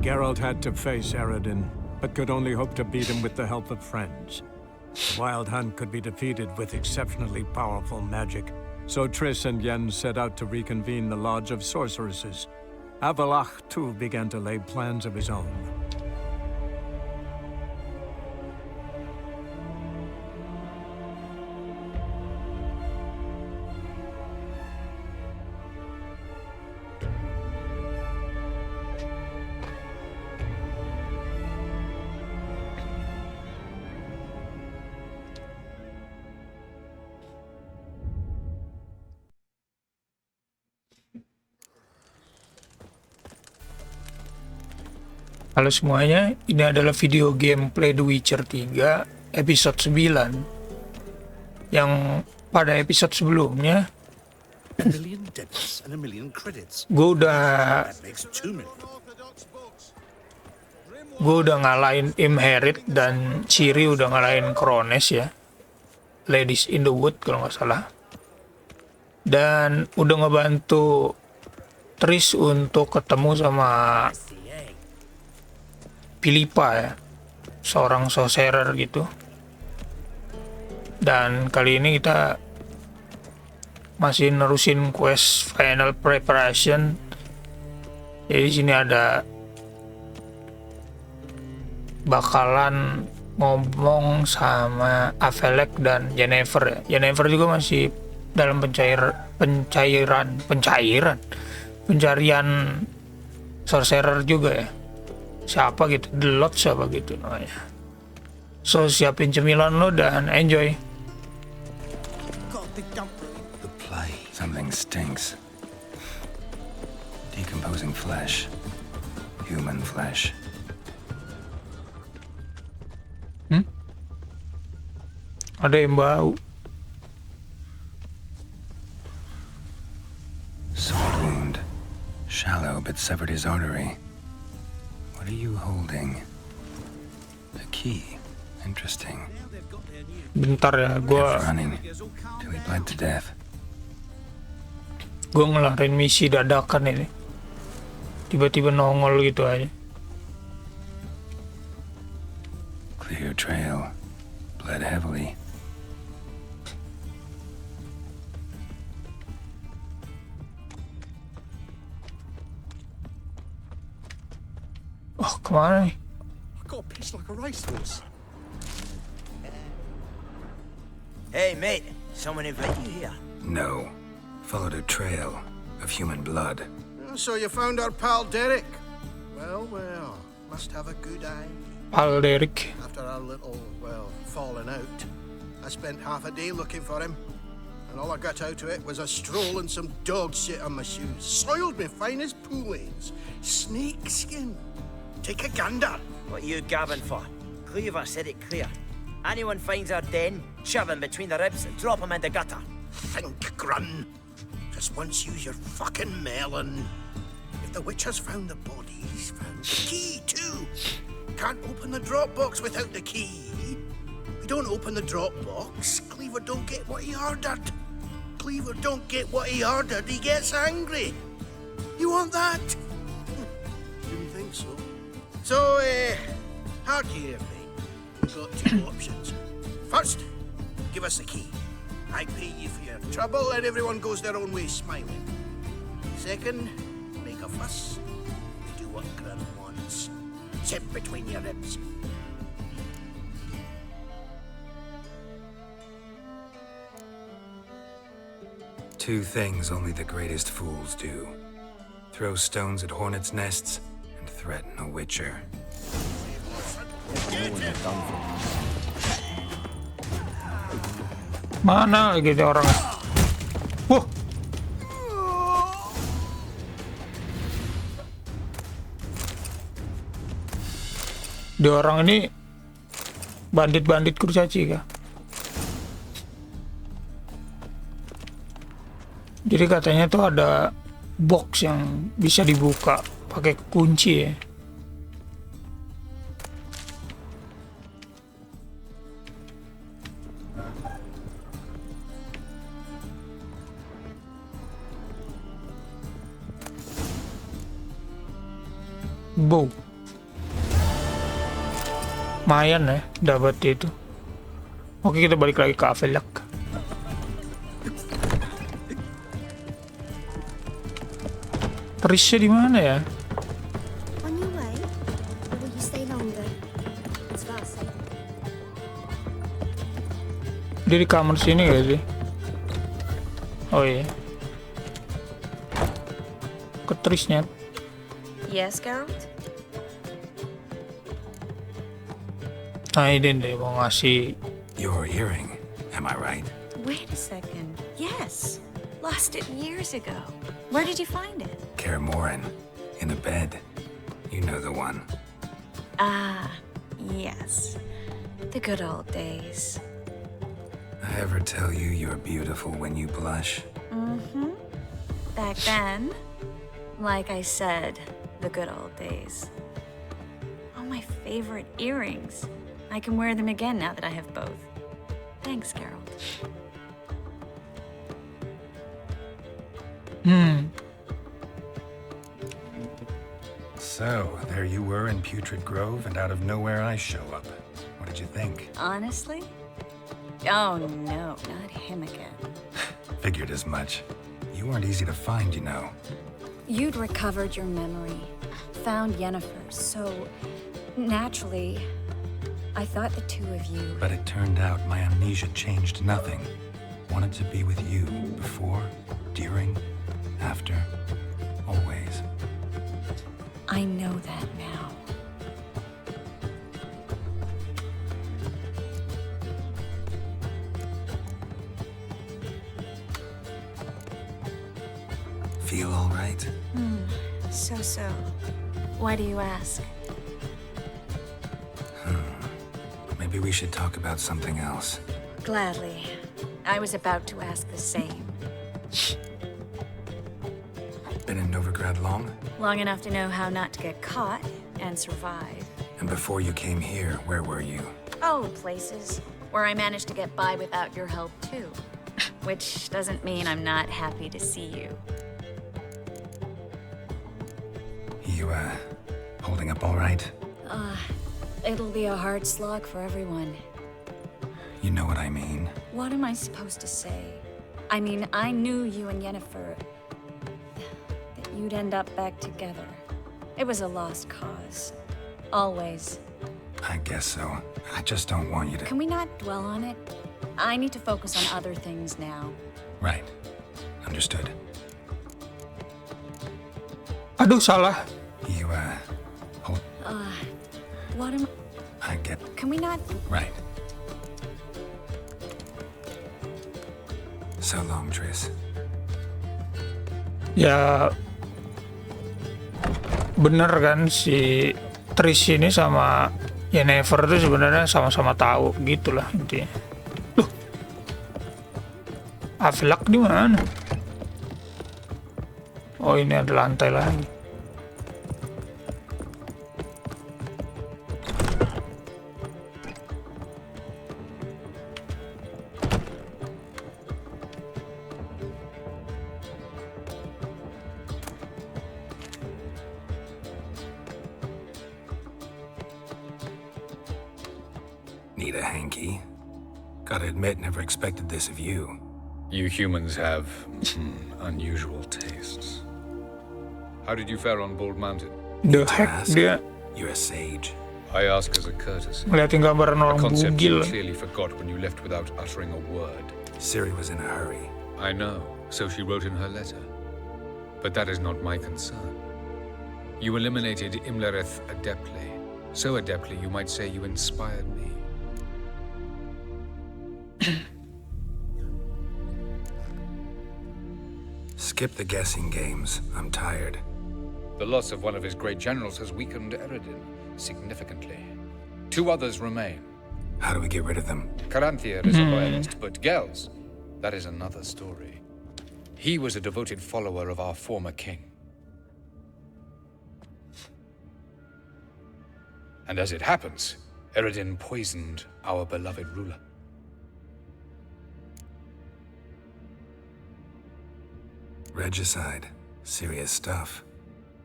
Geralt had to face Eredin, but could only hope to beat him with the help of friends. The Wild Hunt could be defeated with exceptionally powerful magic, so Triss and Yen set out to reconvene the Lodge of Sorceresses. Avalach, too, began to lay plans of his own. Halo semuanya, ini adalah video gameplay The Witcher 3 episode 9. Yang pada episode sebelumnya gue udah ngalahin Imherit dan Ciri udah ngalahin Krones ya, Ladies in the Wood kalau nggak salah, dan udah ngebantu Triss untuk ketemu sama Philippa ya, seorang sorcerer gitu. Dan kali ini kita masih nerusin quest final preparation. Jadi sini ada bakalan ngomong sama Avelek dan Yennefer ya. Yennefer juga masih dalam pencarian sorcerer juga ya. Siapa gitu, The Lot siapa gitu namanya. So siapin cemilan lo dan enjoy. The play. Something stinks. Decomposing flesh. Human flesh. Ada yang bau. Sword wound. Shallow but severed his artery. What are you holding? The key. Interesting. Bentar ya, Kept running till he bled to death. Gue ngelarin misi dadakan ini. Tiba-tiba nongol gitu aja. Clear trail. Bled heavily. Oh, kemana nih? I got pissed like a racehorse. Hey, mate. Someone invite you here? No. Followed a trail of human blood. So you found our pal Derek? Well, must have a good eye. Pal Derek. After our little, falling out, I spent half a day looking for him. And all I got out of it was a stroll and some dog shit on my shoes. Soiled me fine as pool lanes. Snake skin. Take a gander. What are you gabbing for? Cleaver said it clear. Anyone finds our den, shove him between the ribs and drop him in the gutter. Think, Grun. Just once use your fucking melon. If the witch has found the body, he's found the key too. Can't open the drop box without the key. We don't open the drop box, Cleaver don't get what he ordered. Cleaver don't get what he ordered, he gets angry. You want that? Didn't think so. So, hard here, mate. We've got two options. First, give us the key. I pay you for your trouble and everyone goes their own way smiling. Second, make a fuss. We do what Grun wants. Sit between your ribs. Two things only the greatest fools do. Throw stones at hornets' nests and threaten a witcher. Mana lagi dia orang? Wah. Dia orang ini bandit-bandit kurcaci kah? Jadi katanya tuh ada box yang bisa dibuka pakai kunci ya. Bow. Lumayan ya dapat itu. Oke, kita balik lagi ke Avelak. Trisnya di mana ya? On your way? Or will you stay longer? It's fast. Dia di kamar sini gak sih? Oh iya. Ke Trisnya. Yes, Geralt? Nah ini deh mau ngasih. Your earring, am I right? Wait a second. Yes. Lost it years ago. Where did you find it? Morin, in the bed. You know the one. Ah, yes. The good old days. I ever tell you you're beautiful when you blush? Mm-hmm. Back then, like I said, the good old days. Oh, my favorite earrings. I can wear them again now that I have both. Thanks, Geralt. So, there you were in Putrid Grove, and out of nowhere I show up. What did you think? Honestly? Oh, no, not him again. Figured as much. You weren't easy to find, you know. You'd recovered your memory, found Yennefer, so naturally, I thought the two of you... But it turned out my amnesia changed nothing. Wanted to be with you before, during, after, always. I know that now. Feel all right? So. Why do you ask? Maybe we should talk about something else. Gladly. I was about to ask the same. Been in Novigrad long? Long enough to know how not to get caught and survive. And before you came here, where were you? Oh, places where I managed to get by without your help, too. Which doesn't mean I'm not happy to see you. You, holding up all right? It'll be a hard slog for everyone. You know what I mean. What am I supposed to say? I mean, I knew you and Yennefer... that you'd end up back together. It was a lost cause. Always. I guess so. I just don't want you to... Can we not dwell on it? I need to focus on other things now. Right. Understood. Aduh, salah. You, hold... What am... I get... Can we not... Right. So long, Triss. Ya bener kan si Tris ini sama Yennefer tuh sebenarnya sama-sama tahu gitulah intinya. Loh, Avelak di mana? Oh ini ada lantai lagi. Need a hanky? Gotta admit, never expected this of you. You humans have unusual tastes. How did you fare on Bald Mountain? The To heck ask? dia You're a sage. I ask as a courtesy. ngeliatin gambaran A orang concept you bugil. clearly forgot when you left without uttering a word. Ciri was in a hurry. I know, so she wrote in her letter. But that is not my concern. You eliminated Imlerith adeptly. So adeptly, you might say you inspired me. Skip the guessing games. I'm tired. The loss of one of his great generals has weakened Eredin significantly. 2 others remain. How do we get rid of them? Caranthir is a loyalist, but Gels, that is another story. He was a devoted follower of our former king. And as it happens, Eredin poisoned our beloved ruler. Regicide. Serious stuff.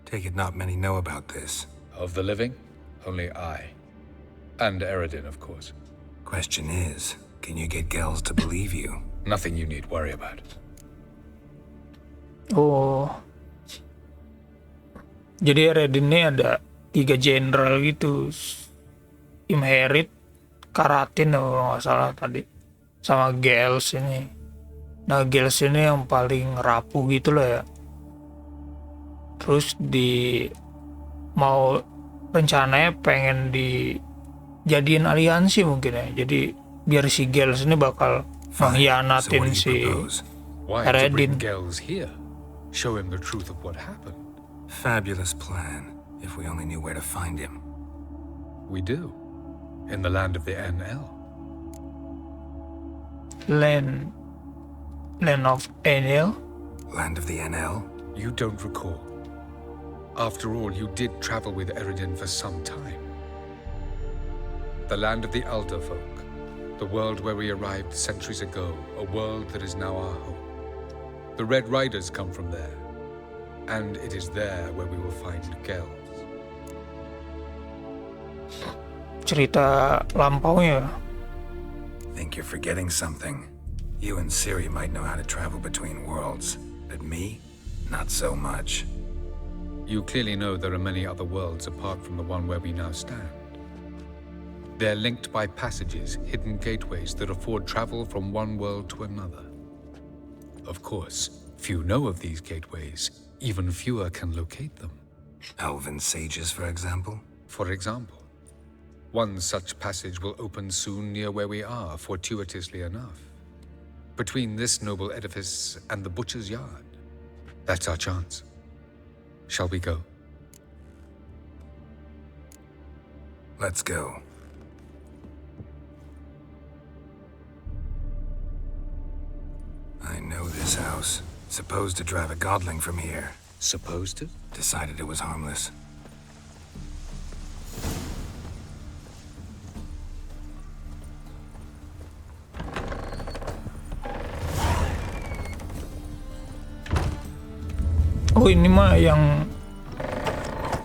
Take it not many know about this. Of the living, only I. And Eredin, of course. Question is, can you get Gels to believe you? Nothing you need worry about. Oh. Jadi Eredin ini ada 3 jenderal gitu. Imherit, Karatin kalau nggak salah tadi. Sama Gels ini. Nah, Gels ini yang paling rapuh gitu lah ya. Terus mau rencananya pengen dijadiin aliansi mungkin ya. Jadi biar si Gels ini bakal mengkhianatin si Why to bring Eredin. Gels here? Show him the truth of what happened. Fabulous plan, if we only knew where to find him. We do. In the land of the NL. Land of Enel. Land of the NL? You don't recall. After all, you did travel with Eredin for some time. The land of the Alder folk. The world where we arrived centuries ago. A world that is now our home. The Red Riders come from there. And it is there where we will find Gels. Cerita lampaunya. Think you're forgetting something. You and Ciri might know how to travel between worlds, but me, not so much. You clearly know there are many other worlds apart from the one where we now stand. They're linked by passages, hidden gateways that afford travel from one world to another. Of course, few know of these gateways. Even fewer can locate them. Elven sages, for example? For example. One such passage will open soon near where we are, fortuitously enough. Between this noble edifice and the butcher's yard. That's our chance. Shall we go? Let's go. I know this house. Supposed to drive a godling from here. Supposed to? Decided it was harmless. Oh, ini mah yang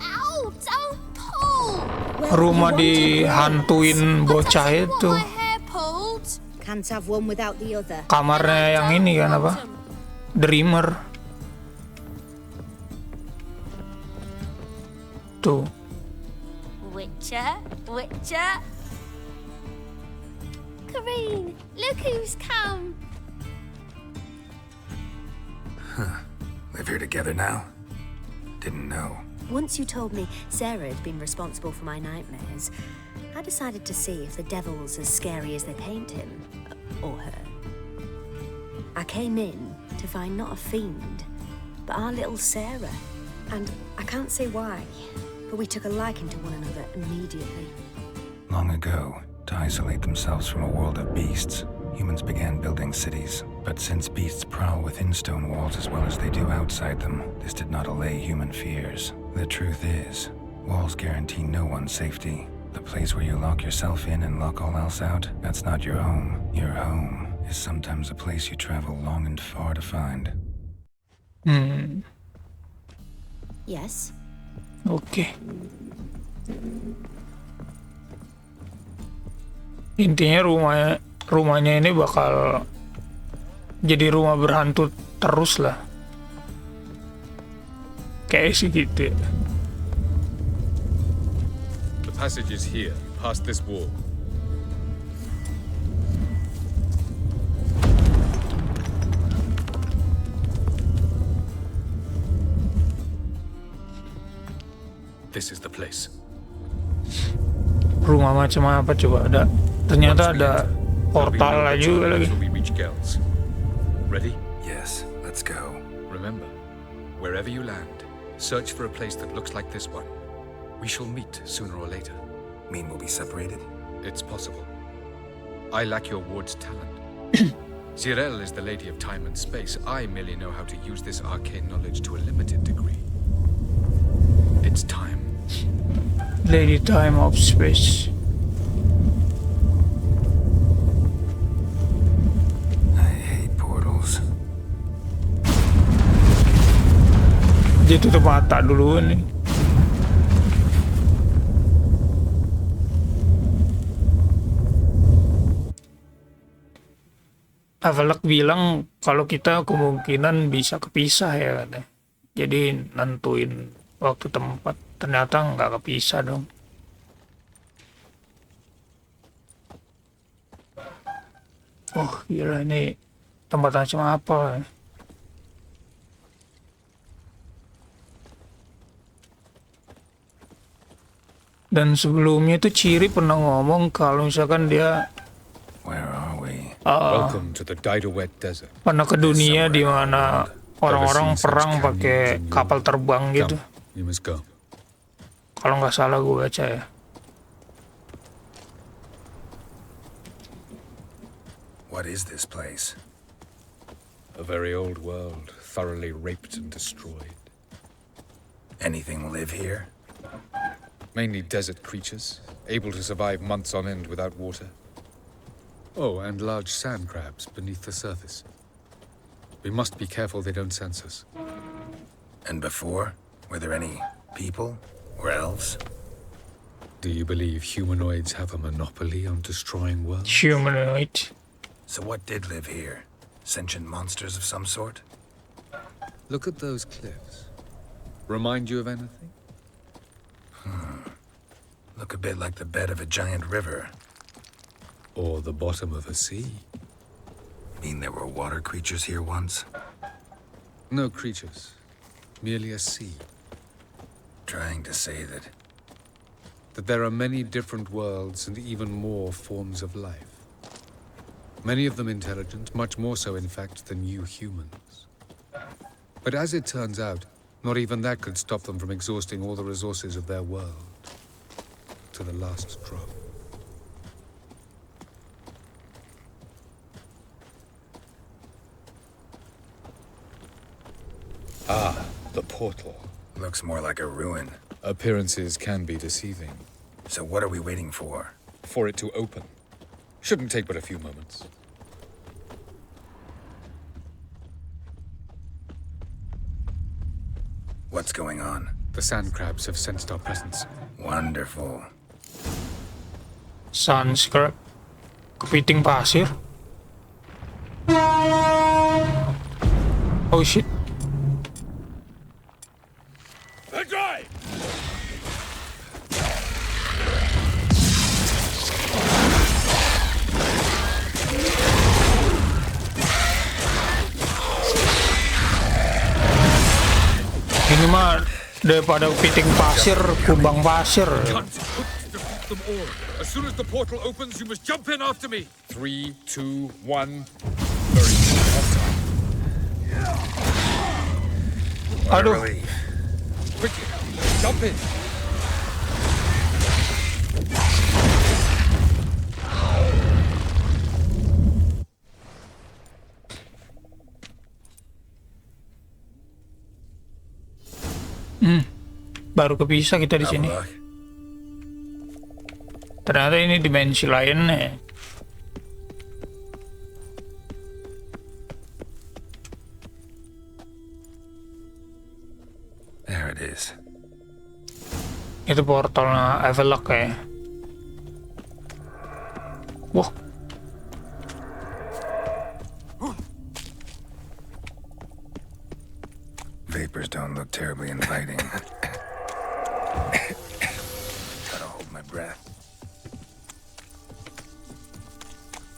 Ow! Don't pull! rumah dihantuin bocah itu. My hair pulled. Can't have one without the other. Kamarnya yang ini kan apa? Dreamer. Tuh. Witcher? Kareen, look who's come. Live here together now? Didn't know. Once you told me Sarah had been responsible for my nightmares, I decided to see if the devil's as scary as they paint him. Or her. I came in to find not a fiend, but our little Sarah. And I can't say why, but we took a liking to one another immediately. Long ago, to isolate themselves from a world of beasts, humans began building cities. But since beasts prowl within stone walls as well as they do outside them, this did not allay human fears. The truth is, walls guarantee no one's safety. The place where you lock yourself in and lock all else out, that's not your home. Your home is sometimes a place you travel long and far to find. Yes? Oke. Intinya rumahnya ini bakal jadi rumah berhantu terus lah. Kayak sih gitu. The passage is here, past this wall. This is the place. Rumah macam apa coba ada? Ternyata ada portal juga lagi. We reach Gels. Ready? Yes, let's go. Remember, wherever you land, search for a place that looks like this one. We shall meet sooner or later. Mean we'll be separated? It's possible. I lack your ward's talent. Cirila is the lady of time and space. I merely know how to use this arcane knowledge to a limited degree. It's time. Lady Time of Space. I hate portals. Dia tutup mata dulu nih. Avalok bilang kalau kita kemungkinan bisa kepisah ya katanya. Jadi nentuin waktu tempat, ternyata nggak kepisah dong. Oh gila, ini tempat macam apa? Dan sebelumnya itu Ciri pernah ngomong kalau misalkan dia Where are we? Welcome to the Wet Desert. pernah ke dunia di mana orang-orang perang pakai kapal terbang gitu. You must go. Kalau nggak salah gue baca ya. What is this place? A very old world, thoroughly raped and destroyed. Anything live here? Mainly desert creatures, able to survive months on end without water. Oh, and large sand crabs beneath the surface. We must be careful they don't sense us. And before? Were there any people? Or elves? Do you believe humanoids have a monopoly on destroying worlds? Humanoid. So what did live here? Sentient monsters of some sort? Look at those cliffs. Remind you of anything? Look a bit like the bed of a giant river. Or the bottom of a sea? Mean there were water creatures here once? No creatures. Merely a sea. Trying to say that... That there are many different worlds and even more forms of life. Many of them intelligent, much more so in fact than you humans. But as it turns out, not even that could stop them from exhausting all the resources of their world. To the last drop. Ah, the portal. Looks more like a ruin. Appearances can be deceiving. So what are we waiting for? For it to open. Shouldn't take but a few moments. What's going on? The sand crabs have sensed our presence. Wonderful. Sunscrap. Kepiting pasir. Oh shit. Ini mah daripada kepiting pasir, kubang pasir. Them all. As soon as the portal opens, you must jump in after me. 3, 2, 1. Very good. Aduh. Quickly, jump in. Baru kepisah kita di sini. Ternyata ini dimensi lainnya. There it is. Itu portalnya Avalok ya. Wah. Vapors don't look terribly inviting. Gotta hold my breath.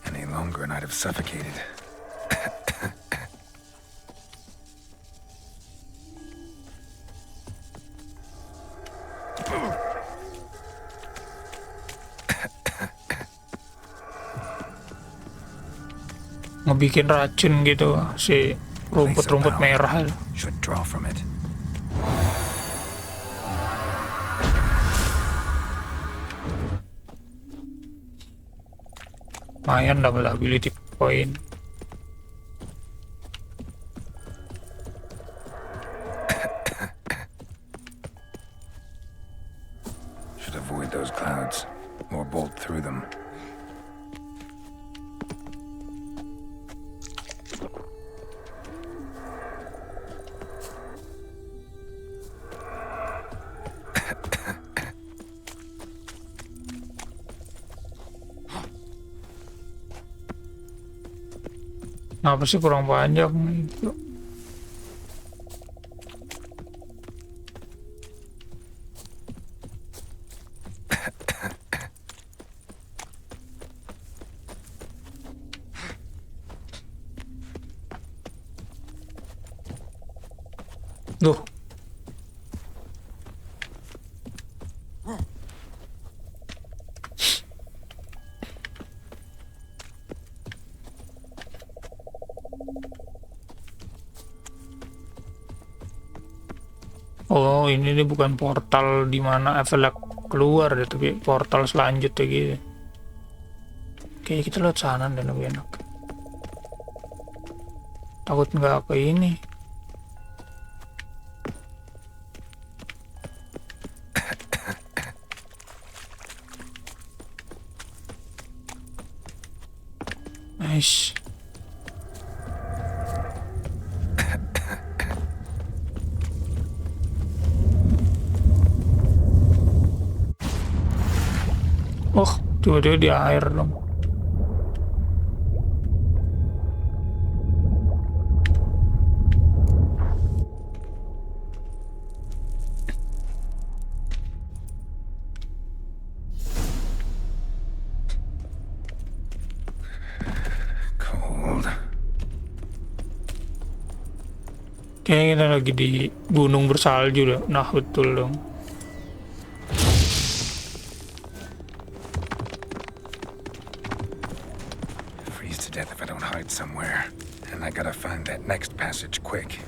Any longer and I'd have suffocated. Ngebikin racun gitu si rumput-rumput merah. Should draw from it. Lumayan double ability point. Should avoid those clouds or bolt through them. Kenapa sih kurang panjang itu? Duh. Oh, ini nih bukan portal di mana Evelyn keluar ya, tapi portal selanjutnya gitu. Oke, kita lewat sana dan lebih enak. Takut nggak ke ini. Nice. Oh, tiba-tiba di air dong. Cold. Kayaknya kita lagi di gunung bersalju deh. Nah, betul dong. Freeze to death if I don't hide somewhere. And I gotta find that next passage quick.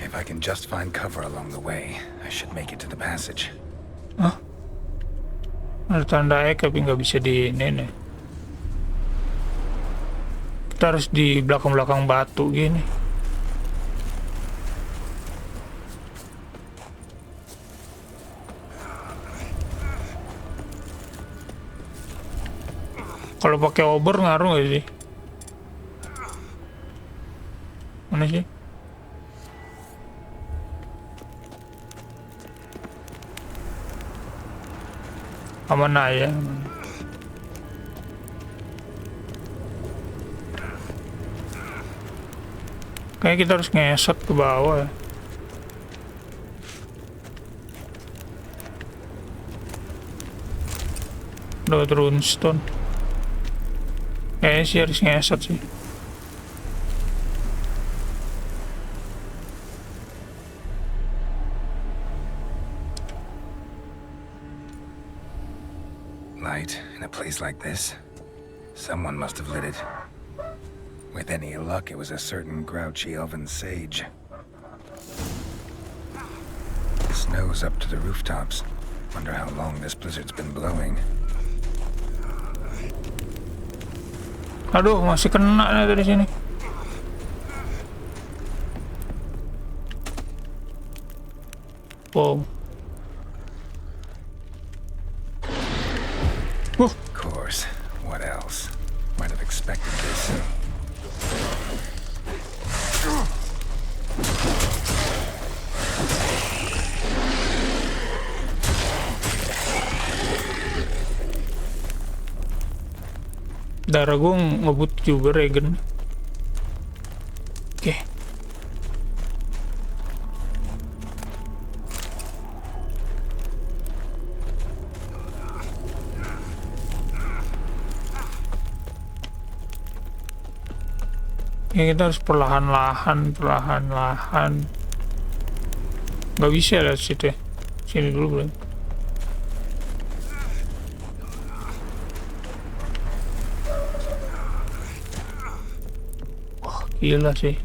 If I can just find cover along the way, I should make it to the passage. Hah? Ada tanda X tapi nggak bisa di ini. Kita harus di belakang-belakang batu gini. Kalau pakai obor ngaruh nggak sih? Mana sih? Aman aja. Kayaknya kita harus ngesot ke bawah ya. Udah runestone. Kayaknya sih harus ngesot sih. Light in a place like this? Someone must have lit it. With any luck, it was a certain grouchy elven sage. Snow's up to the rooftops. Wonder how long this blizzard's been blowing. Aduh, masih kena nih dari sini. Wow. Of course. What else? Might have expected this. Darah gue ngebut juga regen. Oke. Ya kita harus perlahan-lahan. Nggak bisa lihat situ ya. Sini dulu belum. Gila sih.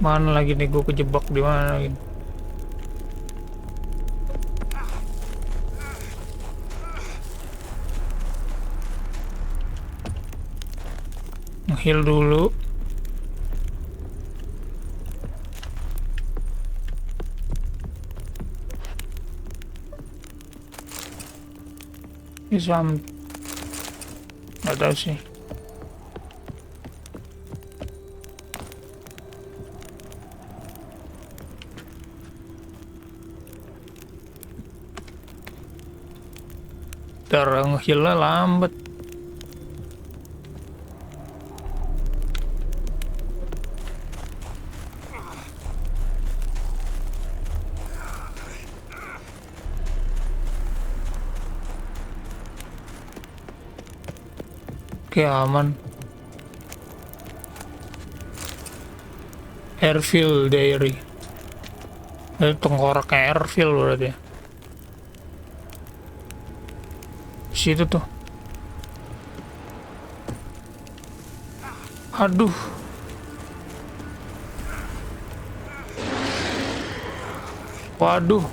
Mana lagi nih, gue kejebak di mana lagi? Nge-heal dulu. Nggak tahu sih. Cara nge-heal-nya lambat. Oke, aman. Airfield Diary. Ini tengkoraknya Airfield berarti ya. Situ tuh. Aduh. Waduh.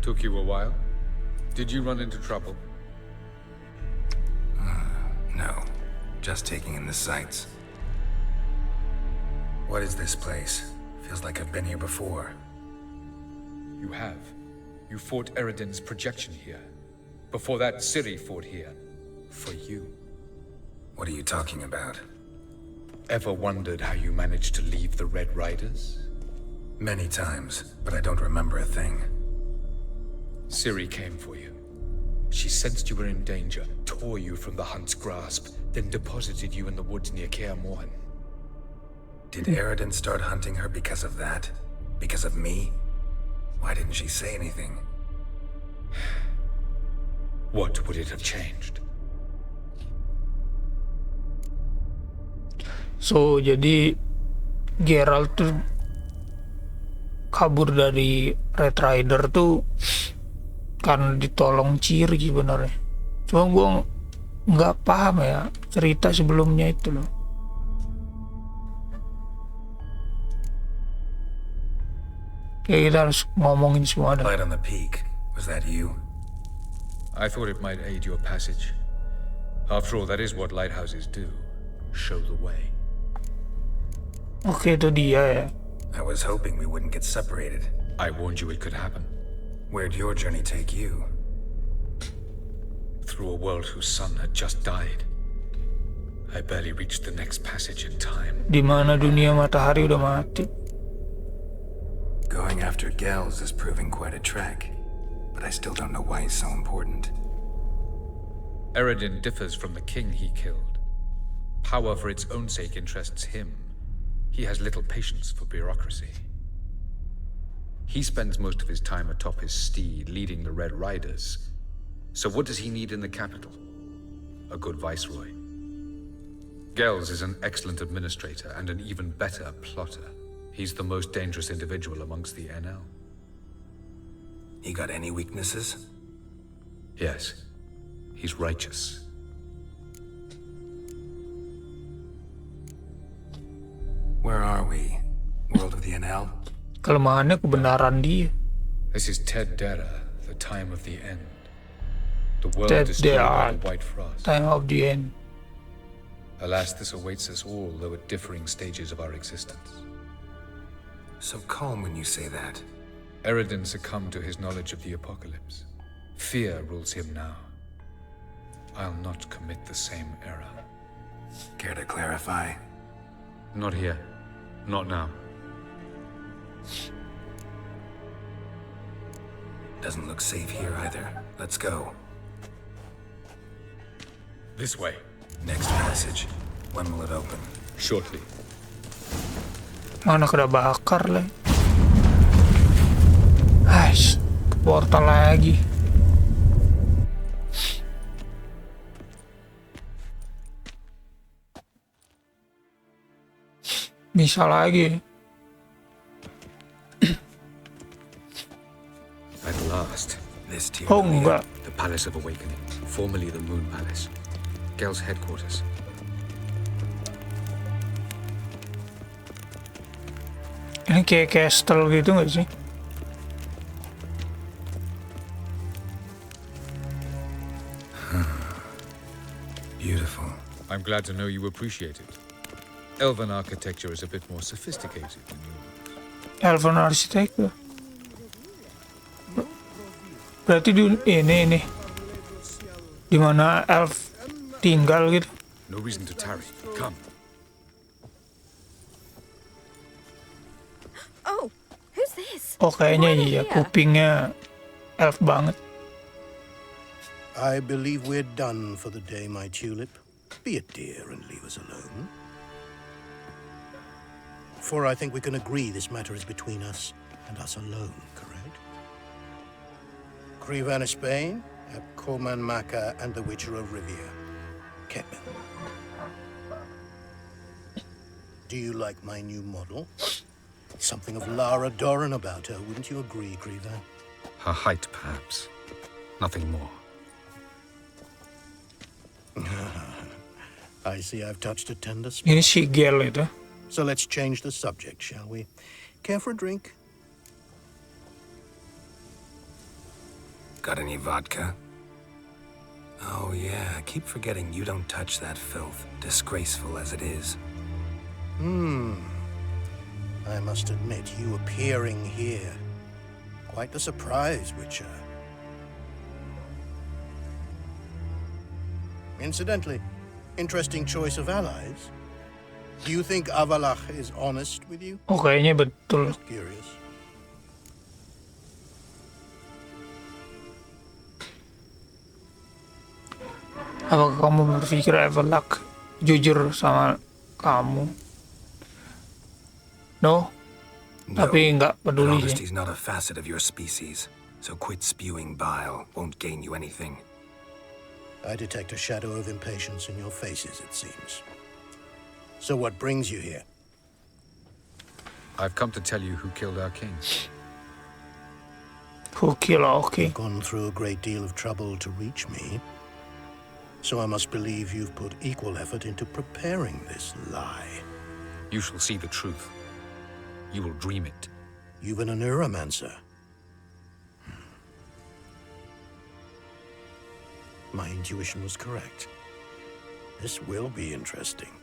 Took you a while? Did you run into trouble? No, just taking in the sights. What is this place? Feels like I've been here before. You have. You fought Eredin's projection here. Before that, Ciri fought here. For you. What are you talking about? Ever wondered how you managed to leave the Red Riders? Many times, but I don't remember a thing. Ciri came for you. She sensed you were in danger, tore you from the Hunt's grasp, then deposited you in the woods near Kaer Morhen. Did Eredin start hunting her because of that? Because of me? Why didn't she say anything? What would it have changed? So, jadi Geralt tuh kabur dari Red Rider tuh karena ditolong Ciri sebenarnya. Cuma gue nggak paham ya cerita sebelumnya itu loh. Kayak kita harus ngomongin semua dah. Light on the peak. Was that you? I thought it might aid your passage. After all, that is what lighthouses do. Show the way. Oke, itu dia ya. I was hoping we wouldn't get separated. I warned you it could happen. Where'd your journey take you? Through a world whose sun had just died. I barely reached the next passage in time. Di mana dunia matahari udah mati. Going after Gels is proving quite a trek, but I still don't know why he's so important. Eredin differs from the king he killed. Power for its own sake interests him. He has little patience for bureaucracy. He spends most of his time atop his steed, leading the Red Riders. So what does he need in the capital? A good viceroy. Gels is an excellent administrator and an even better plotter. He's the most dangerous individual amongst the NL. He got any weaknesses? Yes. He's righteous. Where are we? World of the NL? Kelemahannya kebenaran dia. This is Ted Dera, the time of the end. The world Ted destroyed by Dera, the White Frost. time of the end. Alas, this awaits us all, though at differing stages of our existence. So calm when you say that. Eredin succumbed to his knowledge of the apocalypse. Fear rules him now. I'll not commit the same error. Care to clarify? Not here. Not now. Doesn't look safe here either. Let's go. This way. Next passage. When will it open? Shortly. Mana kena bakar lah. Aish, ke portal lagi. Bisa lagi. At last. This team. Oh enggak. The Palace of Awakening, formerly the Moon Palace. Gel's headquarters. Ini kayak castle gitu nggak sih? Beautiful. I'm glad to know you appreciate it. Elven architecture is a bit more sophisticated than yours. Elven architecture. Berarti di ini di mana elf tinggal gitu. No reason to tarry. Come. Oh kayaknya iya, kupingnya elf banget. I believe we're done for the day, my tulip. Be a dear and leave us alone. For I think we can agree this matter is between us and us alone, correct? Crivan of Spain, Coman Maca, and the Witcher of Rivia. Keppen. Do you like my new model? Something of Lara Doran about her, wouldn't you agree, Crivan? Her height, perhaps. Nothing more. I see I've touched a tender spot. Ini si Gel itu. So let's change the subject, shall we? Care for a drink? Got any vodka? Oh yeah, I keep forgetting you don't touch that filth, disgraceful as it is. I must admit, you appearing here, quite the surprise, Witcher. Incidentally, interesting choice of allies. Do you think Avalach is honest with you? Oh kayaknya betul. Just curious. Apakah kamu berpikir Avalach jujur sama kamu? No, tapi nggak peduli sih. Honesty's not a facet of your species, so quit spewing bile. Won't gain you anything. I detect a shadow of impatience in your faces, it seems. So what brings you here? I've come to tell you who killed our king. Who kill okay. You've gone through a great deal of trouble to reach me. So I must believe you've put equal effort into preparing this lie. You shall see the truth. You will dream it. You've been a neuromancer. My intuition was correct. This will be interesting.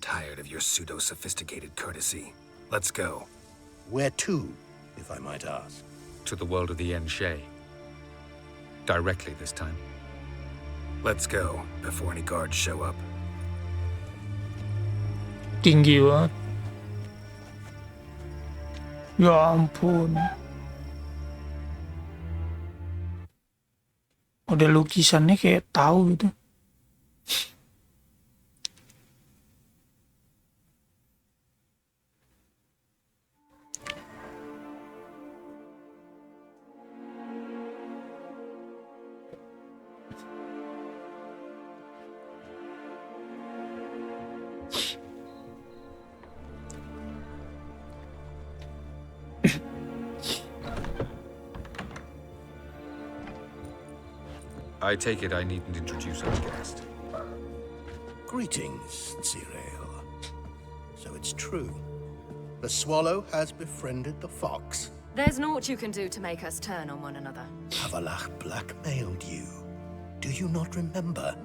Tired of your pseudo-sophisticated courtesy. Let's go. Where to, if I might ask? To the world of the Enshe. Directly this time. Let's go, before any guards show up. Tinggi banget. Ya ampun. Udah lukisannya kayak tahu gitu. I take it I needn't introduce our guest. Greetings, Cirila. So it's true. The swallow has befriended the fox. There's naught you can do to make us turn on one another. Avalach blackmailed you. Do you not remember?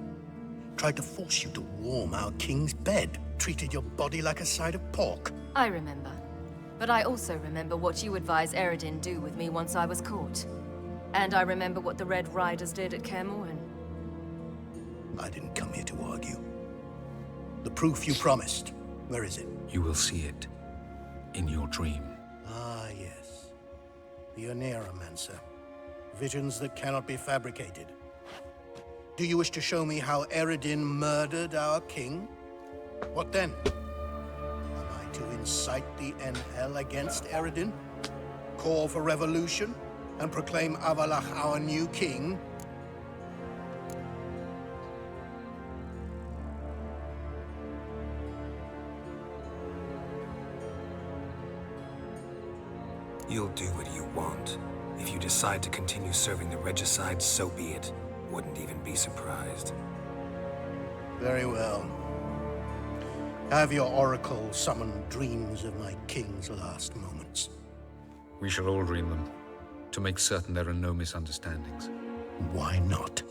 Tried to force you to warm our king's bed. Treated your body like a side of pork. I remember. But I also remember what you advised Eredin do with me once I was caught. And I remember what the Red Riders did at Kaer Morhen. I didn't come here to argue. The proof you promised, where is it? You will see it in your dream. Ah, yes. The Oneiromancer. Visions that cannot be fabricated. Do you wish to show me how Eredin murdered our king? What then? Am I to incite the Enhel against Eredin? Call for revolution? And proclaim Avalach our new king? You'll do what you want. If you decide to continue serving the regicide, so be it. Wouldn't even be surprised. Very well. Have your oracle summon dreams of my king's last moments. We shall all dream them, to make certain there are no misunderstandings. Why not?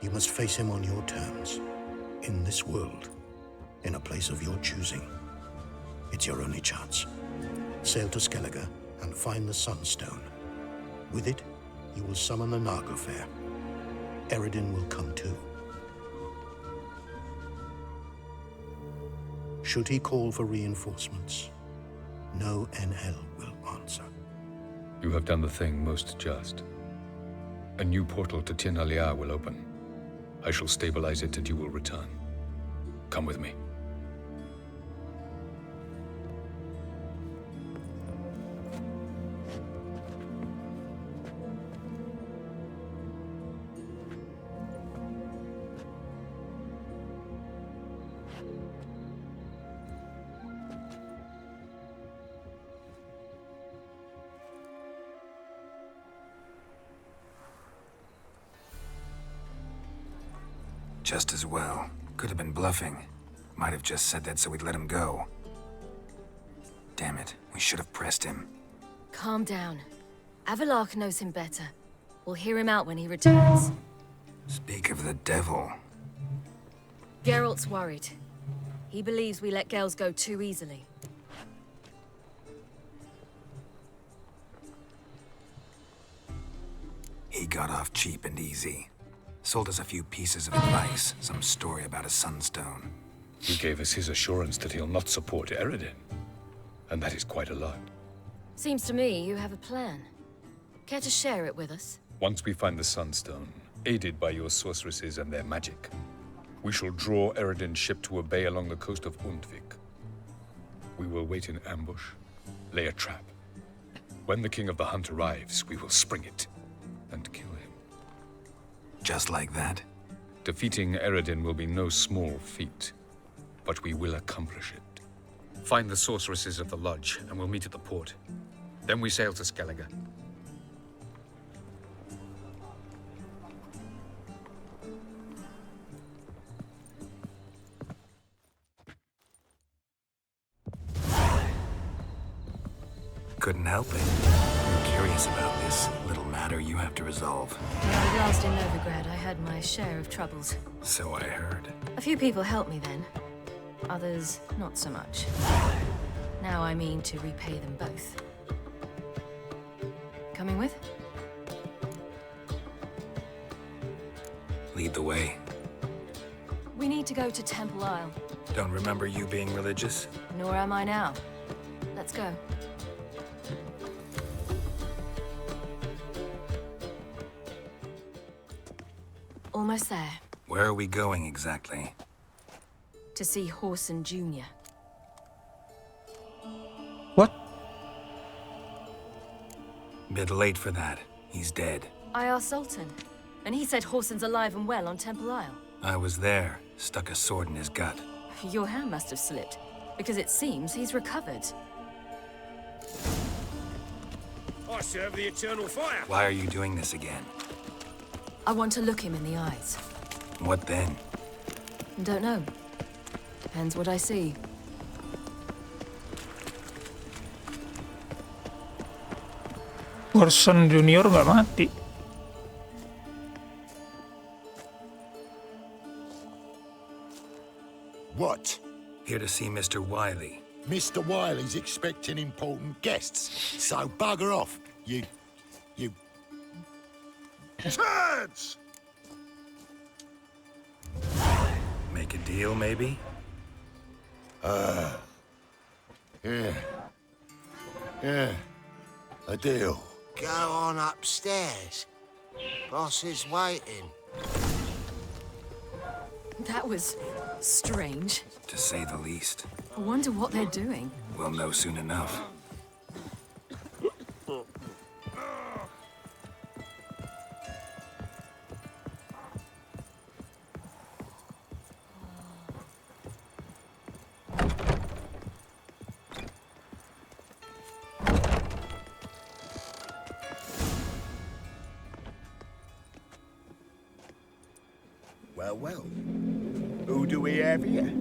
You must face him on your terms, in this world, in a place of your choosing. It's your only chance. Sail to Skellige and find the Sunstone. With it, you will summon the Naga Fair. Eredin will come too. Should he call for reinforcements, no NL will answer. You have done the thing most just. A new portal to Inilah will open. I shall stabilize it and you will return. Come with me. Just as well. Could have been bluffing. Might have just said that so we'd let him go. Damn it, we should have pressed him. Calm down. Avalok knows him better. We'll hear him out when he returns. Speak of the devil. Geralt's worried. He believes we let girls go too easily. He got off cheap and easy. Sold us a few pieces of advice, some story about a sunstone. He gave us his assurance that he'll not support Eredin. And that is quite a lot. Seems to me you have a plan. Care to share it with us? Once we find the Sunstone, aided by your sorceresses and their magic, we shall draw Eredin's ship to a bay along the coast of Undvik. We will wait in ambush, lay a trap. When the King of the Hunt arrives, we will spring it and kill him. Just like that? Defeating Eredin will be no small feat, but we will accomplish it. Find the sorceresses of the lodge, and we'll meet at the port. Then we sail to Skellige. Couldn't help it. I'm curious about this little matter you have to resolve. When I was last in Novigrad, I had my share of troubles. So I heard. A few people helped me then. Others, not so much. Now I mean to repay them both. Coming with? Lead the way. We need to go to Temple Isle. Don't remember you being religious? Nor am I now. Let's go. Almost there. Where are we going exactly? To see Horson Jr. What? Bit late for that. He's dead. I asked Sultan, and he said Horson's alive and well on Temple Isle. I was there. Stuck a sword in his gut. Your hand must have slipped, because it seems he's recovered. I serve the eternal fire. Why are you doing this again? I want to look him in the eyes. What then? Don't know. Depends what I see. Horson Junior nggak mati. What? Here to see Mr. Wiley. Mr. Wiley's expecting important guests, so bugger off, you... Turds! Make a deal, maybe? Yeah, a deal. Go on upstairs. Boss is waiting. That was strange. To say the least. I wonder what they're doing. We'll know soon enough. Well. Who do we have here?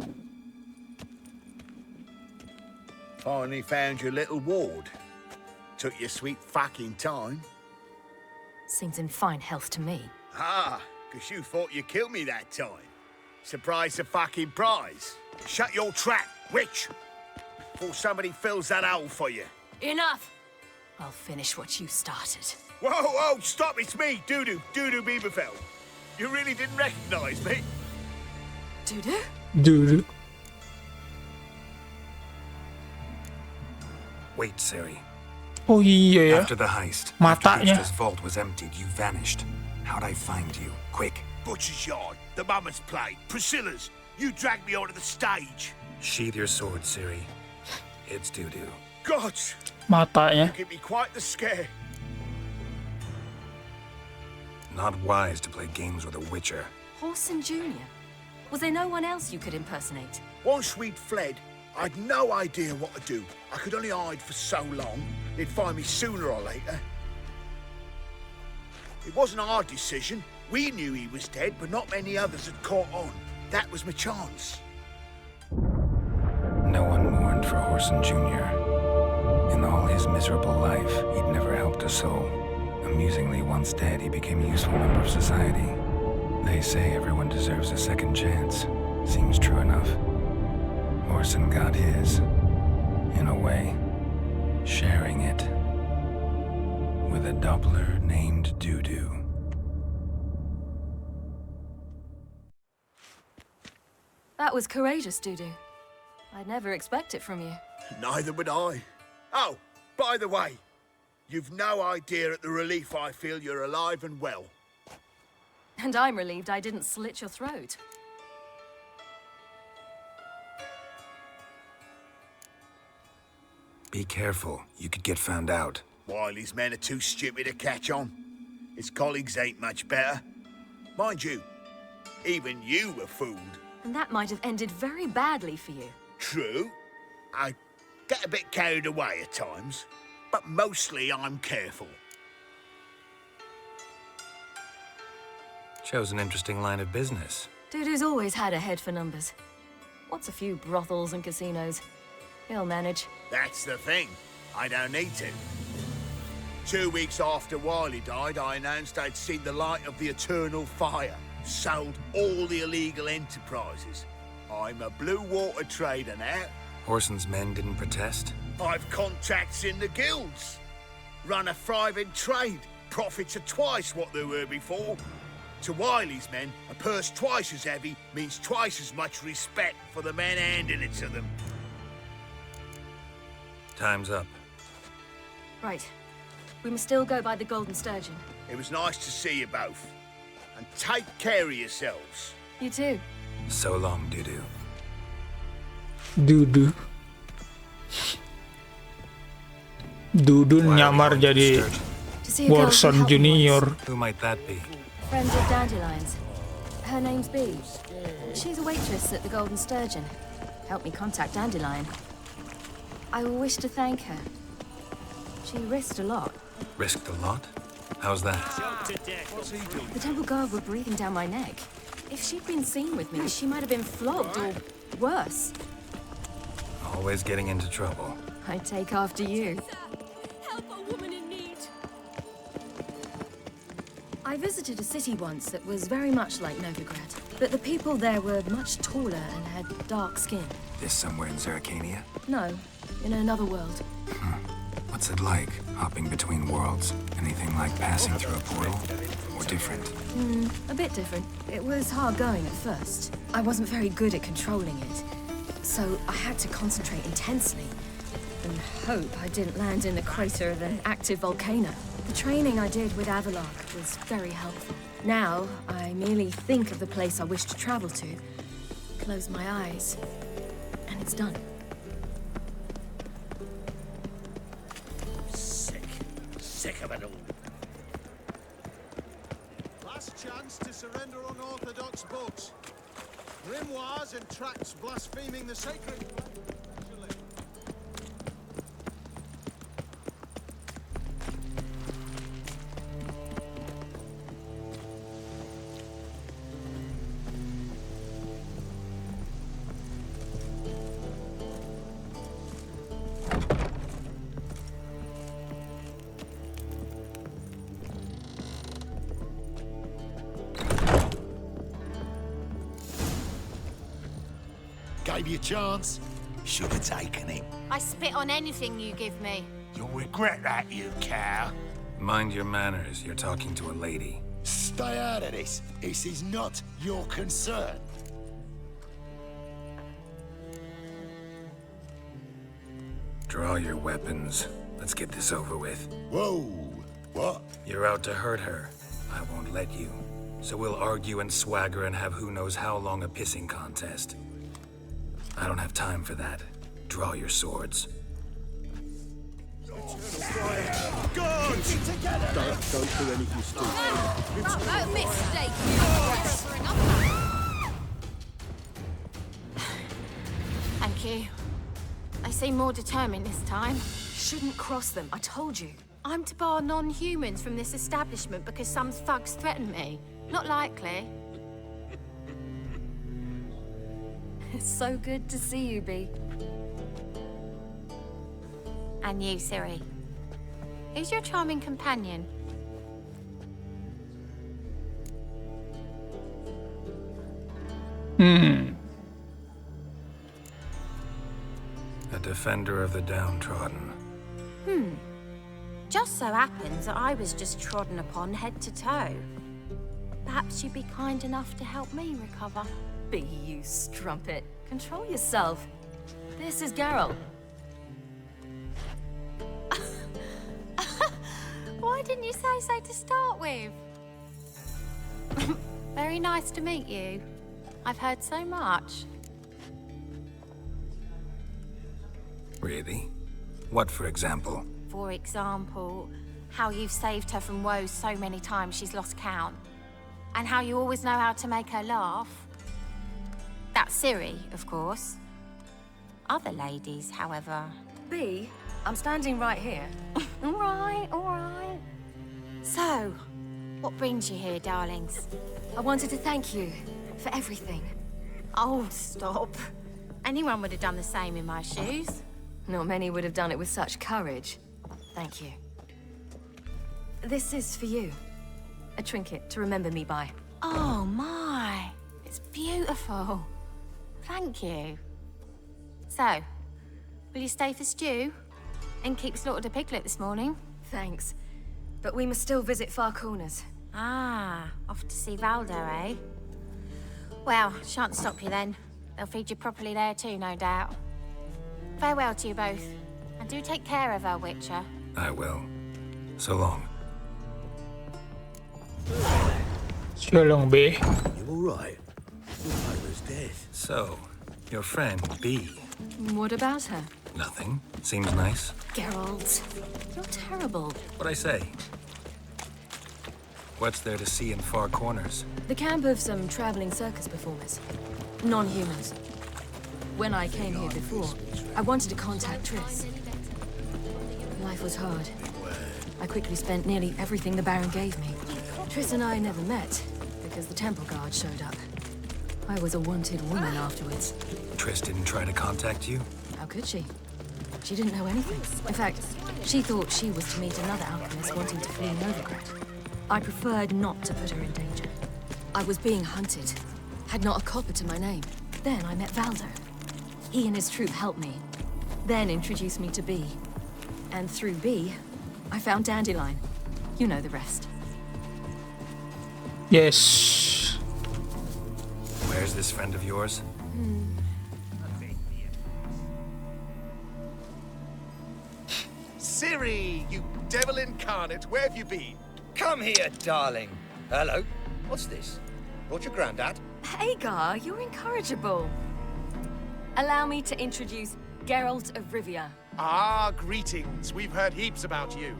Finally found your little ward. Took your sweet fucking time. Seems in fine health to me. Ah, Because you thought you'd kill me that time. Surprise the fucking prize. Shut your trap, witch. Before somebody fills that hole for you. Enough! I'll finish what you started. Whoa, stop, it's me, Dudu Bieberfeld. You really didn't recognize me? Dudu? Dudu. Wait, Ciri. Oh iya ya. After the heist, Matanya. after Butcher's vault was emptied, you vanished. How'd I find you? Quick. Butcher's yard, the mama's play, Priscilla's. You dragged me onto the stage. Sheathe your sword, Ciri. It's Dudu. God, Matanya. you give me quite the scare. Not wise to play games with a witcher. Horson Jr.? Was there no one else you could impersonate? Once we'd fled, I'd no idea what to do. I could only hide for so long. They'd find me sooner or later. It wasn't our decision. We knew he was dead, but not many others had caught on. That was my chance. No one mourned for Horson Jr. In all his miserable life, he'd never helped a soul. Amusingly, once dead, he became a useful member of society. They say everyone deserves a second chance. Seems true enough. Horson got his, in a way, sharing it with a Doppler named Dudu. That was courageous, Dudu. I'd never expect it from you. Neither would I. Oh, by the way, you've no idea at the relief I feel you're alive and well. And I'm relieved I didn't slit your throat. Be careful. You could get found out. Wiley's men are too stupid to catch on. His colleagues ain't much better. Mind you, even you were fooled. And that might have ended very badly for you. True. I get a bit carried away at times, but mostly I'm careful. Chose an interesting line of business. Dudu's always had a head for numbers. What's a few brothels and casinos? He'll manage. That's the thing. I don't need to. 2 weeks after Wiley died, I announced I'd seen the light of the eternal fire. Sold all the illegal enterprises. I'm a blue water trader now. Horson's men didn't protest? I've contacts in the guilds. Run a thriving trade. Profits are twice what they were before. To Wiley's men, a purse twice as heavy means twice as much respect for the men handing it to them. Time's up. Right. We must still go by the Golden Sturgeon. It was nice to see you both. And take care of yourselves. You too. So long, Dudu. Dudu. Dudu nyamar jadi Horson Junior. Who might that be? Friend of Dandelion's. Her name's Bee. She's a waitress at the Golden Sturgeon. Helped me contact Dandelion. I wish to thank her. She risked a lot. Risked a lot? How's that? The temple guard were breathing down my neck. If she'd been seen with me, she might have been flogged or worse. Always getting into trouble. I'd take after you. Help a woman in need. I visited a city once that was very much like Novigrad, but the people there were much taller and had dark skin. This somewhere in Zerrikania? No, in another world. What's it like, hopping between worlds? Anything like passing through a portal? Or different? A bit different. It was hard going at first. I wasn't very good at controlling it, so I had to concentrate intensely and hope I didn't land in the crater of an active volcano. The training I did with Avalok was very helpful. Now, I merely think of the place I wish to travel to, close my eyes, and it's done. Sick of it all. Last chance to surrender unorthodox books. Grimoires and tracts blaspheming the sacred... Gave you a chance. Should have taken it. I spit on anything you give me. You'll regret that, you cow. Mind your manners. You're talking to a lady. Stay out of this. This is not your concern. Draw your weapons. Let's get this over with. Whoa. What? You're out to hurt her. I won't let you. So we'll argue and swagger and have who knows how long a pissing contest. I don't have time for that. Draw your swords. Good! Don't do anything stupid. No mistake, Thank you. They seem more determined this time. Shouldn't cross them, I told you. I'm to bar non-humans from this establishment because some thugs threaten me. Not likely. It's so good to see you, Bee. And you, Ciri. Who's your charming companion? A defender of the downtrodden. Just so happens that I was just trodden upon head to toe. Perhaps you'd be kind enough to help me recover. Bee, you strumpet. Control yourself. This is Geralt. Why didn't you say so to start with? Very nice to meet you. I've heard so much. Really? What, for example? For example, how you've saved her from woes so many times she's lost count. And how you always know how to make her laugh. That's Ciri, of course. Other ladies, however... Bee, I'm standing right here. All right. So, what brings you here, darlings? I wanted to thank you for everything. Oh, stop. Anyone would have done the same in my shoes. Not many would have done it with such courage. Thank you. This is for you. A trinket to remember me by. Oh, my. It's beautiful. Thank you. So, will you stay for stew? Innkeep slaughtered a piglet this morning. Thanks. But we must still visit Far Corners. Ah, off to see Valdo, eh? Well, shan't stop you then. They'll feed you properly there too, no doubt. Farewell to you both. And do take care of her, Witcher. I will. So long. So long, Bee. You all right? I was dead. So, your friend, Bee. What about her? Nothing. Seems nice. Geralt, you're terrible. What'd I say? What's there to see in Far Corners? The camp of some traveling circus performers. Non-humans. When I came here before, I wanted to contact Triss. Life was hard. I quickly spent nearly everything the Baron gave me. Triss and I never met, because the temple guard showed up. I was a wanted woman afterwards. Triss didn't try to contact you? How could she? She didn't know anything. In fact, she thought she was to meet another alchemist wanting to flee Novigrad. I preferred not to put her in danger. I was being hunted. Had not a copper to my name. Then I met Valdo. He and his troop helped me. Then introduced me to Bee. And through Bee, I found Dandelion. You know the rest. Yes. Where's this friend of yours? Ciri, you devil incarnate, where have you been? Come here, darling. Hello. What's this? Brought your granddad? Hagar, you're incorrigible. Allow me to introduce Geralt of Rivia. Ah, greetings. We've heard heaps about you.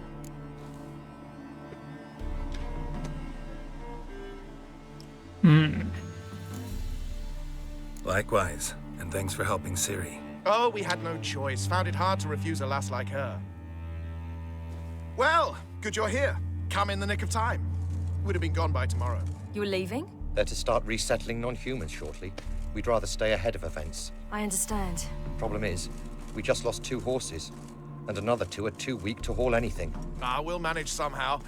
Likewise, and thanks for helping Ciri. Oh, we had no choice. Found it hard to refuse a lass like her. Well, good you're here. Come in the nick of time. Would have been gone by tomorrow. You're leaving? They're to start resettling non-humans shortly. We'd rather stay ahead of events. I understand. Problem is, we just lost 2 horses, and another 2 are too weak to haul anything. Ah, we'll manage somehow.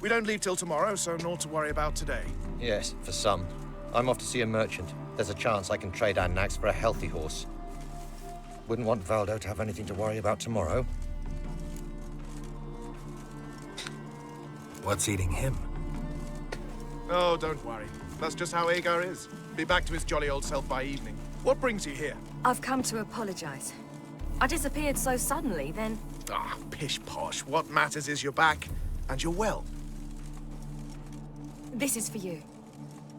We don't leave till tomorrow, so naught to worry about today. Yes, for some. I'm off to see a merchant. There's a chance I can trade our nags for a healthy horse. Wouldn't want Valdo to have anything to worry about tomorrow. What's eating him? Oh, don't worry. That's just how Agar is. Be back to his jolly old self by evening. What brings you here? I've come to apologize. I disappeared so suddenly, then... Ah, pish-posh. What matters is you're back, and you're well. This is for you.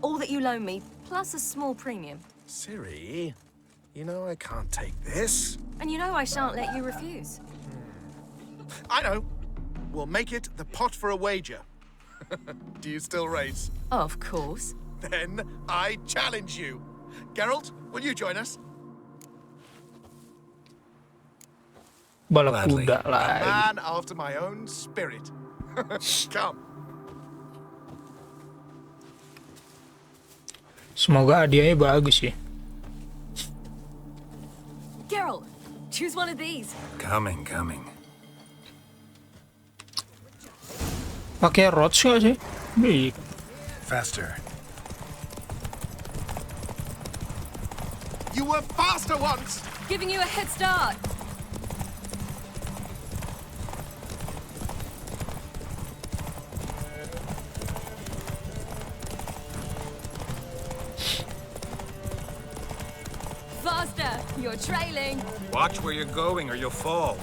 All that you loan me, plus a small premium. Ciri, you know I can't take this. And you know I shan't let you refuse. I know. We'll make it the pot for a wager. Do you still race? Of course. Then I challenge you. Geralt, will you join us? Balap kuda A lagi. man after my own spirit. Come. Semoga hadiahnya bagus ya. Geralt, choose one of these. Coming. Pakai rods nggak sih? Iya. Faster. You were faster once! Giving you a head start. Faster! You're trailing. Watch where you're going or you'll fall.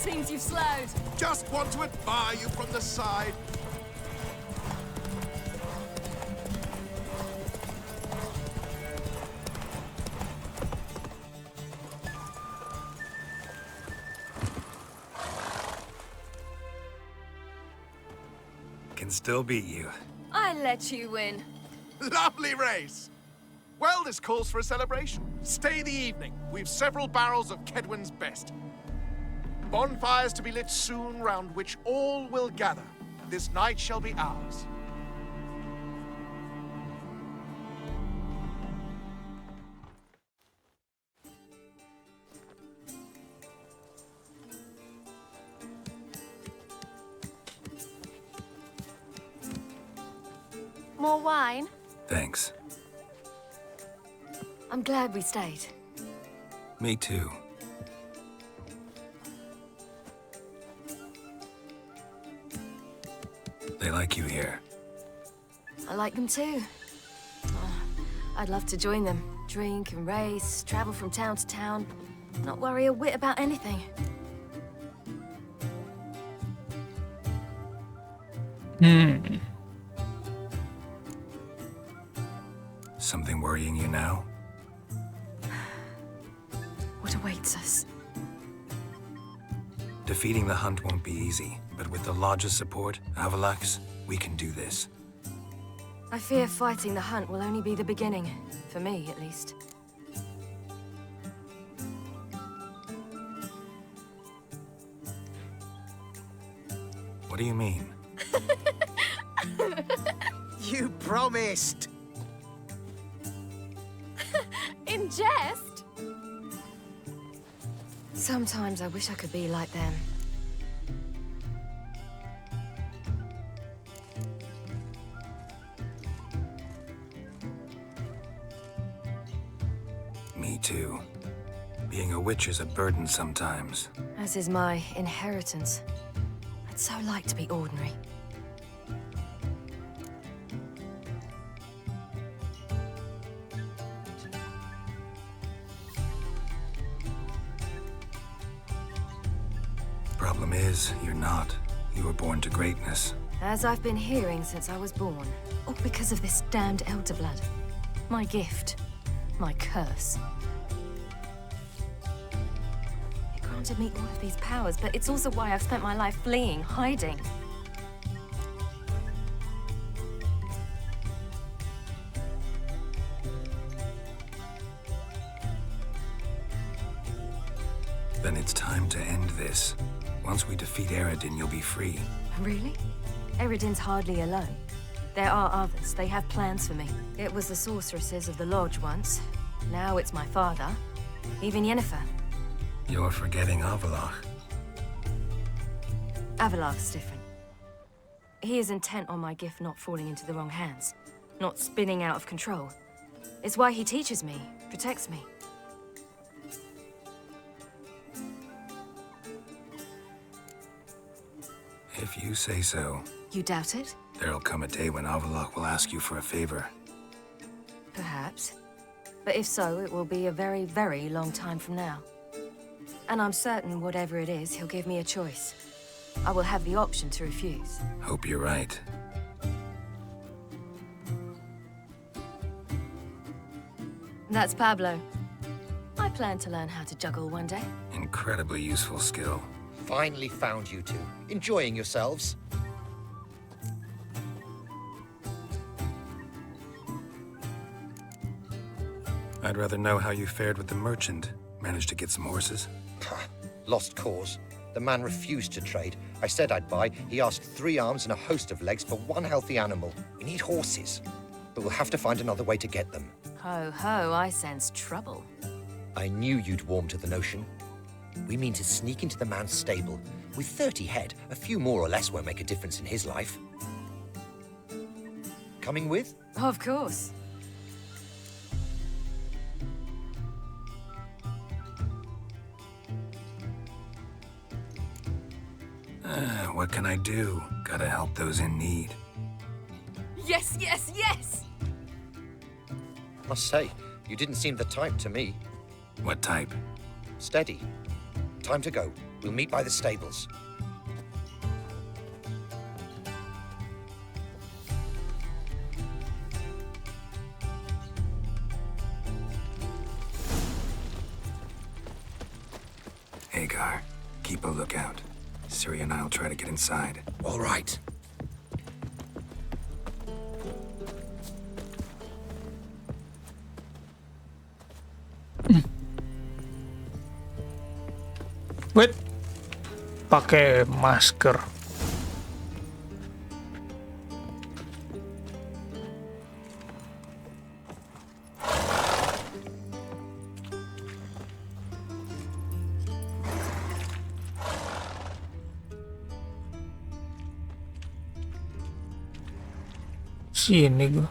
Seems you've slowed. Just want to admire you from the side. Can still beat you. I let you win. Lovely race! Well, this calls for a celebration. Stay the evening. We've several barrels of Kedwen's best. Bonfires to be lit soon, round which all will gather. This night shall be ours. More wine? Thanks. I'm glad we stayed. Me too. They like you here. I like them too. Oh, I'd love to join them. Drink and race, travel from town to town. Not worry a whit about anything. Something worrying you now? What awaits us? Defeating the hunt won't be easy, but with the Lodge's support, Avalax, we can do this. I fear fighting the hunt will only be the beginning. For me, at least. What do you mean? You promised! In jest? Sometimes I wish I could be like them. Me too. Being a witch is a burden sometimes. As is my inheritance. I'd so like to be ordinary. Problem is, you're not. You were born to greatness. As I've been hearing since I was born. All because of this damned elder blood. My gift. My curse. It granted me all of these powers, but it's also why I've spent my life fleeing, hiding. Then it's time to end this. Once we defeat Eredin, you'll be free. Really? Eredin's hardly alone. There are others. They have plans for me. It was the sorceresses of the Lodge once. Now it's my father. Even Yennefer. You're forgetting Avalach. Avalok's different. He is intent on my gift not falling into the wrong hands, not spinning out of control. It's why he teaches me, protects me. If you say so. You doubt it? There'll come a day when Avalok will ask you for a favor. Perhaps. But if so, it will be a very, very long time from now. And I'm certain whatever it is, he'll give me a choice. I will have the option to refuse. Hope you're right. That's Pablo. I plan to learn how to juggle one day. Incredibly useful skill. Finally found you two. Enjoying yourselves? I'd rather know how you fared with the merchant. Managed to get some horses? Lost cause. The man refused to trade. I said I'd buy. He asked 3 arms and a host of legs for 1 healthy animal. We need horses. But we'll have to find another way to get them. Ho ho, I sense trouble. I knew you'd warm to the notion. We mean to sneak into the man's stable. With 30 head, a few more or less won't make a difference in his life. Coming with? Of course. What can I do? Gotta help those in need. Yes, yes, yes! Must say, you didn't seem the type to me. What type? Steady. Time to go. We'll meet by the stables. Hagar, keep a lookout. Ciri and I'll try to get inside. All right. Wait, pakai masker. Sini gua.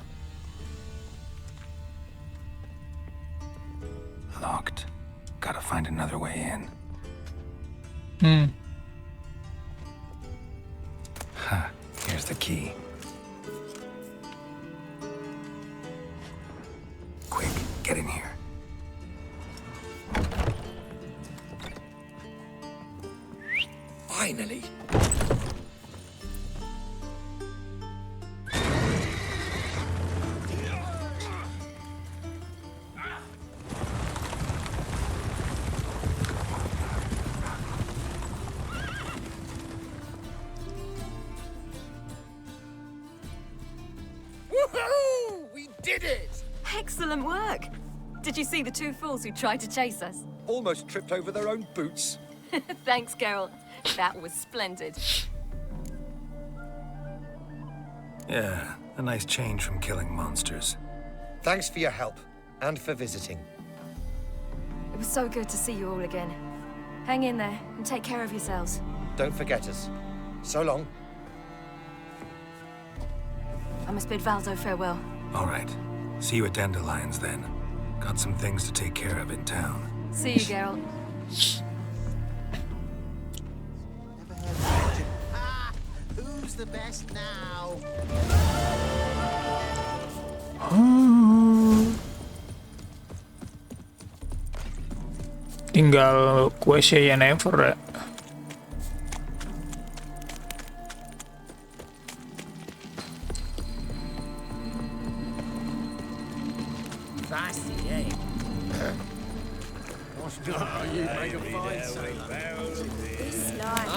Locked. Gotta find another way in. Ha, here's the key. Quick, get in here. Finally. Excellent work! Did you see the 2 fools who tried to chase us? Almost tripped over their own boots. Thanks, Geralt. That was splendid. Yeah, a nice change from killing monsters. Thanks for your help, and for visiting. It was so good to see you all again. Hang in there, and take care of yourselves. Don't forget us. So long. I must bid Valdo farewell. All right. See you at Dandelions, then. Got some things to take care of in town. See you, Geralt. Who's the best now? Tinggal quest ya never ya. This life,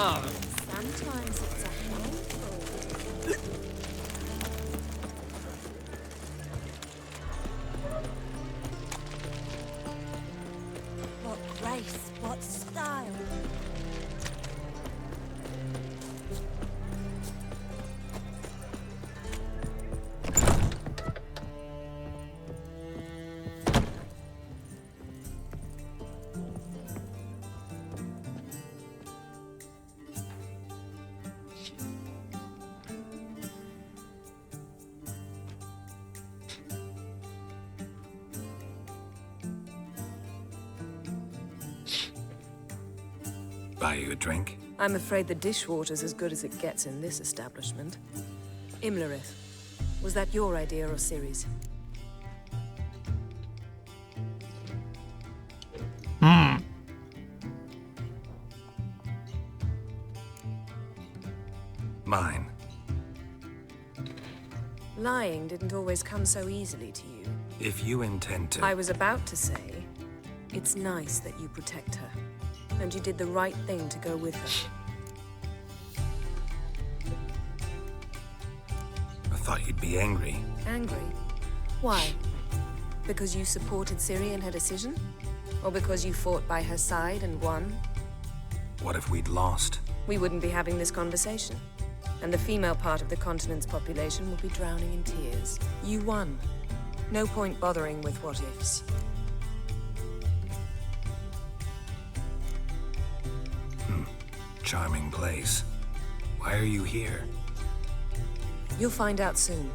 sometimes it's a handful. What grace, what style. Buy you a drink? I'm afraid the dishwater's as good as it gets in this establishment. Imlerith, was that your idea or Ciri's? Mine. Lying didn't always come so easily to you. If you intend to... I was about to say, it's nice that you protect her. And you did the right thing to go with her. I thought you'd be angry. Angry? Why? Because you supported Ciri in her decision? Or because you fought by her side and won? What if we'd lost? We wouldn't be having this conversation. And the female part of the continent's population would be drowning in tears. You won. No point bothering with what-ifs. Charming place. Why are you here? You'll find out soon.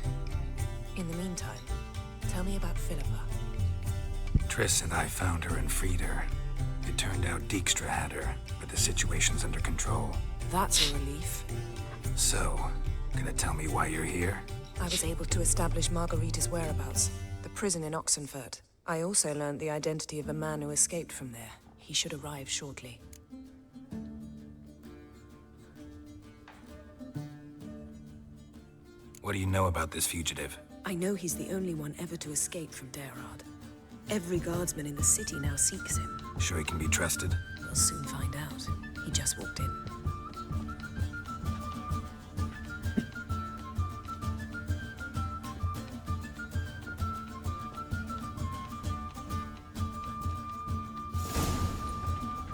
In the meantime, tell me about Philippa. Triss and I found her and freed her. It turned out Dijkstra had her, but the situation's under control. That's a relief. So, gonna tell me why you're here? I was able to establish Margarita's whereabouts, the prison in Oxenfurt. I also learned the identity of a man who escaped from there. He should arrive shortly. What do you know about this fugitive? I know he's the only one ever to escape from Derard. Every guardsman in the city now seeks him. Sure he can be trusted? We'll soon find out. He just walked in.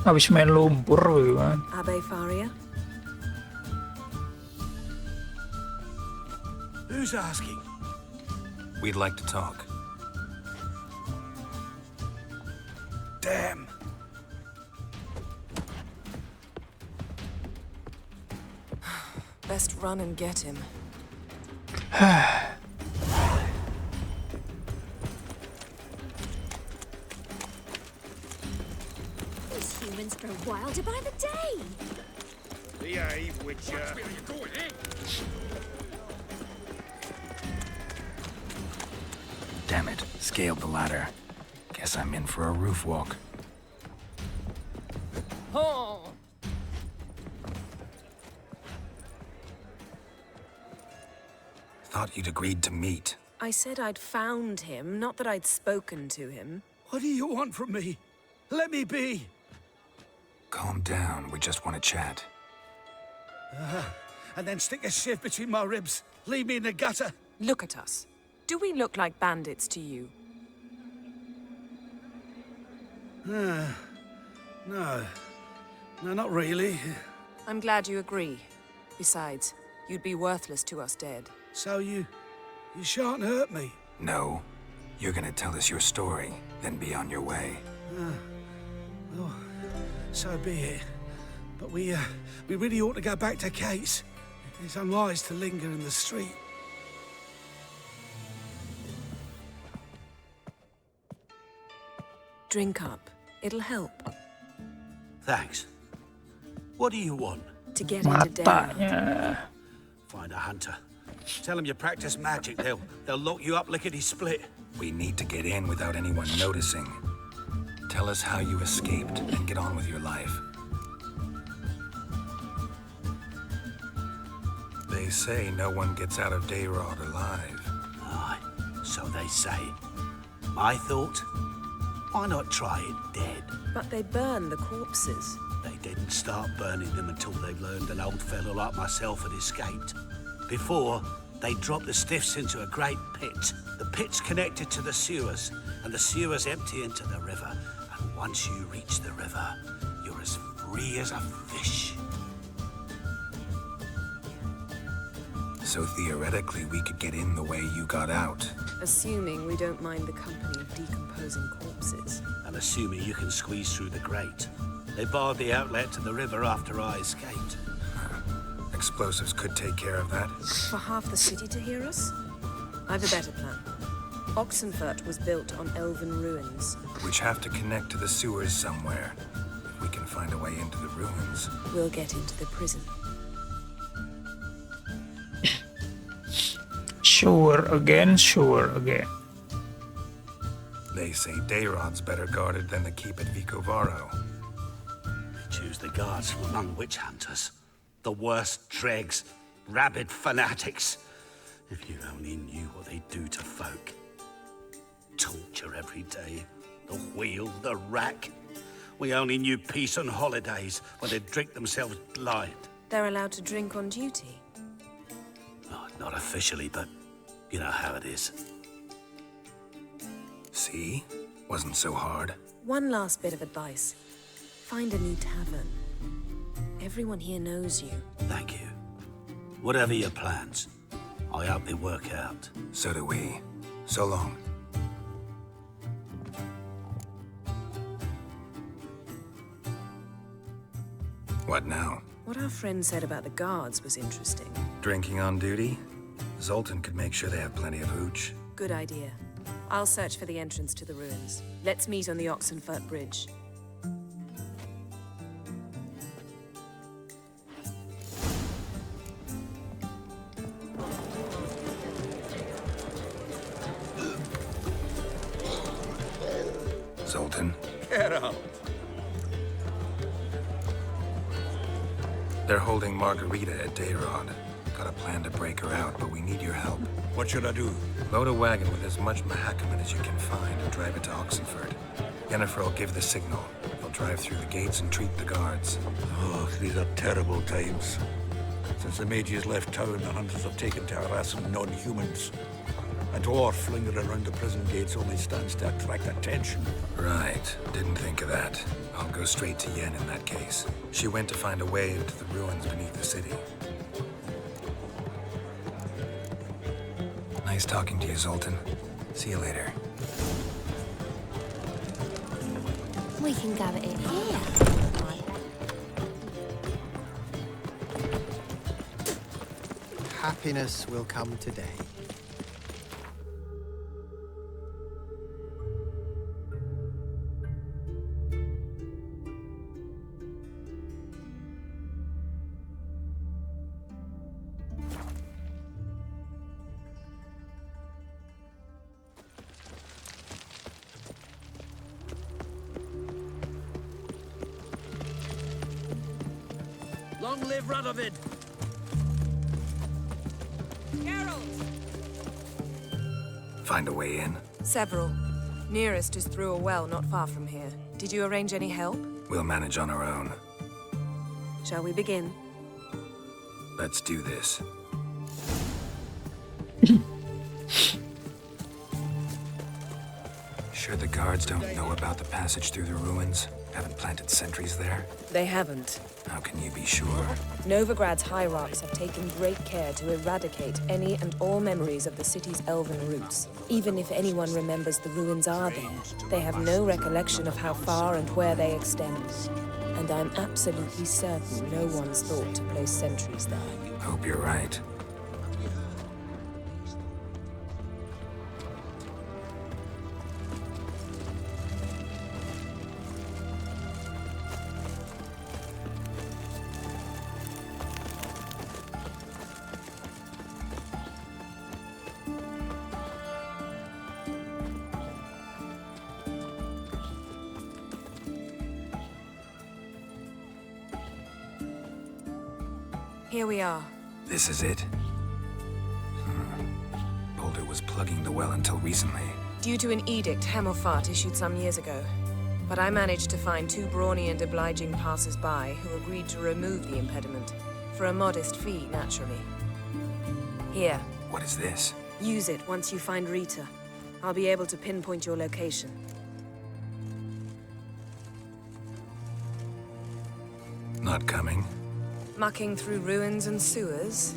Habis main lumpur kan. Abe Faria? Who's asking? We'd like to talk. Damn. Best run and get him. These humans grow wilder by the day. Behave, Witcher. Where are you going, eh? Damn it, scaled the ladder. Guess I'm in for a roof walk. Oh. Thought you'd agreed to meet. I said I'd found him, not that I'd spoken to him. What do you want from me? Let me be. Calm down, we just want to chat. And then stick a shiv between my ribs. Leave me in the gutter. Look at us. Do we look like bandits to you? No. No, not really. I'm glad you agree. Besides, you'd be worthless to us dead. So you shan't hurt me? No. You're gonna tell us your story, then be on your way. Well, so be it. But we really ought to go back to Kate's. It's unwise to linger in the street. Drink up. It'll help. Thanks. What do you want? To get into Derard. Matanya. Find a hunter. Tell them you practice magic. They'll lock you up lickety-split. We need to get in without anyone noticing. Tell us how you escaped and get on with your life. They say no one gets out of Derard alive. Aye, so they say. My thought? Why not try it dead? But they burn the corpses. They didn't start burning them until they learned an old fellow like myself had escaped. Before, they dropped the stiffs into a great pit. The pit's connected to the sewers, and the sewers empty into the river. And once you reach the river, you're as free as a fish. So theoretically, we could get in the way you got out. Assuming we don't mind the company of decomposing corpses. And assuming you can squeeze through the grate. They barred the outlet to the river after I escaped. Explosives could take care of that. For half the city to hear us? I've a better plan. Oxenfurt was built on elven ruins. Which have to connect to the sewers somewhere. If we can find a way into the ruins. We'll get into the prison. Sure again, sure again. They say Dayrod's better guarded than the keep at Vicovaro. Choose the guards from among witch hunters. The worst dregs, rabid fanatics. If you only knew what they do to folk. Torture every day. The wheel, the rack. We only knew peace on holidays when they'd drink themselves blind. They're allowed to drink on duty? Oh, not officially, but you know how it is. See? Wasn't so hard. One last bit of advice. Find a new tavern. Everyone here knows you. Thank you. Whatever your plans, I hope they work out. So do we. So long. What now? What our friend said about the guards was interesting. Drinking on duty? Zoltan could make sure they have plenty of hooch. Good idea. I'll search for the entrance to the ruins. Let's meet on the Oxenfurt Bridge. Zoltan? Geralt. They're holding Margarita at Dayrod. Got a plan to break her out, but we need your help. What should I do? Load a wagon with as much Mahakaman as you can find and drive it to Oxenfurt. Yennefer will give the signal. They'll drive through the gates and treat the guards. Oh, these are terrible times. Since the mages left town, the hunters have taken to harassing non-humans. A dwarf lingering around the prison gates only stands to attract attention. Right. Didn't think of that. I'll go straight to Yen in that case. She went to find a way into the ruins beneath the city. Nice talking to you, Zoltan. See you later. We can gather it here. Happiness will come today. Long live Radovid! Geralt! Find a way in? Several. Nearest is through a well not far from here. Did you arrange any help? We'll manage on our own. Shall we begin? Let's do this. Sure the guards don't know about the passage through the ruins? Haven't planted sentries there? They haven't. How can you be sure? Novigrad's hierarchs have taken great care to eradicate any and all memories of the city's elven roots. Even if anyone remembers the ruins are there, they have no recollection of how far and where they extend. And I'm absolutely certain no one's thought to place sentries there. Hope you're right. Here we are. This is it? Boulder was plugging the well until recently. Due to an edict Hemmelfart issued some years ago. But I managed to find two brawny and obliging passers-by who agreed to remove the impediment. For a modest fee, naturally. Here. What is this? Use it once you find Rita. I'll be able to pinpoint your location. Not coming? Mucking through ruins and sewers?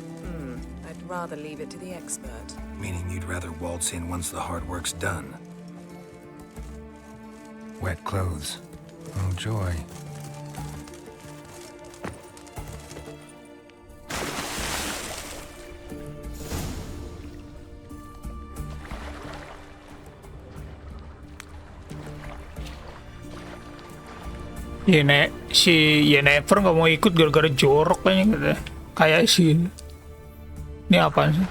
I'd rather leave it to the expert. Meaning you'd rather waltz in once the hard work's done. Wet clothes. Oh, joy. Si Yennefer nggak mau ikut gara-gara jorok kayaknya gitu. Kayak sih. Ini apaan sih?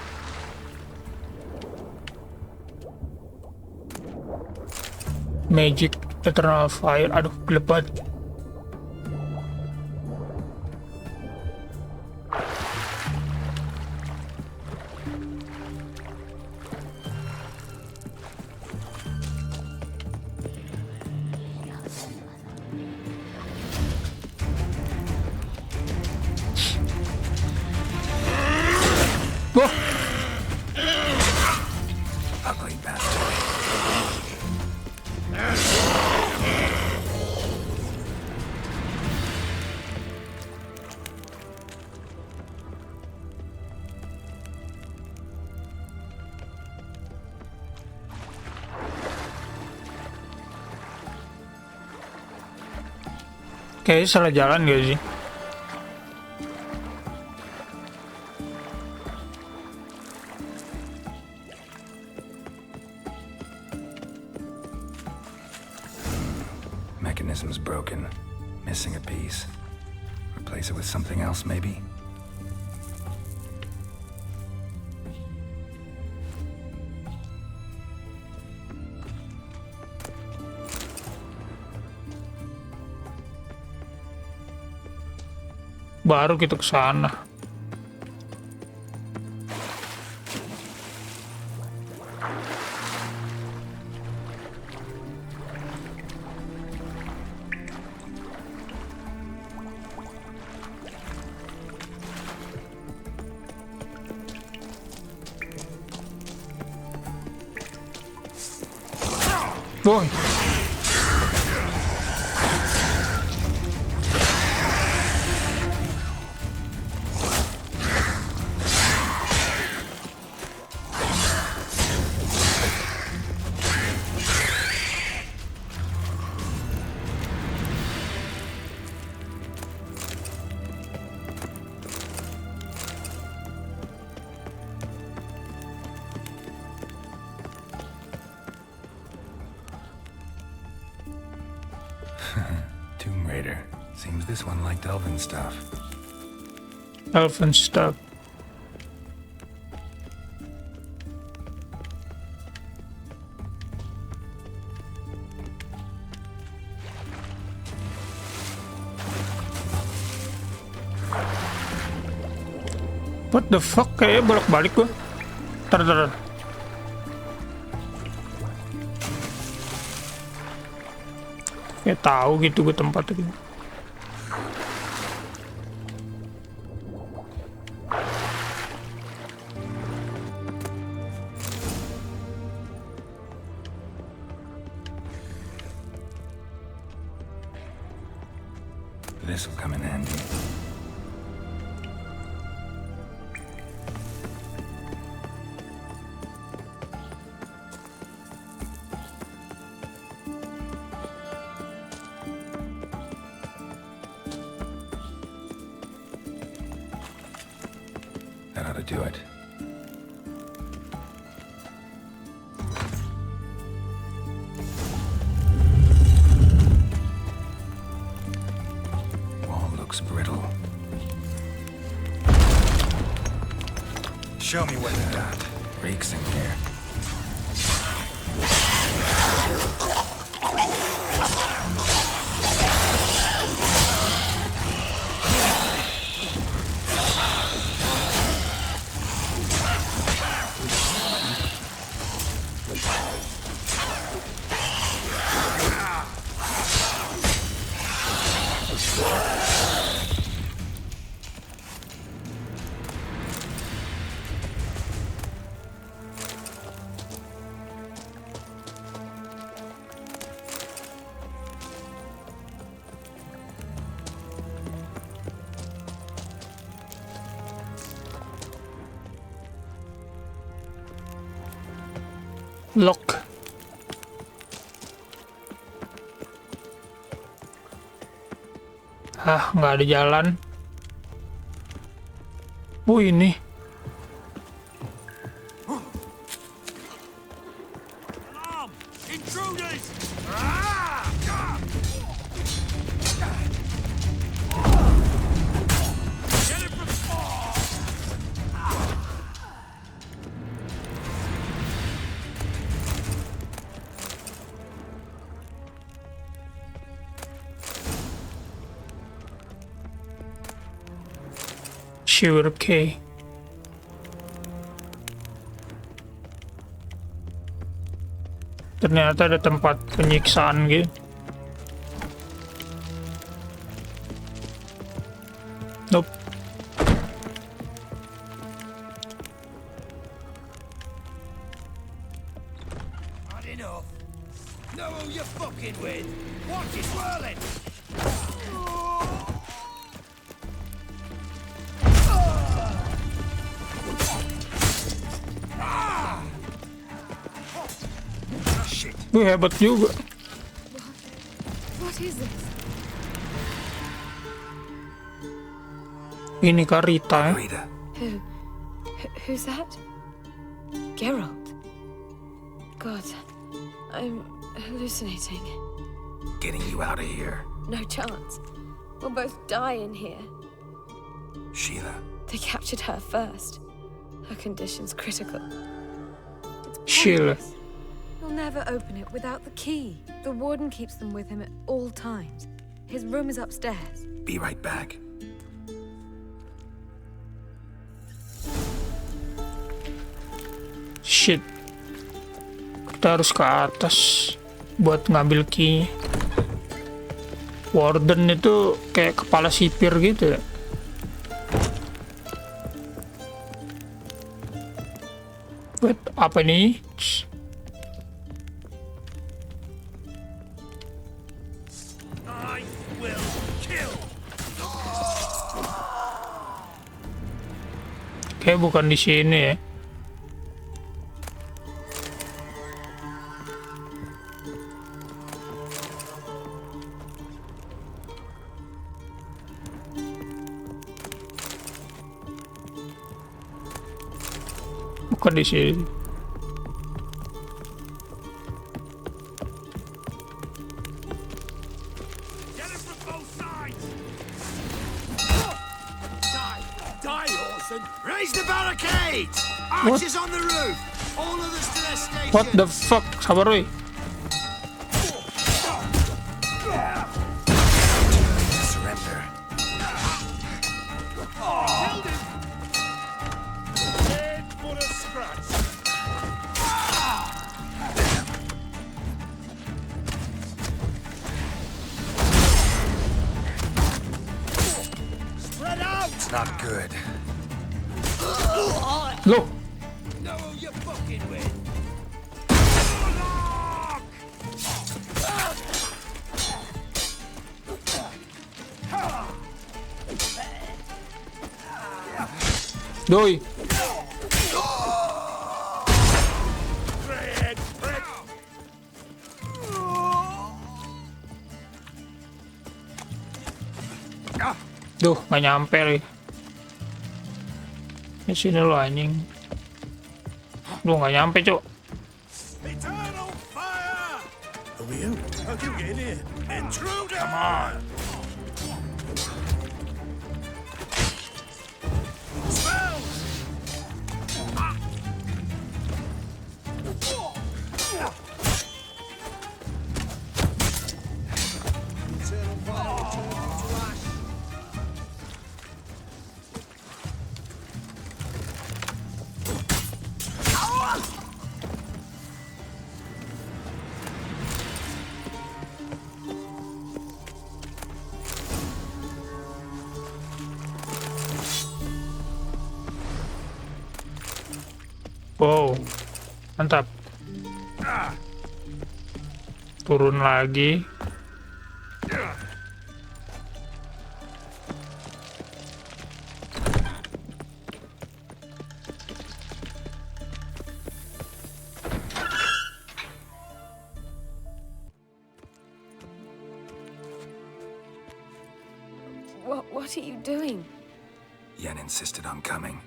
Magic Eternal Fire. Aduh, gelap banget. Wah. Ugly bastard. Kayaknya salah jalan gak sih? Mechanism's broken. Missing a piece. Replace it with something else, maybe? Baru kita ke sana. Boy. Tomb Raider. Seems this one liked elven stuff. Elven stuff. What the fuck? Kayaknya bolak-balik gua. Tar. Kayak tahu gitu gue tempatnya gitu. This'll come in handy. That ought to do it. Wall looks brittle. Show me what they're at. Reeks in here. Lock. Nggak ada jalan. Oh, ini. Sewer key. Ternyata ada tempat penyiksaan gitu. Nope. Not enough. Know who you're fucking with. Watch it swirling. Wih, hebat juga. What is this? Ini Karita. Who's that? Geralt. God, I'm hallucinating. Getting you out of here. No chance. We'll both die in here. Sheila. They captured her first. Her condition's critical. Sheila. He'll never open it without the key. The warden keeps them with him at all times. His room is upstairs. Be right back. Shit. Kita harus ke atas buat ngambil key. Warden itu kayak kepala sipir gitu ya. Wait, apa ini? Kayak bukan di sini ya. Bukan di sini. Raise the barricades! Archers on the roof! All of us to their station! What the fuck? Sabar weh. Surrender. Killed him! Dead for a scratch. Spread out! It's not good. Loh. Know who you're fucking with. Doi. Duh, nggak nyampe nih. Di sini lo anjing. Lu nggak nyampe, Cuk. Eternal fire! Are we out? How do you get in? Intruder! Come on! Spells! Eternal fire returning to ash. Wow, mantap. Turun lagi. What are you doing? Yen insisted on coming.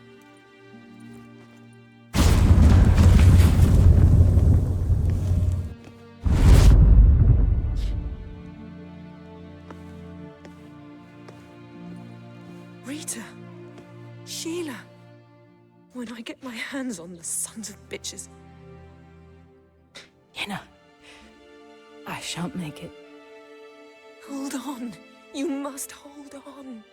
Rita, Sheila, when I get my hands on the sons of bitches. Yenna, I shan't make it. Hold on. You must hold on.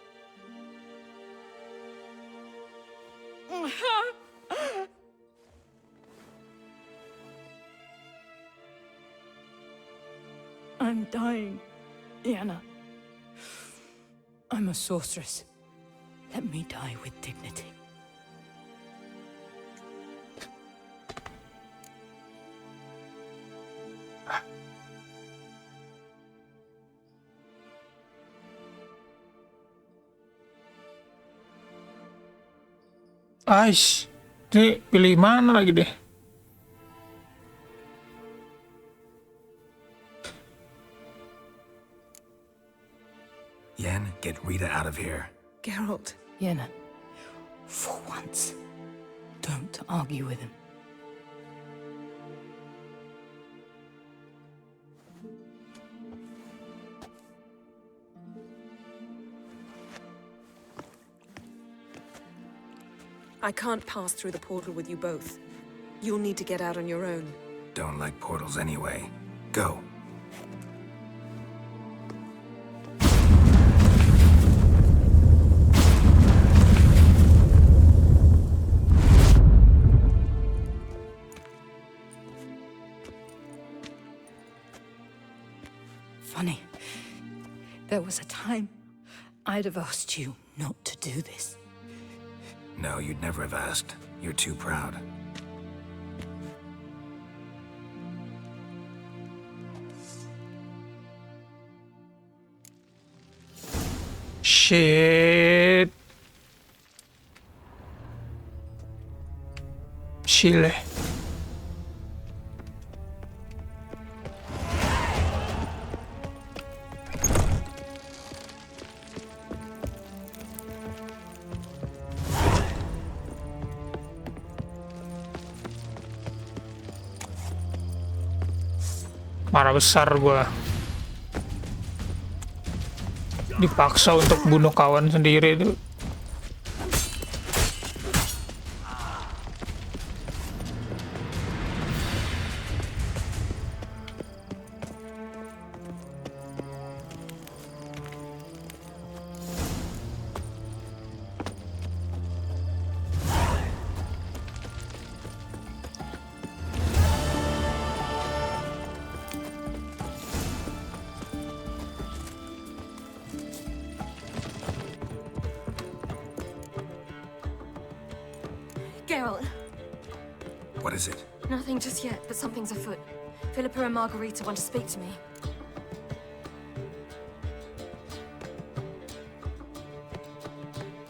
I'm dying, Yana. I'm a sorceress. Let me die with dignity. Ais, ini pilih mana lagi deh? Yen, get Rita out of here. Geralt. Yana, for once, don't argue with him. I can't pass through the portal with you both. You'll need to get out on your own. Don't like portals anyway. Go. Funny. There was a time I'd have asked you not to do this. No, you'd never have asked. You're too proud. Shit. Chile. Marah besar gua. Dipaksa untuk bunuh kawan sendiri itu. Geralt. What is it? Nothing just yet, but something's afoot. Philippa and Margarita want to speak to me.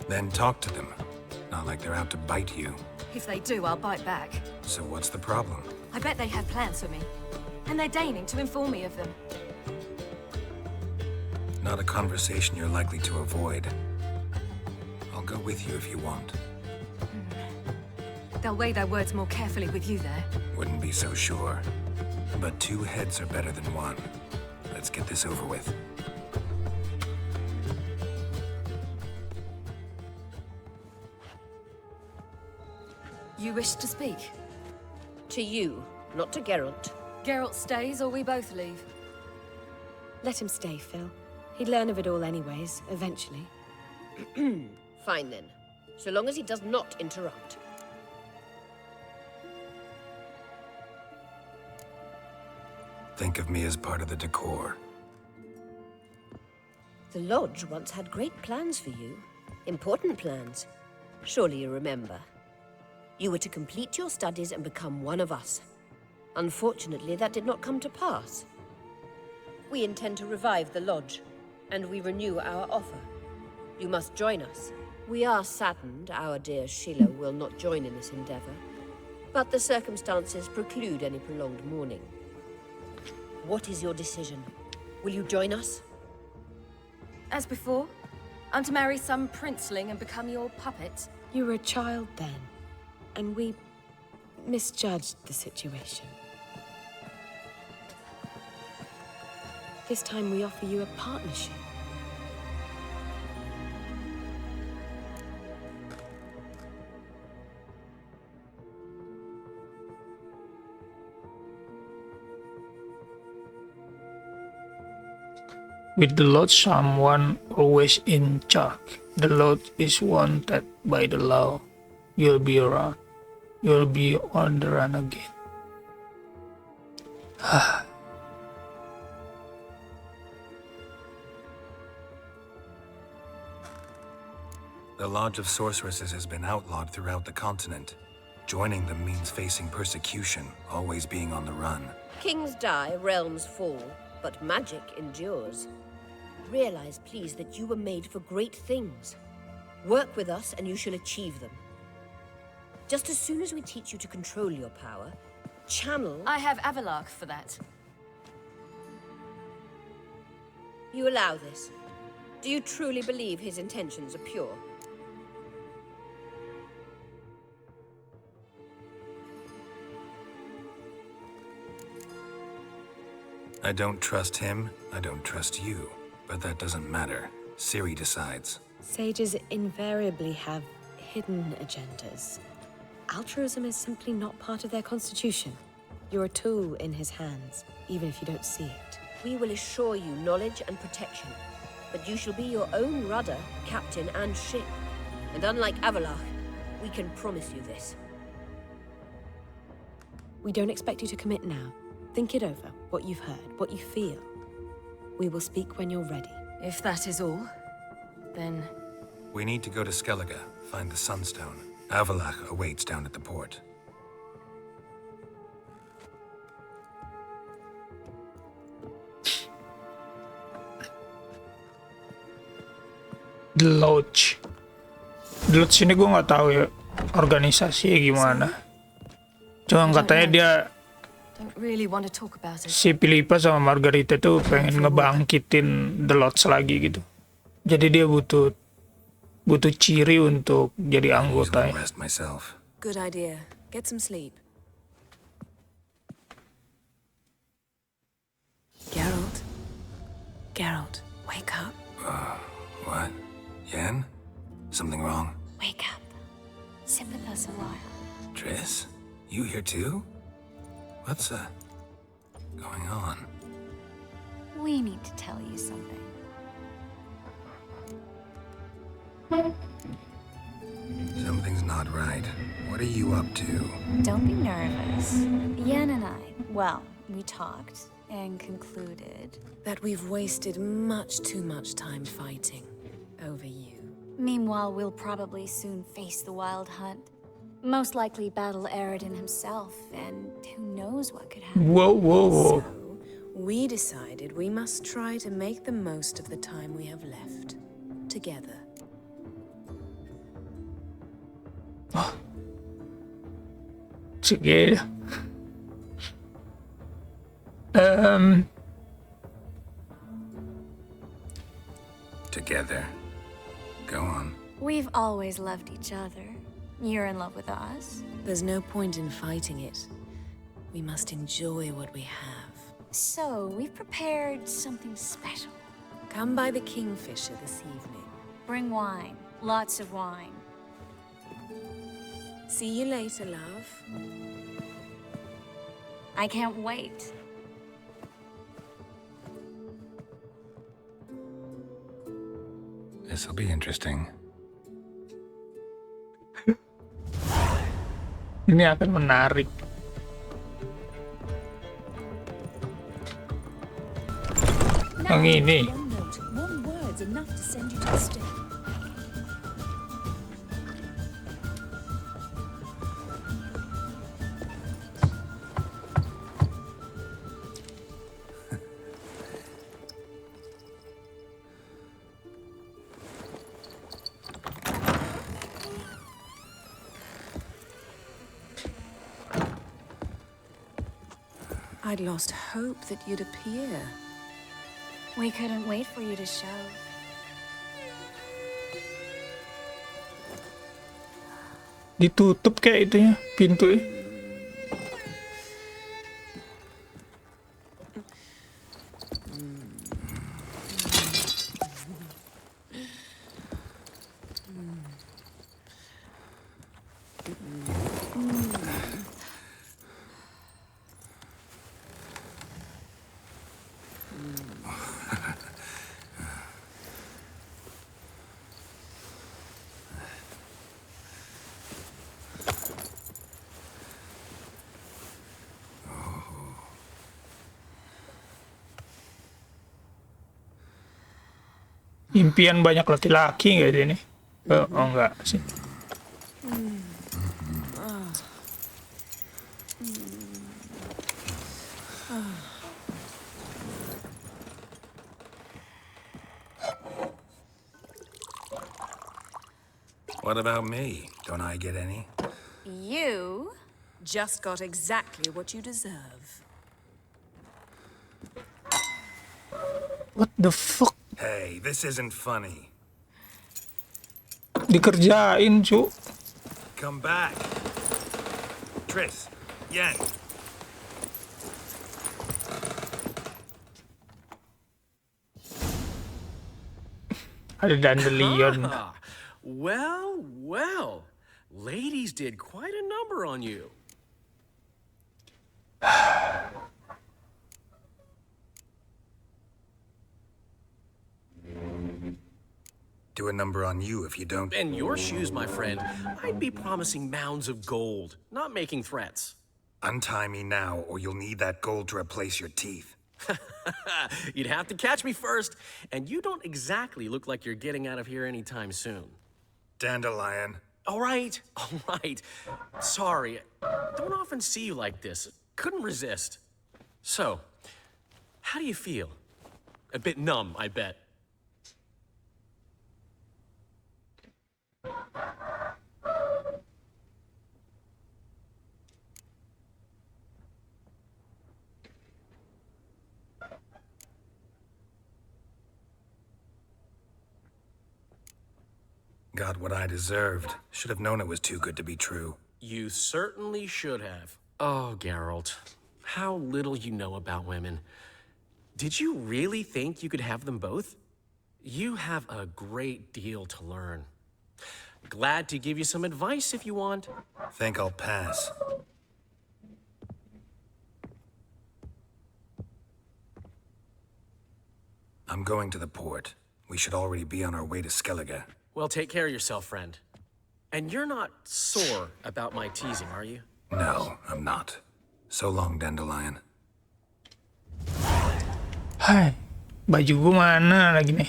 Then talk to them. Not like they're out to bite you. If they do, I'll bite back. So what's the problem? I bet they have plans for me. And they're deigning to inform me of them. Not a conversation you're likely to avoid. I'll go with you if you want. They'll weigh their words more carefully with you there. Wouldn't be so sure. But two heads are better than one. Let's get this over with. You wish to speak? To you, not to Geralt. Geralt stays or we both leave? Let him stay, Phil. He'd learn of it all anyways, eventually. Fine then. So long as he does not interrupt. Think of me as part of the decor. The Lodge once had great plans for you. Important plans. Surely you remember. You were to complete your studies and become one of us. Unfortunately, that did not come to pass. We intend to revive the Lodge, and we renew our offer. You must join us. We are saddened our dear Cirila will not join in this endeavor, but the circumstances preclude any prolonged mourning. What is your decision? Will you join us? As before? I'm to marry some princeling and become your puppet? You were a child then, and we misjudged the situation. This time we offer you a partnership. With the Lodge, someone always in charge. The Lodge is wanted by the law. you'll be around. You'll be on the run again. The Lodge of Sorceresses has been outlawed throughout the continent. Joining them means facing persecution, always being on the run. Kings die, realms fall, but magic endures. Realize, please, that you were made for great things. Work with us and you shall achieve them. Just as soon as we teach you to control your power, channel... I have Avalark for that. You allow this? Do you truly believe his intentions are pure? I don't trust him, I don't trust you. But that doesn't matter. Ciri decides. Sages invariably have hidden agendas. Altruism is simply not part of their constitution. You're a tool in his hands, even if you don't see it. We will assure you knowledge and protection, but you shall be your own rudder, captain, and ship. And unlike Avalark, we can promise you this. We don't expect you to commit now. Think it over, what you've heard, what you feel. We will speak when you're ready. If that is all, then... We need to go to Skellige, find the Sunstone. Avalach awaits down at the port. The Lodge. The Lodge ini gue nggak tahu ya organisasinya gimana. Cuma katanya dia really want to talk about it. Si Philippa sama Margarita tuh pengen ngebangkitin The Lodge lagi gitu. Jadi dia butuh Ciri untuk jadi anggota. Good idea. Get some sleep. Geralt, wake up. What? Yen? Something wrong? Wake up. Sit with us a while. Triss? You here too? What's going on? We need to tell you something. Something's not right. What are you up to? Don't be nervous. Yen and I, well, we talked and concluded that we've wasted much too much time fighting over you. Meanwhile, we'll probably soon face the Wild Hunt. Most likely battle Eredin himself, and who knows what could happen. Whoa. So, we decided we must try to make the most of the time we have left. Together. Together. Together. Go on. We've always loved each other. You're in love with us. There's no point in fighting it. We must enjoy what we have. So, we've prepared something special. Come by the Kingfisher this evening. Bring wine. Lots of wine. See you later, love. I can't wait. This'll be interesting. Ini akan menarik. Yang ini. One word's enough to send you to the stake. I'd lost hope that you'd appear. We couldn't wait for you to show. Ditutup kayak itunya, pintunya. Impian banyak laki-laki nggak ini? Oh, enggak sih. What about me? Don't I get any? You just got exactly what you deserve. What the fuck? Hey, this isn't funny. Dikerjain, cu. Come back. Triss, Yen. Ada dandelion. Well, well. Ladies did quite a number on you. Do a number on you if you don't. In your shoes, my friend, I'd be promising mounds of gold, not making threats. Untie me now, or you'll need that gold to replace your teeth. You'd have to catch me first, and you don't exactly look like you're getting out of here anytime soon. Dandelion. All right. Sorry, don't often see you like this. Couldn't resist. So, how do you feel? A bit numb, I bet. Got what I deserved. Should have known it was too good to be true. You certainly should have. Oh, Geralt, how little you know about women. Did you really think you could have them both? You have a great deal to learn. Glad to give you some advice if you want. Think I'll pass. I'm going to the port. We should already be on our way to Skellige. Well, take care of yourself, friend. And you're not sore about my teasing, are you? No, I'm not. So long, Dandelion. Hai, baju gue mana lagi nih?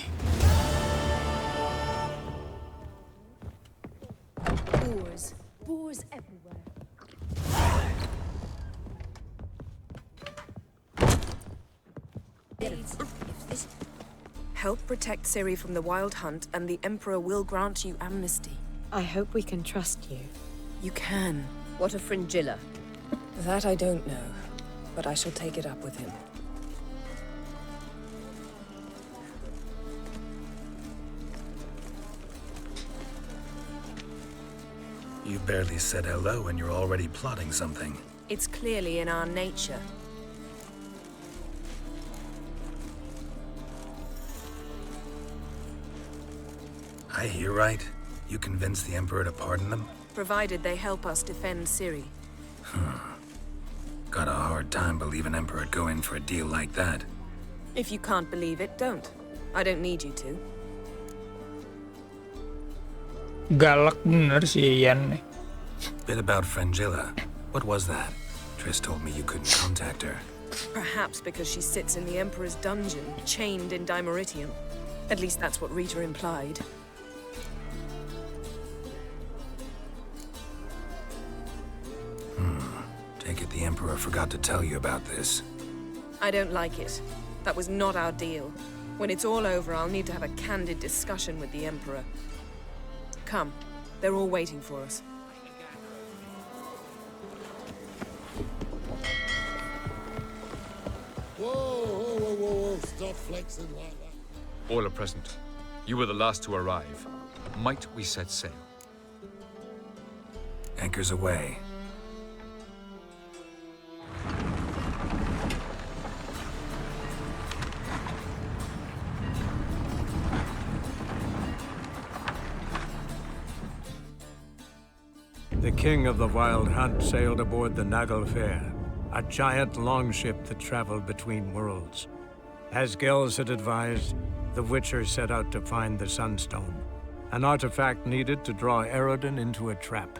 Boars everywhere. Help protect Ciri from the Wild Hunt, and the Emperor will grant you amnesty. I hope we can trust you. You can. What of Fringilla? That I don't know, but I shall take it up with him. You barely said hello and you're already plotting something. It's clearly in our nature. I hear right? You convinced the Emperor to pardon them? Provided they help us defend Ciri. Got a hard time believing Emperor'd go in for a deal like that. If you can't believe it, don't. I don't need you to. Galak bener si Yen nih. Bit about Fringilla. What was that? Triss told me you couldn't contact her. Perhaps because she sits in the Emperor's dungeon, chained in Dimeritium. At least that's what Rita implied. Take it the Emperor forgot to tell you about this. I don't like it. That was not our deal. When it's all over, I'll need to have a candid discussion with the Emperor. Come. They're all waiting for us. Whoa. Stop flexing like that. All are present. You were the last to arrive. Might we set sail? Anchors away. The king of the Wild Hunt sailed aboard the Naglfare, a giant longship that traveled between worlds. As Gels had advised, the Witcher set out to find the Sunstone, an artifact needed to draw Eredin into a trap.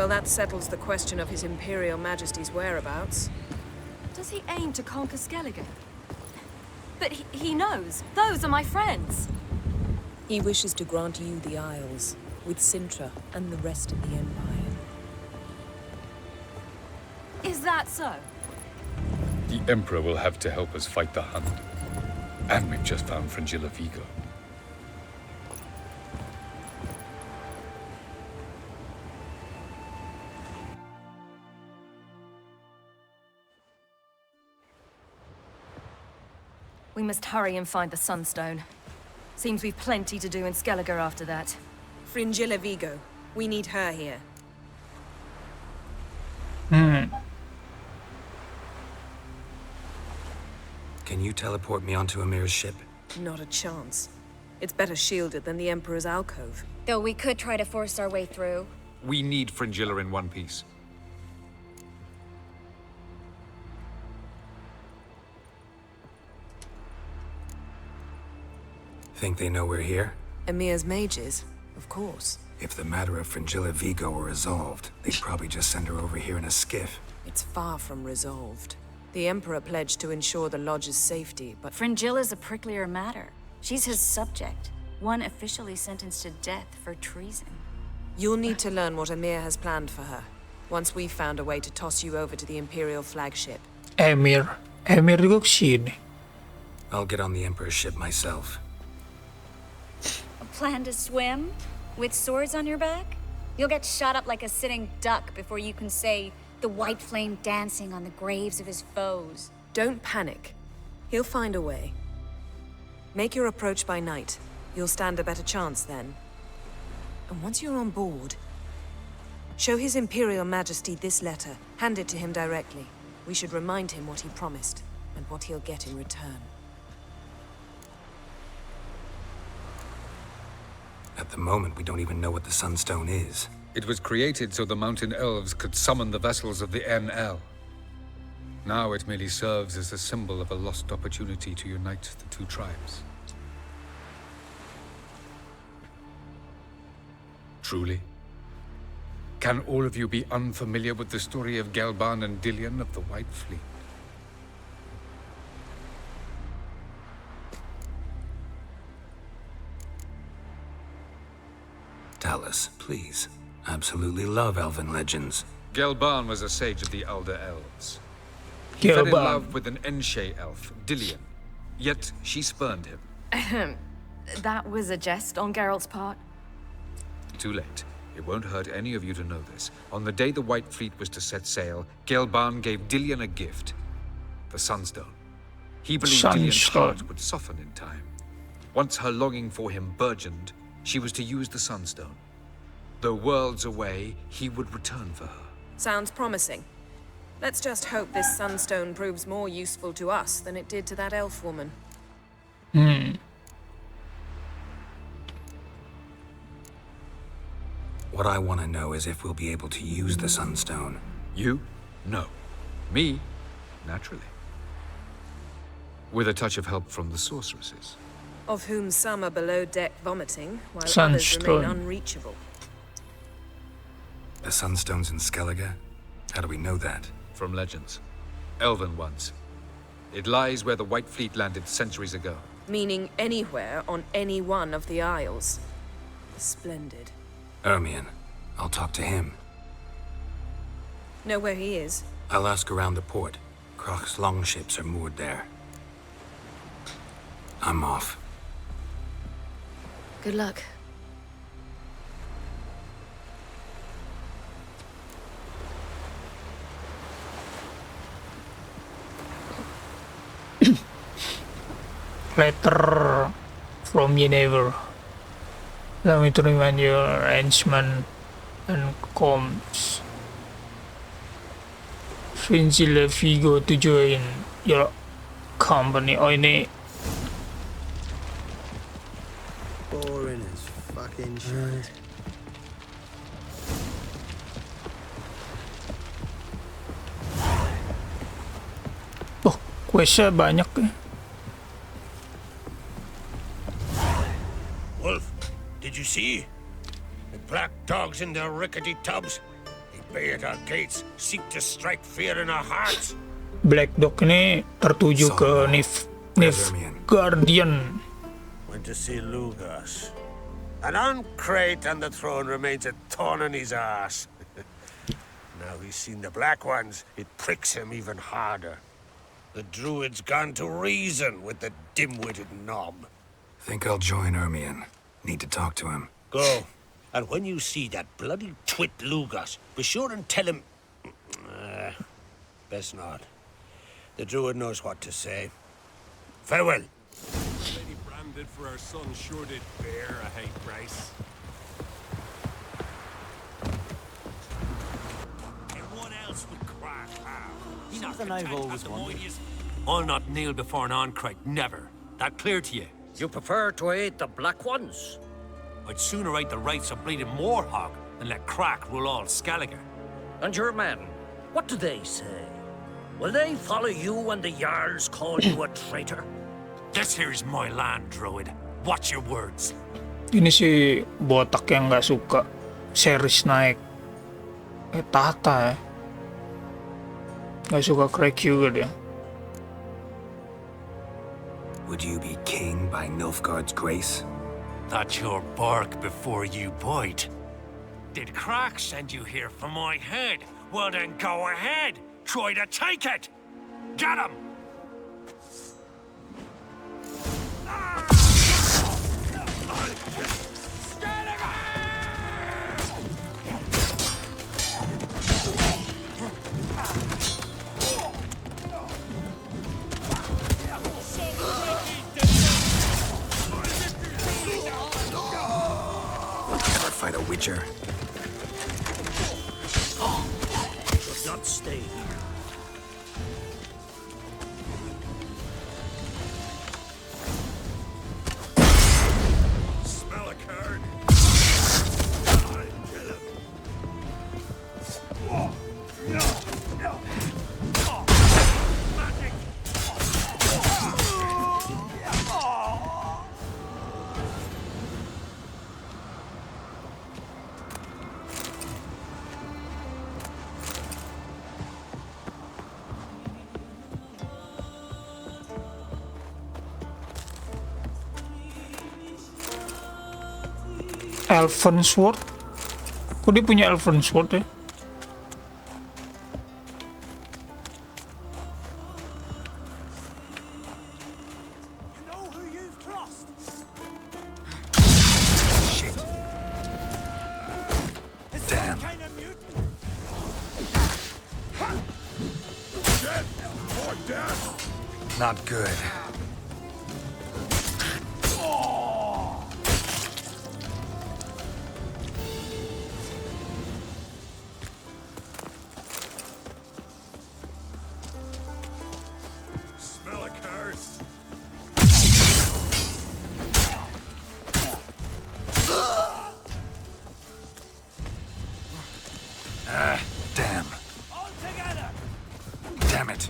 Well, that settles the question of His Imperial Majesty's whereabouts. Does he aim to conquer Skellige? But he knows. Those are my friends. He wishes to grant you the Isles, with Sintra and the rest of the Empire. Is that so? The Emperor will have to help us fight the Hunt. And we've just found Fringilla Vigo. We must hurry and find the Sunstone. Seems we've plenty to do in Skellige after that. Fringilla Vigo. We need her here. Can you teleport me onto Amir's ship? Not a chance. It's better shielded than the Emperor's alcove. Though we could try to force our way through. We need Fringilla in one piece. Think they know we're here? Emir's mages, of course. If the matter of Fringilla Vigo were resolved, they'd probably just send her over here in a skiff. It's far from resolved. The Emperor pledged to ensure the Lodge's safety, but... Fringilla's a pricklier matter. She's his subject, one officially sentenced to death for treason. You'll need to learn what Emir has planned for her, once we've found a way to toss you over to the Imperial flagship. Emir juga kesini. I'll get on the Emperor's ship myself. A plan to swim? With swords on your back? You'll get shot up like a sitting duck before you can say the white flame dancing on the graves of his foes. Don't panic. He'll find a way. Make your approach by night. You'll stand a better chance then. And once you're on board, show His Imperial Majesty this letter. Hand it to him directly. We should remind him what he promised, and what he'll get in return. At the moment, we don't even know what the Sunstone is. It was created so the Mountain Elves could summon the vessels of the NL. Now it merely serves as a symbol of a lost opportunity to unite the two tribes. Truly? Can all of you be unfamiliar with the story of Gelban and Dillion of the White Fleet? Tell us, please. Absolutely love elven legends. Gelban was a sage of the Elder Elves. He fell in love with an Enshe elf, Dillion. Yet she spurned him. That was a jest on Geralt's part. Too late. It won't hurt any of you to know this. On the day the White Fleet was to set sail, Gelban gave Dillion a gift. The Sunstone. He believed Dillion's heart would soften in time. Once her longing for him burgeoned, she was to use the Sunstone. Though worlds away, he would return for her. Sounds promising. Let's just hope this Sunstone proves more useful to us than it did to that elf woman. What I want to know is if we'll be able to use the Sunstone. You? No. Me? Naturally. With a touch of help from the sorceresses. Of whom some are below deck vomiting, while others Sunstone. remain unreachable. The Sunstone's in Skellige? How do we know that? From legends. Elven ones. It lies where the White Fleet landed centuries ago. Meaning anywhere on any one of the Isles. Splendid. Ermion. I'll talk to him. Know where he is? I'll ask around the port. Krach's longships are moored there. I'm off. Good luck. Letter from Yennefer. Allow me to remind your arrangement and comms. Fringilla Vigo to join your company. Oh, ini Boring as fucking shit. oh, questnya banyak ya. Wolf, did you see? The black dogs in their rickety tubs. They bay at our gates, seek to strike fear in our hearts. Black Dog ini tertuju ke Nif Guardian. Went to see Lugas. An uncrate on the throne remains a thorn in his ass. Now he's seen the Black Ones, it pricks him even harder. The druid's gone to reason with the dim-witted knob. Think I'll join Ermion. Need to talk to him. Go. And when you see that bloody twit Lugas, be sure and tell him... best not. The druid knows what to say. Farewell. Lady branded for our son sure did bear a hate price. Everyone else would crack out. Something I've always wondered. I'll not kneel before an Ancrate, never. That clear to you? You prefer to aid the Black Ones? I'd sooner aid the rights of bleeding Moorhog than let Crack rule all Skellige. And your men, what do they say? Will they follow you when the Jarls call you a traitor? This here's my land, Druid. Watch your words. Ini si botak yang nggak suka series naik tahta ya. Nggak suka crack juga dia. Would you be king by Nilfgaard's grace? That's your bark before you bite. Did Crack send you here for my head? Well then go ahead. Try to take it. Get him! Never fight a witcher. Should not stay here. Smell a card. Elven Sword? Kok dia punya Elven Sword ya? Shit. Damn. Not good. Damn. Damn it.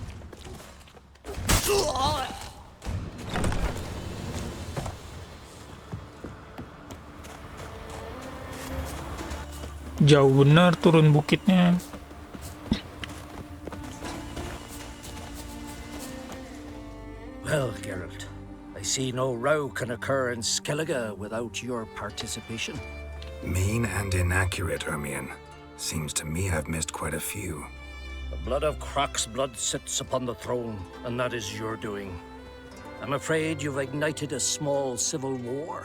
Jauh bener turun bukitnya. Well, Geralt, I see no row can occur in Skellige without your participation. Mean and inaccurate, Ermion. Seems to me I've missed quite a few. The blood of Croc's blood sits upon the throne, and that is your doing. I'm afraid you've ignited a small civil war.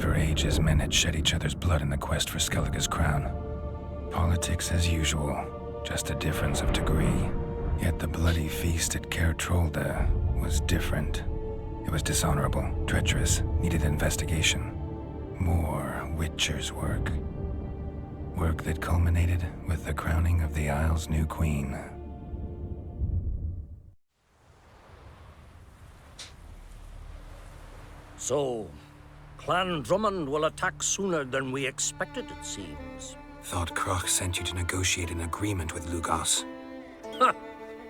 For ages, men had shed each other's blood in the quest for Skellige's crown. Politics as usual, just a difference of degree. Yet the bloody feast at Caer Trolda was different. It was dishonorable, treacherous, needed investigation. More Witcher's work. Work that culminated with the crowning of the Isle's new queen. So, Clan Drummond will attack sooner than we expected, it seems. Thought Croc sent you to negotiate an agreement with Lugas. Ha!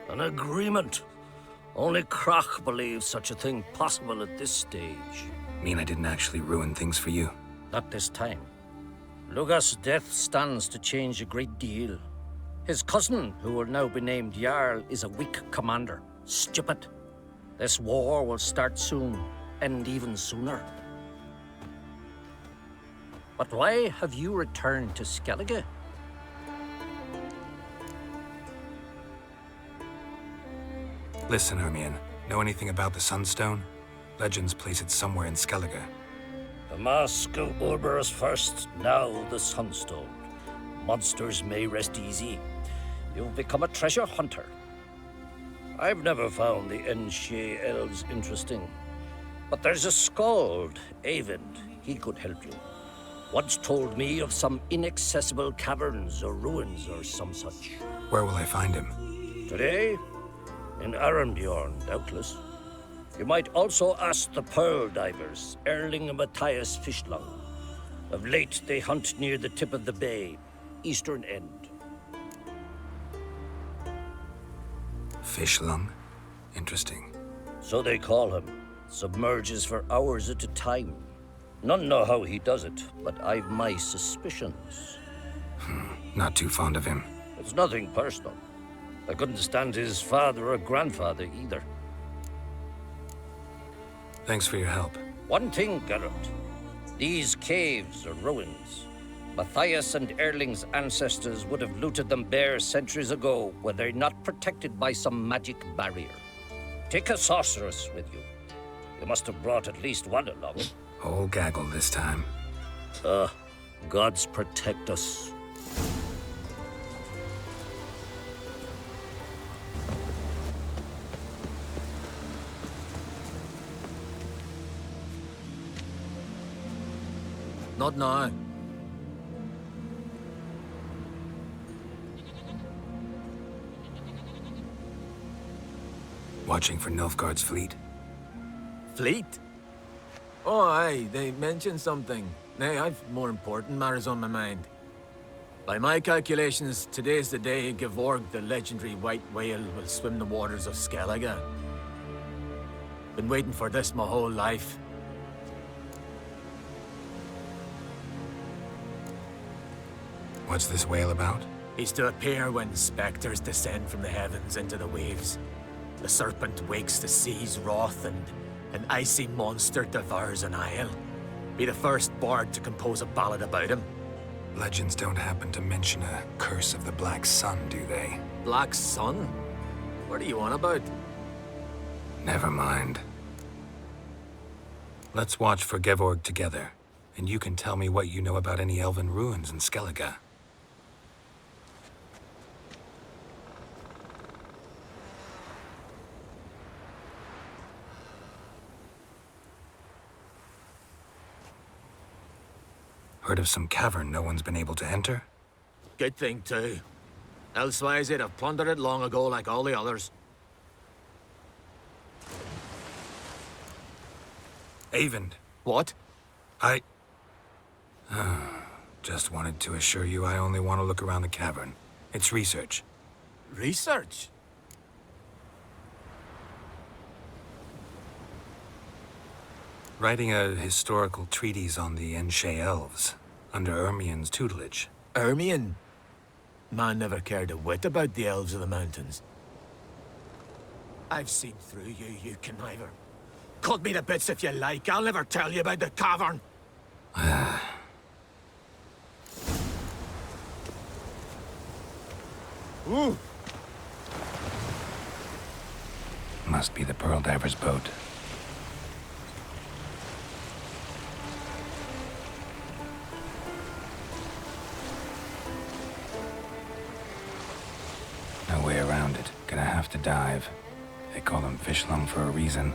An agreement? Only Croc believes such a thing possible at this stage. Mean I didn't actually ruin things for you? Not this time. Lugas' death stands to change a great deal. His cousin, who will now be named Jarl, is a weak commander. Stupid. This war will start soon, end even sooner. But why have you returned to Skellige? Listen, Hermione. Know anything about the Sunstone? Legends place it somewhere in Skellige. The mask of Ouroboros first, now the Sunstone. Monsters may rest easy. You've become a treasure hunter. I've never found the Enshe elves interesting. But there's a skald, Eyvind. He could help you. Once told me of some inaccessible caverns or ruins or some such. Where will I find him? Today? In Arambjorn, doubtless. You might also ask the pearl divers, Erling and Matthias Fishlung. Of late, they hunt near the tip of the bay, eastern end. Fishlung? Interesting. So they call him. Submerges for hours at a time. None know how he does it, but I've my suspicions. Not too fond of him. It's nothing personal. I couldn't stand his father or grandfather either. Thanks for your help. One thing, Geralt. These caves are ruins. Matthias and Erling's ancestors would have looted them bare centuries ago were they not protected by some magic barrier. Take a sorceress with you. You must have brought at least one along. Whole gaggle this time. Gods protect us. Not now. Watching for Nilfgaard's fleet? Fleet? Oh, aye, they mentioned something. Nay, I've more important matters on my mind. By my calculations, today's the day Gevorg, the legendary white whale, will swim the waters of Skellige. Been waiting for this my whole life. What's this whale about? He's to appear when specters descend from the heavens into the waves. The serpent wakes the sea's wrath and an icy monster devours an isle. Be the first bard to compose a ballad about him. Legends don't happen to mention a curse of the Black Sun, do they? Black Sun? What are you on about? Never mind. Let's watch for Gevorg together, and you can tell me what you know about any elven ruins in Skellige. Heard of some cavern no one's been able to enter? Good thing, too. Elsewise, they'd have plundered it long ago like all the others. Eyvind. What? Just wanted to assure you I only want to look around the cavern. It's research. Research? Writing a historical treatise on the Enshe elves, under Ermien's tutelage. Ermien? Man never cared a whit about the elves of the mountains. I've seen through you, you conniver. Cut me to bits if you like, I'll never tell you about the cavern. Ooh. Must be the Pearl Diver's boat. No way around it. Gonna have to dive. They call them Fishlung for a reason.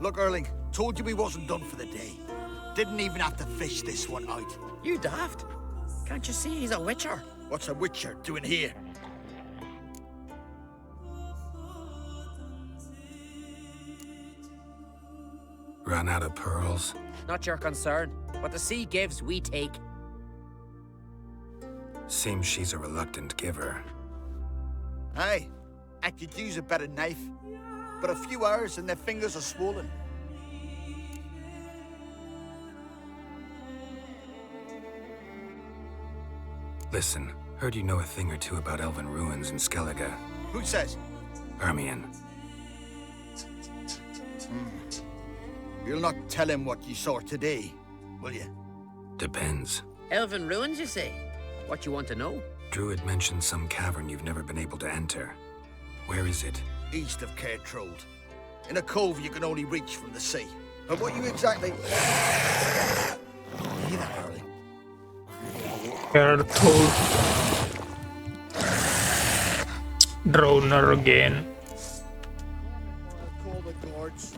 Look, Erling, told you we wasn't done for the day. Didn't even have to fish this one out. You daft. Can't you see he's a witcher? What's a witcher doing here? Run out of pearls? Not your concern. What the sea gives, we take. Seems she's a reluctant giver. Aye, I could use a better knife. But a few hours and their fingers are swollen. Listen, heard you know a thing or two about elven ruins in Skellige. Who says? Hermione. You'll not tell him what you saw today, will you? Depends. Elven ruins, you say? What you want to know? Druid mentioned some cavern you've never been able to enter. Where is it? East of Cairtrode. In a cove you can only reach from the sea. But what you exactly... Hear that, Erling? Geralt. Droner again. Call the guards.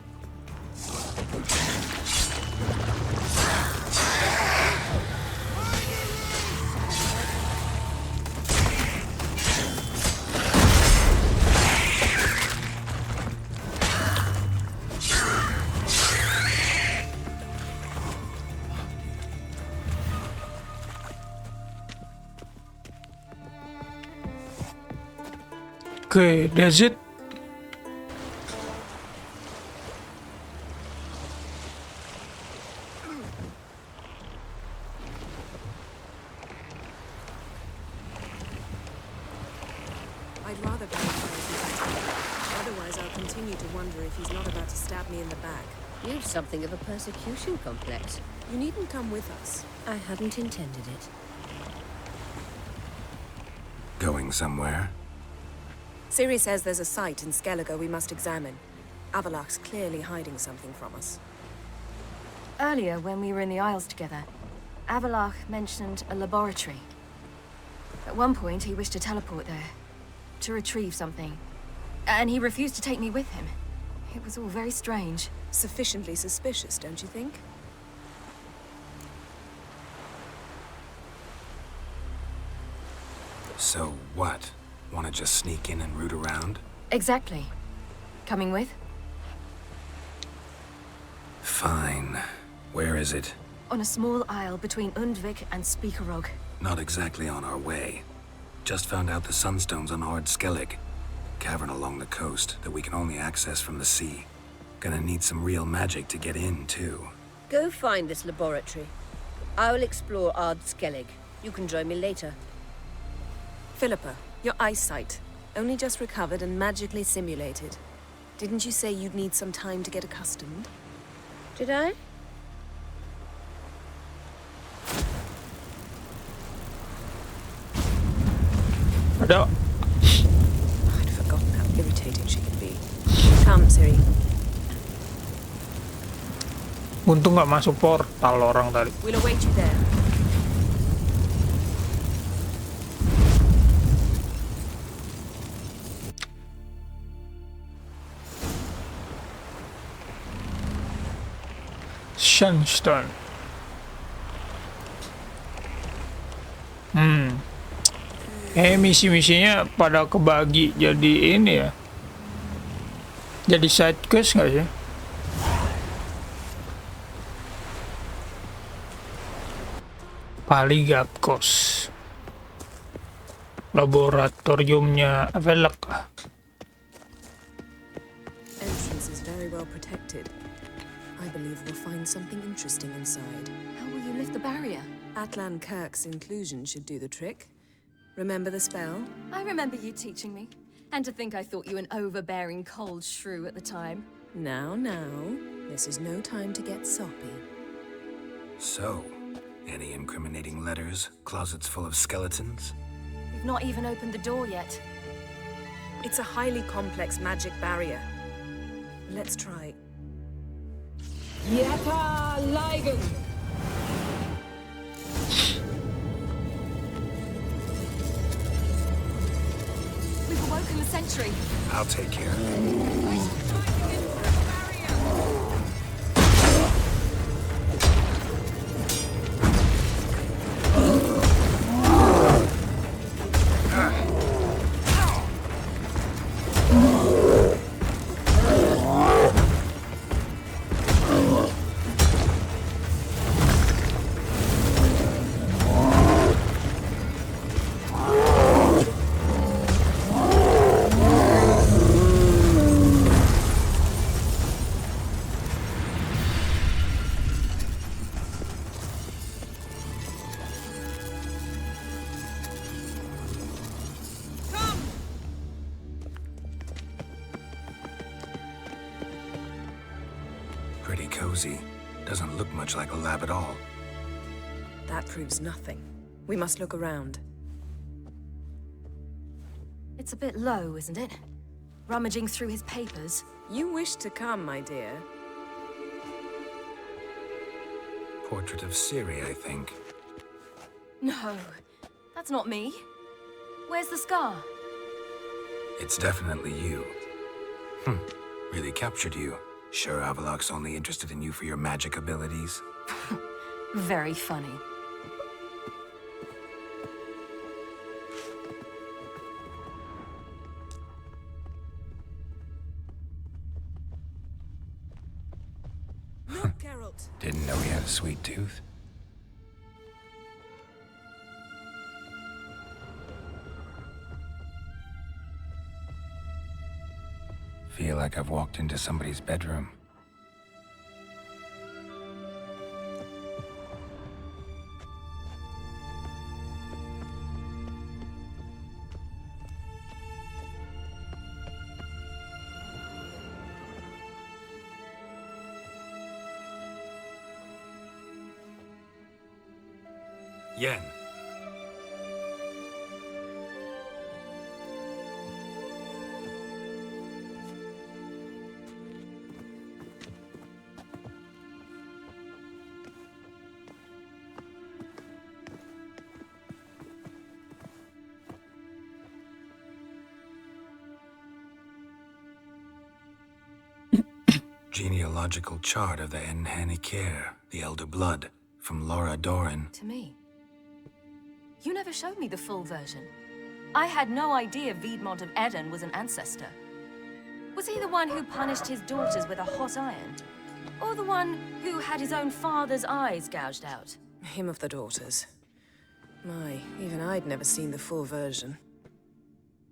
Okay, that's it. I'd rather go inside. Otherwise, I'll continue to wonder if he's not about to stab me in the back. You've something of a persecution complex. You needn't come with us. I hadn't intended it. Going somewhere? Ciri says there's a site in Skellige we must examine. Avalach's clearly hiding something from us. Earlier, when we were in the Isles together, Avalach mentioned a laboratory. At one point, he wished to teleport there, to retrieve something. And he refused to take me with him. It was all very strange. Sufficiently suspicious, don't you think? So what? Want to just sneak in and root around? Exactly. Coming with? Fine. Where is it? On a small isle between Undvik and Speakerog. Not exactly on our way. Just found out the sunstone's on Ard Skellig. Cavern along the coast that we can only access from the sea. Gonna need some real magic to get in, too. Go find this laboratory. I will explore Ard Skellig. You can join me later. Philippa, your eyesight. Only just recovered and magically simulated. Didn't you say you'd need some time to get accustomed? Did I? Ada. I'd forgotten how irritating she can be. Come, Ciri. Untung nggak masuk portal orang tadi. We'll await you there. Sunstone. Misi-misinya pada kebagi jadi ini ya. Jadi side quest nggak sih? Paligapkos. Laboratoriumnya Avalach. Entrance is very well protected. I believe we'll find something interesting inside. How will you lift the barrier? Atlan Kirk's inclusion should do the trick. Remember the spell? I remember you teaching me. And to think I thought you an overbearing cold shrew at the time. Now, this is no time to get soppy. So, any incriminating letters? Closets full of skeletons? We've not even opened the door yet. It's a highly complex magic barrier. Let's try. Yata Ligen! We've awoken the sentry. I'll take care. pretty cozy. Doesn't look much like a lab at all. That proves nothing. We must look around. It's a bit low, isn't it? Rummaging through his papers. You wish to come, my dear. Portrait of Ciri, I think. No, that's not me. Where's the scar? It's definitely you. Really captured you. Sure Avallac'h's only interested in you for your magic abilities? Very funny. Look, Geralt. Didn't know he had a sweet tooth. Feel like I've walked into somebody's bedroom. Yen. Genealogical chart of the Enhanikir, the Elder Blood, from Laura Doran. To me. You never showed me the full version. I had no idea Viedmont of Eden was an ancestor. Was he the one who punished his daughters with a hot iron? Or the one who had his own father's eyes gouged out? Him of the daughters. My, even I'd never seen the full version.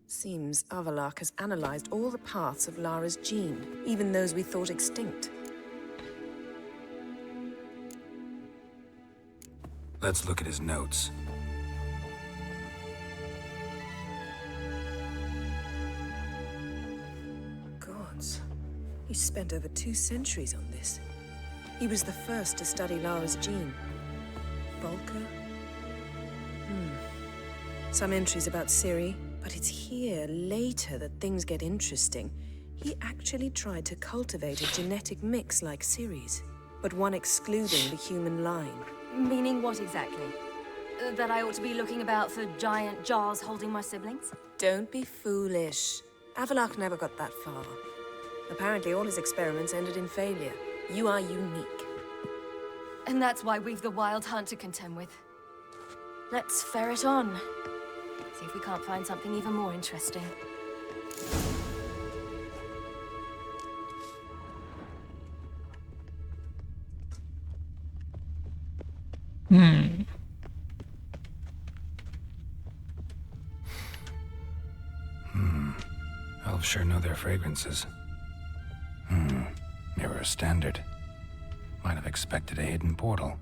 Seems Avallac'h has analyzed all the paths of Lara's gene, even those we thought extinct. Let's look at his notes. Gods. He spent over 2 centuries on this. He was the first to study Lara's gene. Volker? Some entries about Ciri, but it's here, later, that things get interesting. He actually tried to cultivate a genetic mix like Ciri's, but one excluding the human line. Meaning what exactly? That I ought to be looking about for giant jars holding my siblings? Don't be foolish. Avallac'h never got that far. Apparently all his experiments ended in failure. You are unique. And that's why we've the Wild Hunt to contend with. Let's ferret on. See if we can't find something even more interesting. Elves sure know their fragrances. Mirror standard. Might have expected a hidden portal.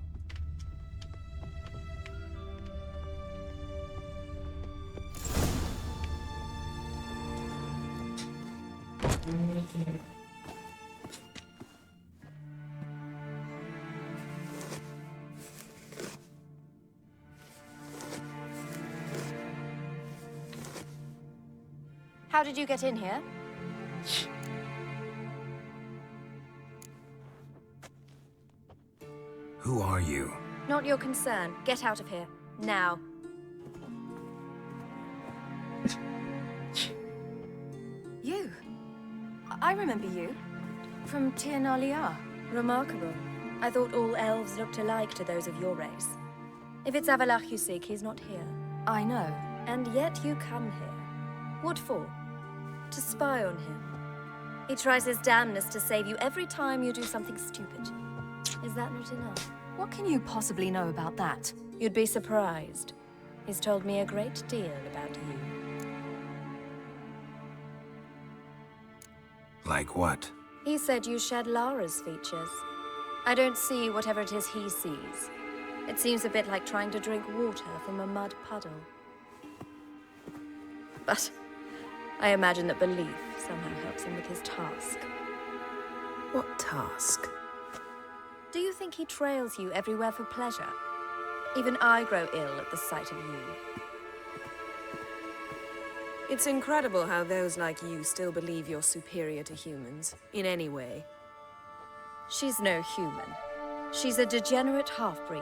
How did you get in here? Who are you? Not your concern. Get out of here. Now. You? I remember you. From Tir Nalia. Remarkable. I thought all elves looked alike to those of your race. If it's Avallac'h you seek, he's not here. I know. And yet you come here. What for? To spy on him. He tries his damnedest to save you every time you do something stupid. Is that not enough? What can you possibly know about that? You'd be surprised. He's told me a great deal about you. Like what? He said you shared Lara's features. I don't see whatever it is he sees. It seems a bit like trying to drink water from a mud puddle. But I imagine that belief somehow helps him with his task. What task? Do you think he trails you everywhere for pleasure? Even I grow ill at the sight of you. It's incredible how those like you still believe you're superior to humans, in any way. She's no human. She's a degenerate half-breed.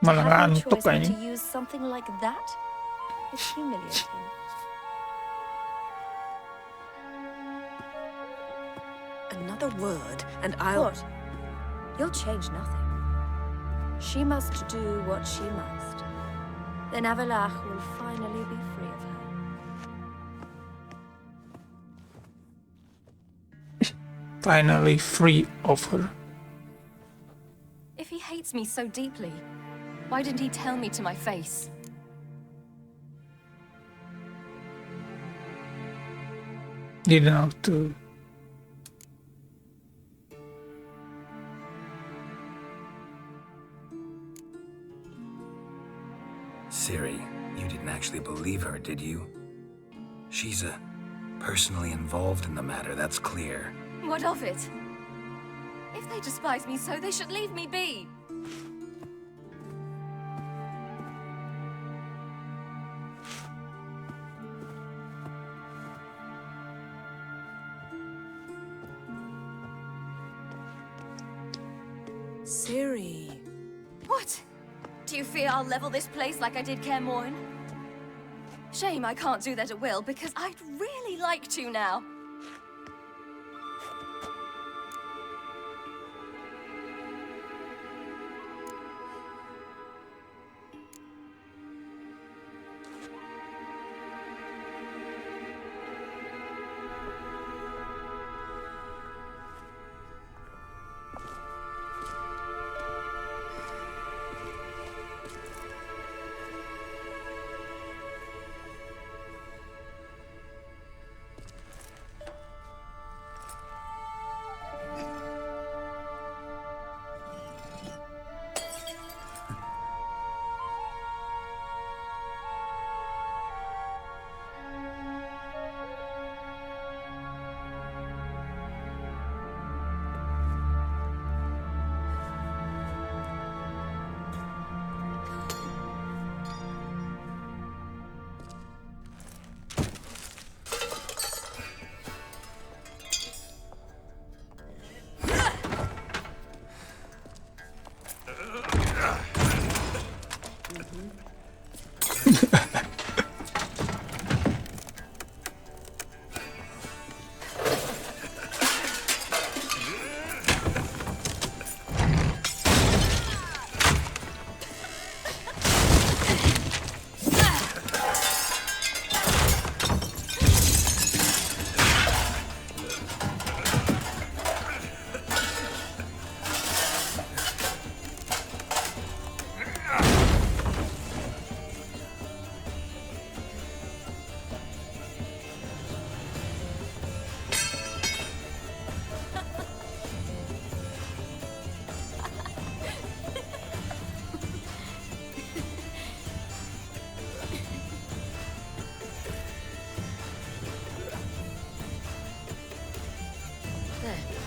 Malah Have no ngantuk choice but to kayaknya. use something like that? It's humiliating. Another word, and I'll... What? You'll change nothing. She must do what she must. Then Avalach will finally be free of her. Finally free of her. If he hates me so deeply, why didn't he tell me to my face? Didn't have to. Ciri, you didn't actually believe her, did you? She's personally involved in the matter, that's clear. What of it? If they despise me so, they should leave me be. Ciri. What? Do you fear I'll level this place like I did Kaer Morhen? Shame I can't do that at will, because I'd really like to now.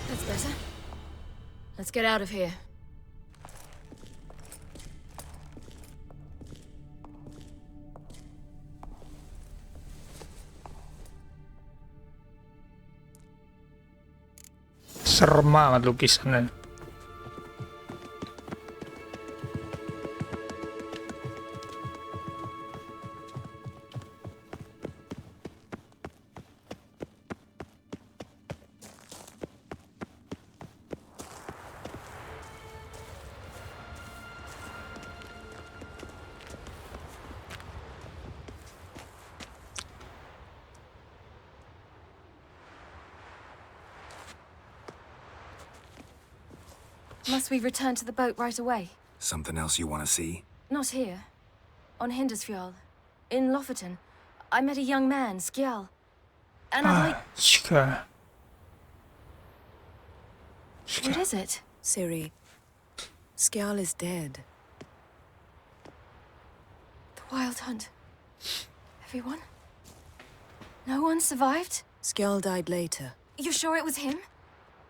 That's better. Let's get out of here. Serem banget lukisannya. Must we return to the boat right away? Something else you want to see? Not here. On Hindersfjall. In Lofoten. I met a young man, Skjal. And I'd like... What is it? Ciri, Skjal is dead. The Wild Hunt. Everyone? No one survived? Skjal died later. You're sure it was him?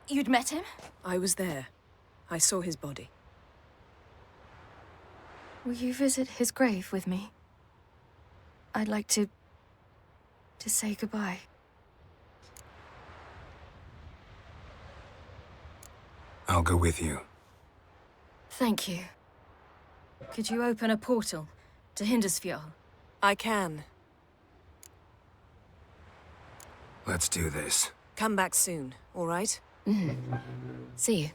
You'd met him? I was there. I saw his body. Will you visit his grave with me? I'd like to say goodbye. I'll go with you. Thank you. Could you open a portal to Hindusfjall? I can. Let's do this. Come back soon, all right? See you.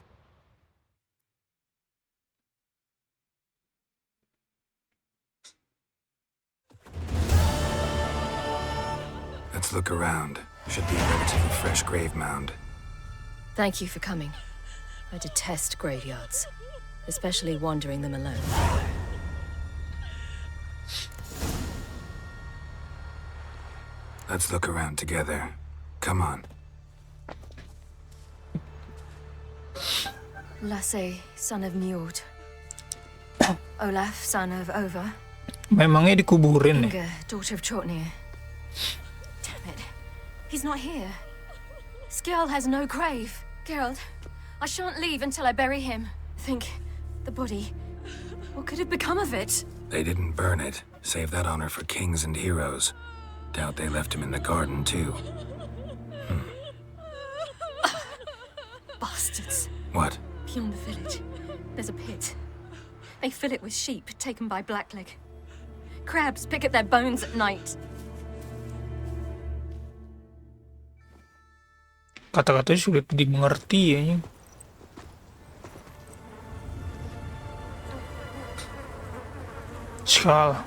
Let's look around. Should be a relatively fresh grave mound. Thank you for coming. I detest graveyards, especially wandering them alone. Let's look around together. Come on. Lasse, son of Njord. Olaf, son of Over. Memangnya dikuburin nih. Inga, daughter of Trotnir. Damn it. He's not here. Skjall has no grave. Geralt, I shan't leave until I bury him. Think, the body. What could have become of it? They didn't burn it. Save that honor for kings and heroes. Doubt they left him in the garden, too. Bastards. What? Beyond the village, there's a pit. They fill it with sheep taken by Blackleg. Crabs pick at their bones at night. Kata-katanya sulit dimengerti ya. Skjall.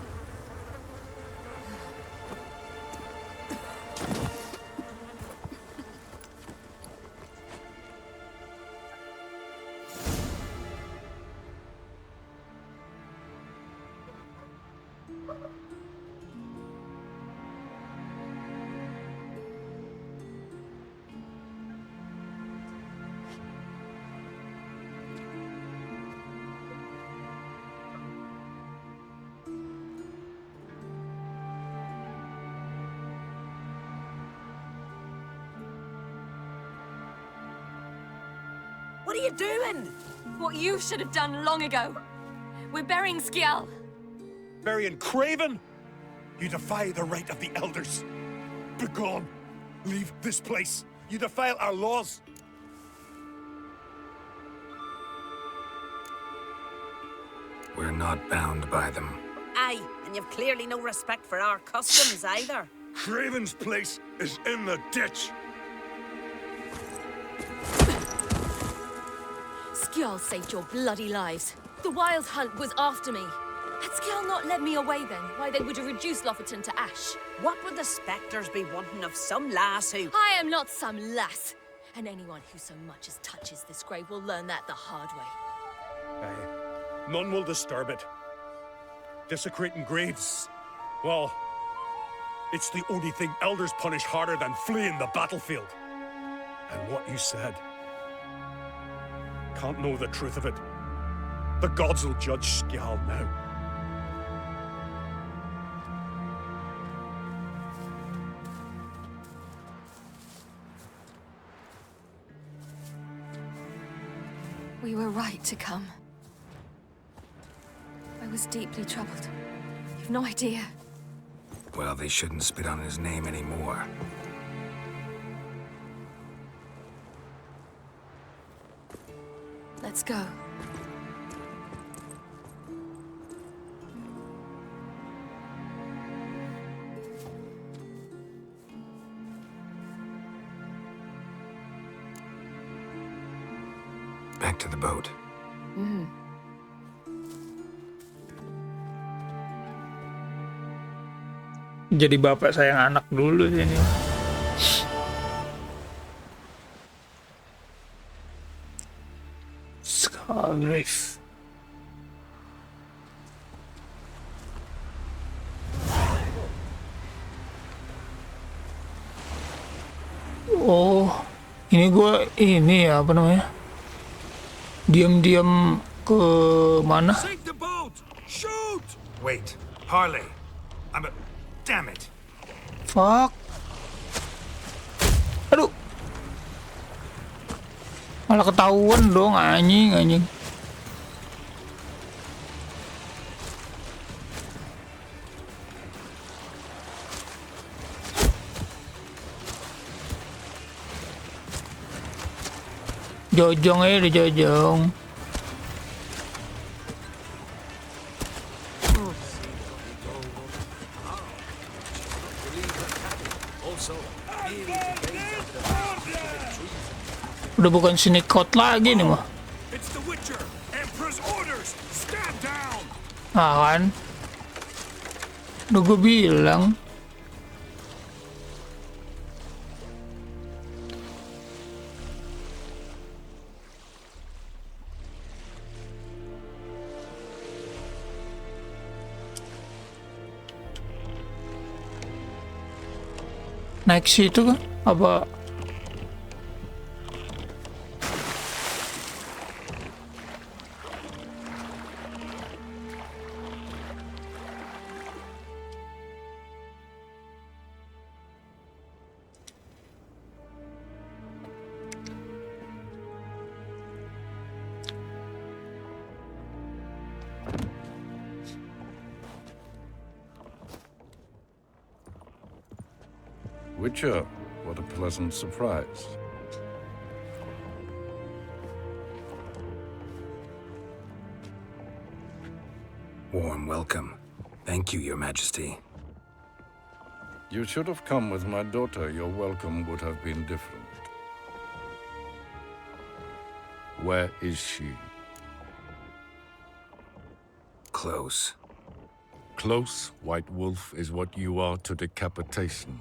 What are you doing? What you should have done long ago. We're burying Skjall. Burying Craven? You defy the right of the elders. Begone. Leave this place. You defile our laws. We're not bound by them. Aye, and you've clearly no respect for our customs either. Craven's place is in the ditch. Skjall saved your bloody lives. The Wild Hunt was after me. Had Skjall not led me away then, why they would have reduced Lofoten to ash. What would the spectres be wanting of some lass who... I am not some lass. And anyone who so much as touches this grave will learn that the hard way. Aye. None will disturb it. Desecrating graves, well, it's the only thing elders punish harder than fleeing the battlefield. And what you said, can't know the truth of it. The gods will judge Skjall now. We were right to come. I was deeply troubled. You've no idea. Well, they shouldn't spit on his name anymore. Let's go. Back to the boat. Jadi bapak sayang anak dulu sih ini. Scarif. Oh, ini ya apa namanya? Diam-diam ke mana? Sink the boat! Shoot! Wait, Harley. Damn it. Fuck. Aduh. Malah ketahuan dong, anjing. Jojong aja deh, jojong. Udah bukan sinikot lagi nih mah. Ah kan? Udah gue bilang. Naik situ kan? Apa? Witcher, what a pleasant surprise. Warm welcome. Thank you, Your Majesty. You should have come with my daughter. Your welcome would have been different. Where is she? Close. Close, White Wolf, is what you are to decapitation.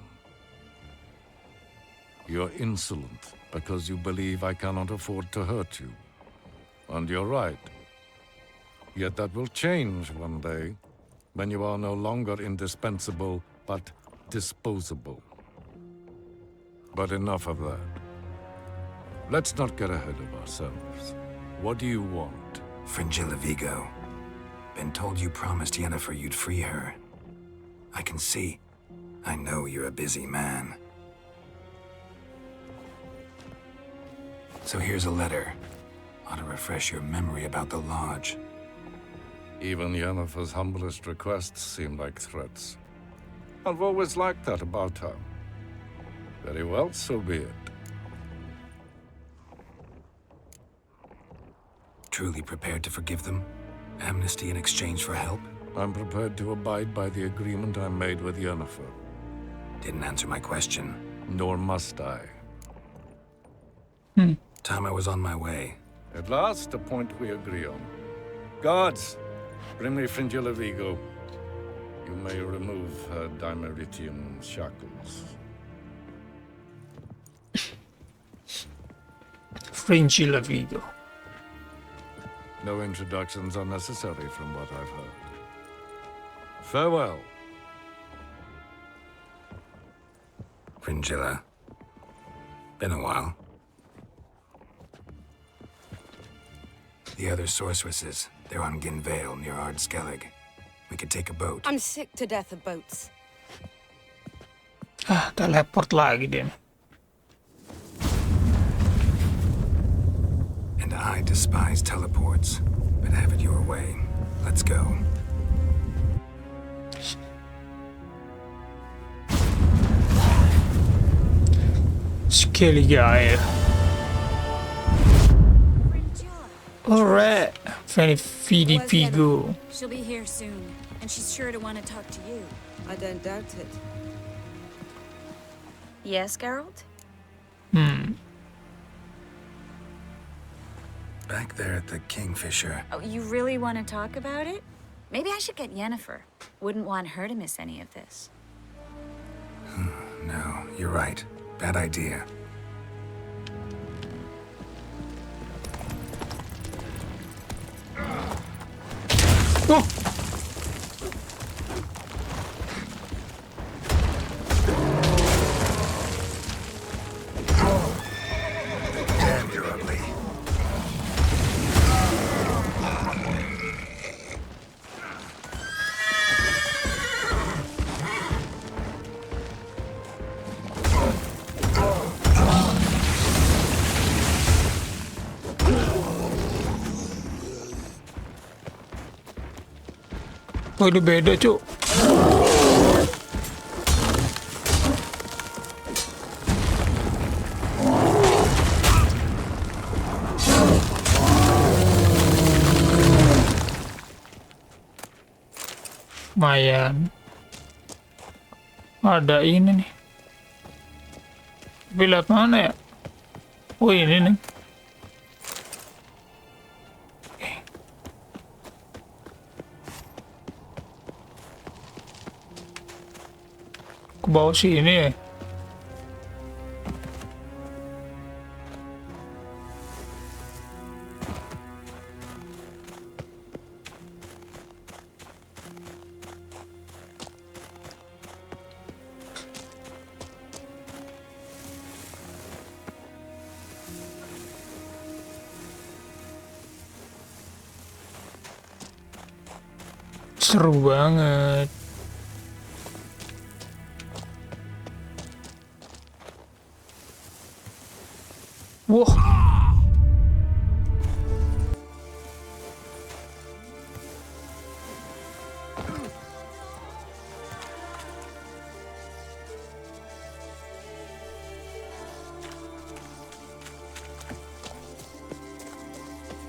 You're insolent because you believe I cannot afford to hurt you. And you're right. Yet that will change one day, when you are no longer indispensable, but disposable. But enough of that. Let's not get ahead of ourselves. What do you want? Fringilla Vigo. Been told you promised Yennefer you'd free her. I can see. I know you're a busy man. So here's a letter. Ought to refresh your memory about the Lodge. Even Yennefer's humblest requests seem like threats. I've always liked that about her. Very well, so be it. Truly prepared to forgive them? Amnesty in exchange for help? I'm prepared to abide by the agreement I made with Yennefer. Didn't answer my question. Nor must I. Time I was on my way. At last, a point we agree on. Guards, bring me Fringilla Vigo. You may remove her dimeritium shackles. Fringilla Vigo. No introductions are necessary from what I've heard. Farewell. Fringilla. Been a while. The other sorceresses, they're on Ginvale near Ardskellig. We could take a boat. I'm sick to death of boats. Teleport lagi dia. And I despise teleports, but have it your way. Let's go. Skellig guy. Alright, Fanny Feedy Pigo. She'll be here soon, and she's sure to want to talk to you. I don't doubt it. Yes, Geralt? Back there at the Kingfisher. Oh, you really want to talk about it? Maybe I should get Yennefer. Wouldn't want her to miss any of this. No, you're right. Bad idea. Oh! Damn, you're ugly. Oh, ini beda, Cuk. Lumayan. Ada ini nih. Tapi lihat mana ya? Oh, ini nih. Ke bawah sini ya. Seru banget. Wah.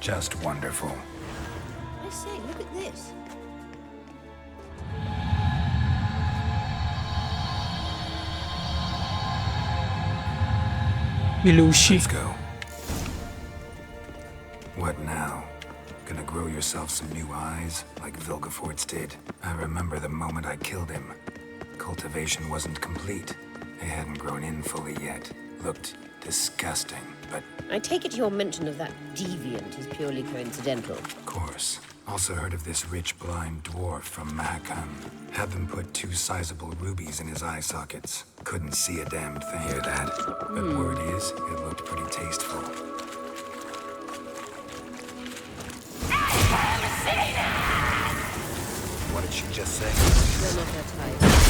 Just wonderful. I say, look at this. Ilusi. Let's go. What now? Gonna grow yourself some new eyes, like Vilgefortz did? I remember the moment I killed him. Cultivation wasn't complete. It hadn't grown in fully yet. Looked disgusting, but... I take it your mention of that deviant is purely coincidental. Of course. Also heard of this rich blind dwarf from Mahakam. Had them put 2 sizable rubies in his eye sockets. Couldn't see a damn thing. Hear that? But word is, it looked pretty tasteful. What did she just say? You're not her type.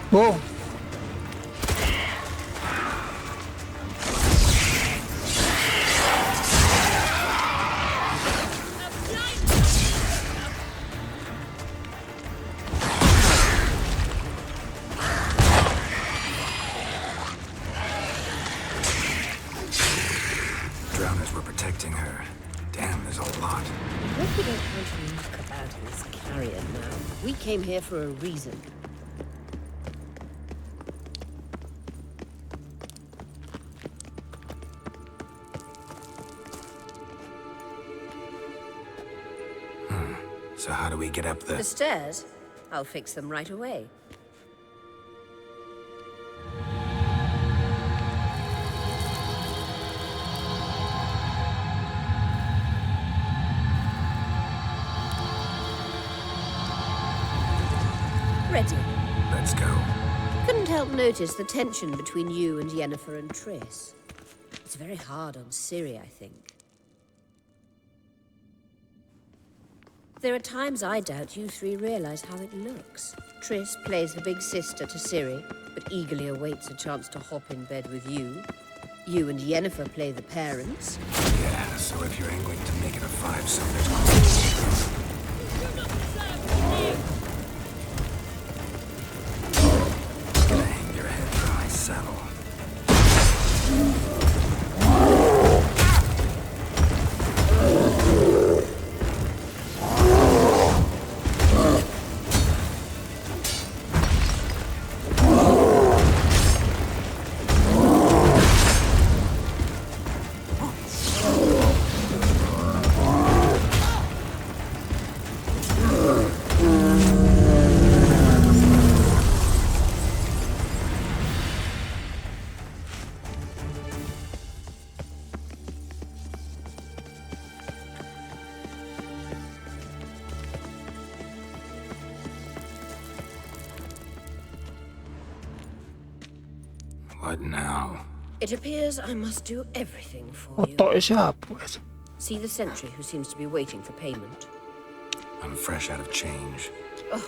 Whoa. Drowners were protecting her. Damn, there's a lot. I hope we don't want to knock about in this carrion now. We came here for a reason. So how do we get up The stairs? I'll fix them right away. Ready. Let's go. Couldn't help notice the tension between you and Yennefer and Triss. It's very hard on Ciri, I think. There are times I doubt you 3 realize how it looks. Triss plays the big sister to Ciri, but eagerly awaits a chance to hop in bed with you. You and Yennefer play the parents. Yeah, so if you're angling to make it a 5-some, there's gonna hang your head from my saddle. What now? It appears I must do everything for you. Otaknya siapa? See the sentry who seems to be waiting for payment. I'm fresh out of change. Ugh,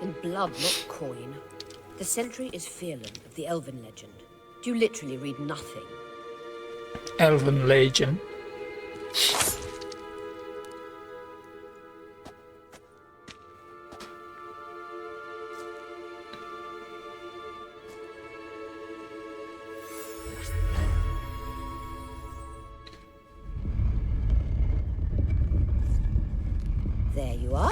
in blood, not coin. The sentry is Phelan of the Elven legend. You literally read nothing. Elven legend. There you are.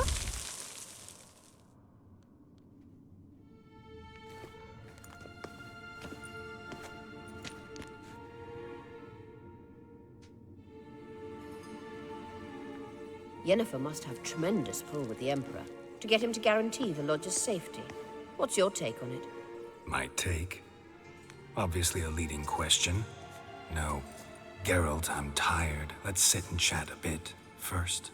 Yennefer must have tremendous pull with the Emperor to get him to guarantee the lodge's safety. What's your take on it? My take? Obviously a leading question. No. Geralt, I'm tired. Let's sit and chat a bit first.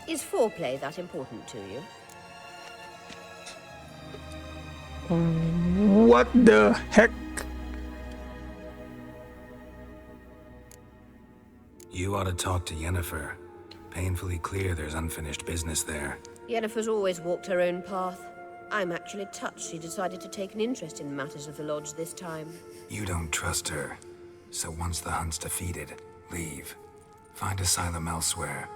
Is foreplay that important to you? What the heck? You ought to talk to Yennefer. Painfully clear there's unfinished business there. Yennefer's always walked her own path. I'm actually touched she decided to take an interest in matters of the lodge this time. You don't trust her. So once the hunt's defeated, leave. Find asylum elsewhere.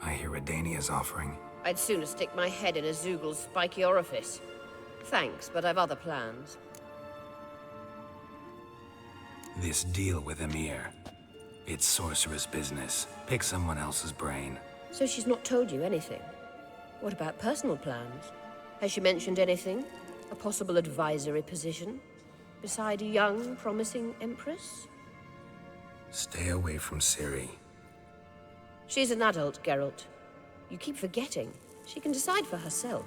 I hear Redania's offering. I'd sooner stick my head in a Zoogl's spiky orifice. Thanks, but I've other plans. This deal with Emir. It's sorceress business. Pick someone else's brain. So she's not told you anything? What about personal plans? Has she mentioned anything? A possible advisory position? Beside a young, promising empress? Stay away from Ciri. She's an adult, Geralt. You keep forgetting. She can decide for herself.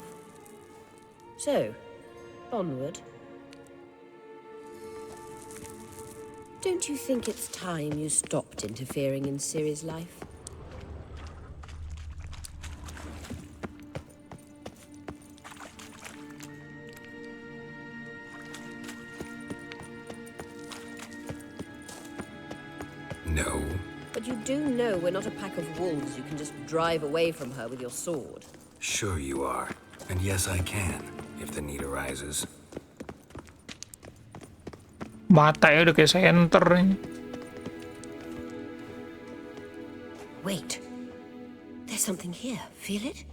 So, onward. Don't you think it's time you stopped interfering in Ciri's life? No. But you do know we're not a pack of wolves you can just drive away from her with your sword. Sure you are. And yes, I can, if the need arises. Matanya udah kayak center nih. Wait. There's something here. Feel it?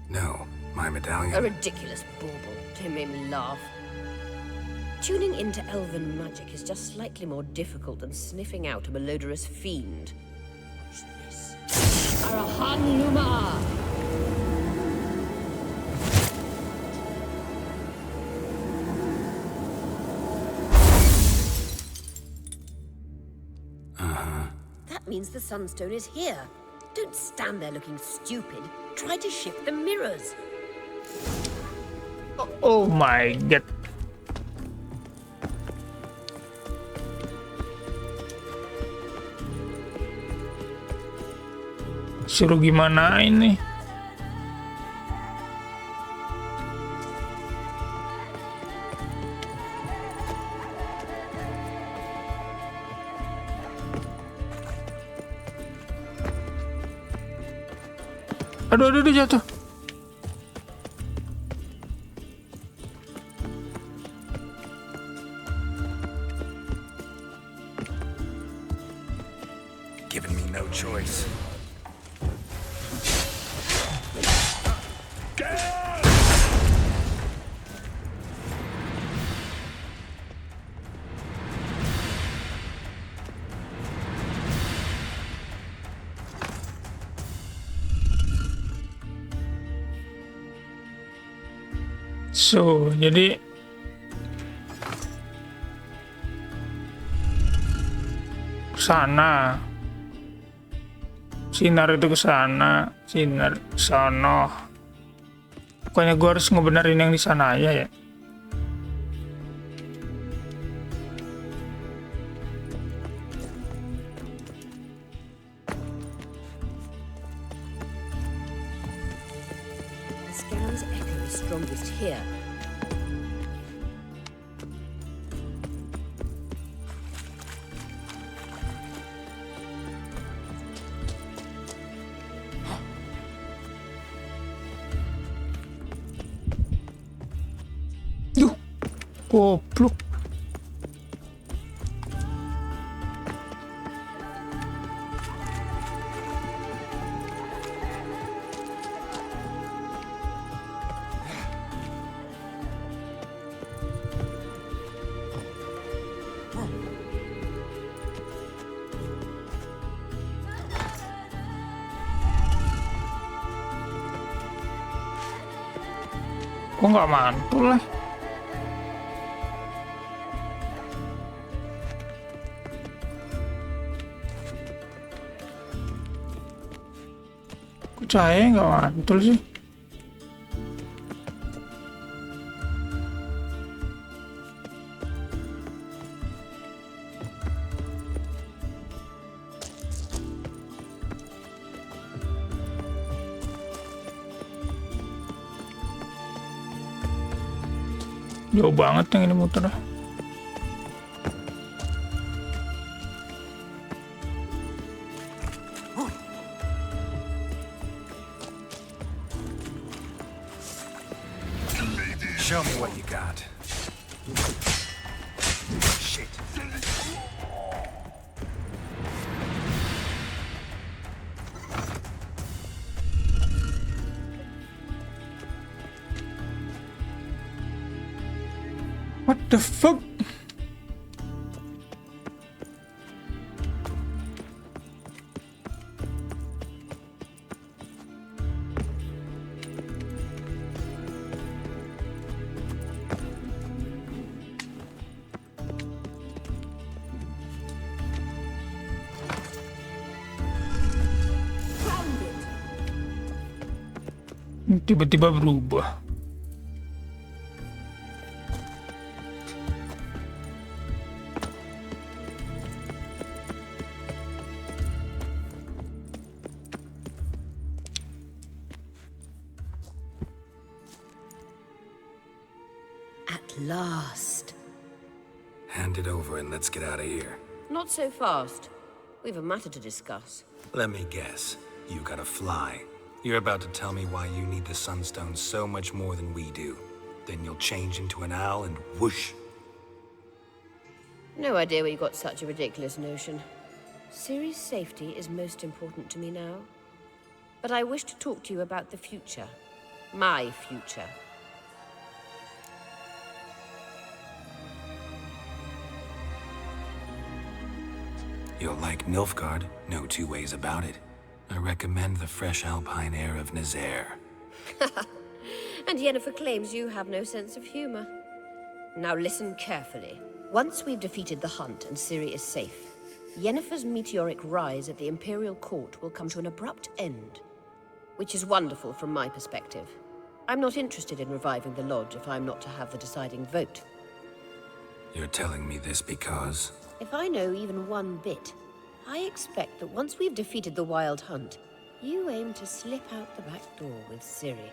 No, my medallion. A ridiculous bauble. Don't make me laugh. Tuning into elven magic is just slightly more difficult than sniffing out a malodorous fiend. Watch this. Arahan Luma! That means the Sunstone is here. Don't stand there looking stupid. Try to shift the mirrors. Oh my god. Suruh gimana ini? Aduh, jatuh. Giving me no choice. So, jadi sana sinar itu ke sana, sinar sono. Pokoknya gue harus ngebenerin yang di sana aja ya. The scan's echo is strongest here. Goblok. Kok nggak mantul lah? Kok cahaya nggak mantul sih? Jauh banget yang ini muter. Show me what you got. Shit. What the fuck? Tiba-tiba berubah. Last. Hand it over and let's get out of here. Not so fast. We've a matter to discuss. Let me guess. You gotta fly. You're about to tell me why you need the Sunstone so much more than we do. Then you'll change into an owl and whoosh. No idea where you got such a ridiculous notion. Ciri's safety is most important to me now. But I wish to talk to you about the future. My future. You'll like Nilfgaard, no two ways about it. I recommend the fresh alpine air of Nazaire. And Yennefer claims you have no sense of humor. Now listen carefully. Once we've defeated the hunt and Ciri is safe, Yennefer's meteoric rise at the Imperial Court will come to an abrupt end. Which is wonderful from my perspective. I'm not interested in reviving the Lodge if I'm not to have the deciding vote. You're telling me this because... If I know even one bit, I expect that once we've defeated the Wild Hunt, you aim to slip out the back door with Ciri.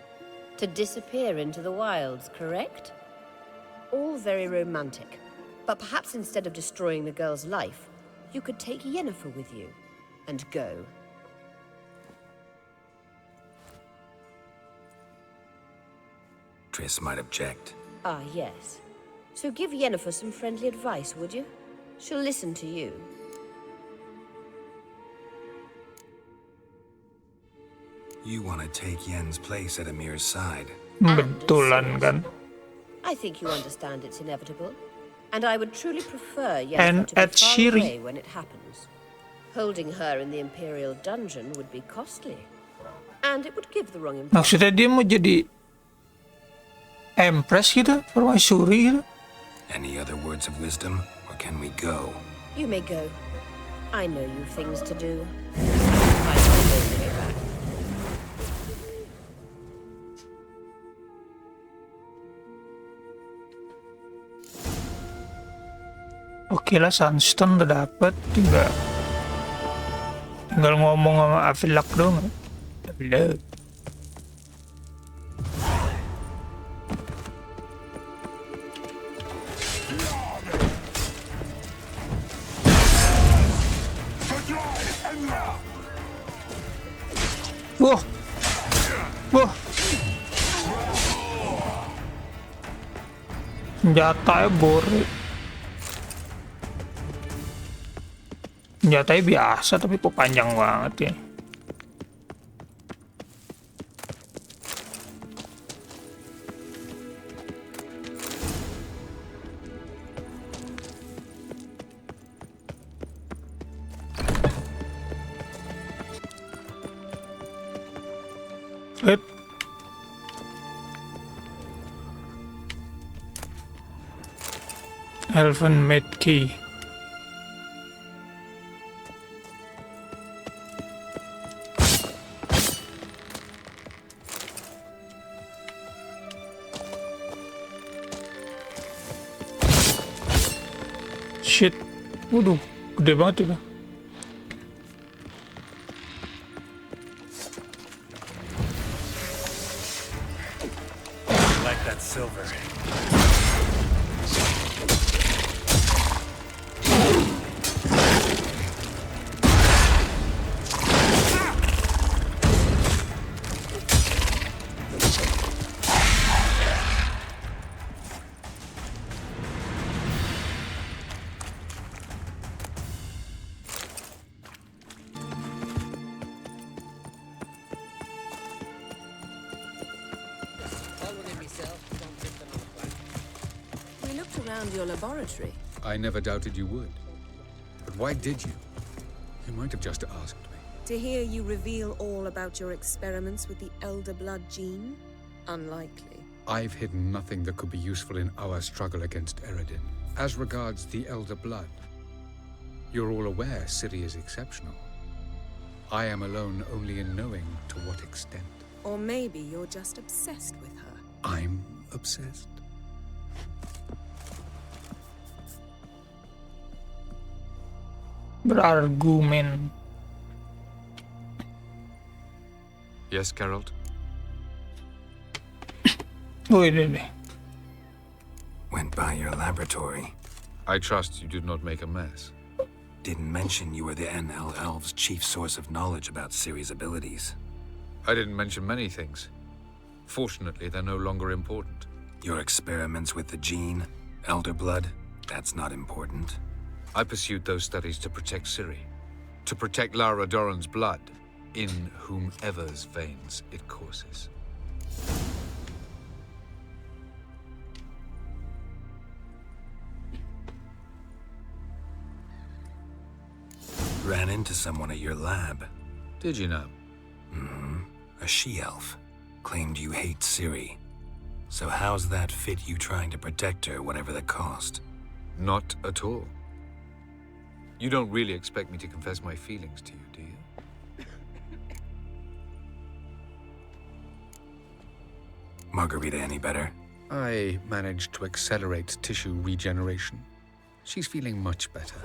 To disappear into the wilds, correct? All very romantic. But perhaps instead of destroying the girl's life, you could take Yennefer with you and go. Triss might object. Ah, yes. So give Yennefer some friendly advice, would you? She'll listen to you. You want to take Yen's place at Amir's side. Betulan kan. I think you understand it's inevitable. And I would truly prefer And Yennefer to be at far Ciri. away when it happens. Holding her in the Imperial dungeon would be costly. And it would give the wrong impression. Maksudnya dia mau jadi Empress gitu, permaisuri gitu. Any other words of wisdom, or can we go? You may go. I know you've things to do. I will go back. Oke lah, Sunstone udah dapet, tinggal ngomong sama Avillak dong. Avillak. Wah, wah. Senjatanya bore. Senjatanya biasa tapi kok panjang banget ya. Flip. Elven made key. Shit. Waduh, gede banget itu. Like that silver. We looked around your laboratory. I never doubted you would. But why did you? You might have just asked me. To hear you reveal all about your experiments with the Elder Blood gene? Unlikely. I've hidden nothing that could be useful in our struggle against Eredin. As regards the Elder Blood, you're all aware Ciri is exceptional. I am alone only in knowing to what extent. Or maybe you're just obsessed with her. I'm obsessed. Berargumen. Yes, Geralt? Oh, ini. Went by your laboratory. I trust you did not make a mess. Didn't mention you were the NL Elves' chief source of knowledge about Ciri's abilities. I didn't mention many things. Fortunately, they're no longer important. Your experiments with the gene, Elder Blood, that's not important. I pursued those studies to protect Ciri. To protect Lara Doran's blood, in whomever's veins it courses. Ran into someone at your lab. Did you know? Mm-hmm. A she-elf. Claimed you hate Ciri. So how's that fit you trying to protect her, whatever the cost? Not at all. You don't really expect me to confess my feelings to you, do you? Margarita any better? I managed to accelerate tissue regeneration. She's feeling much better.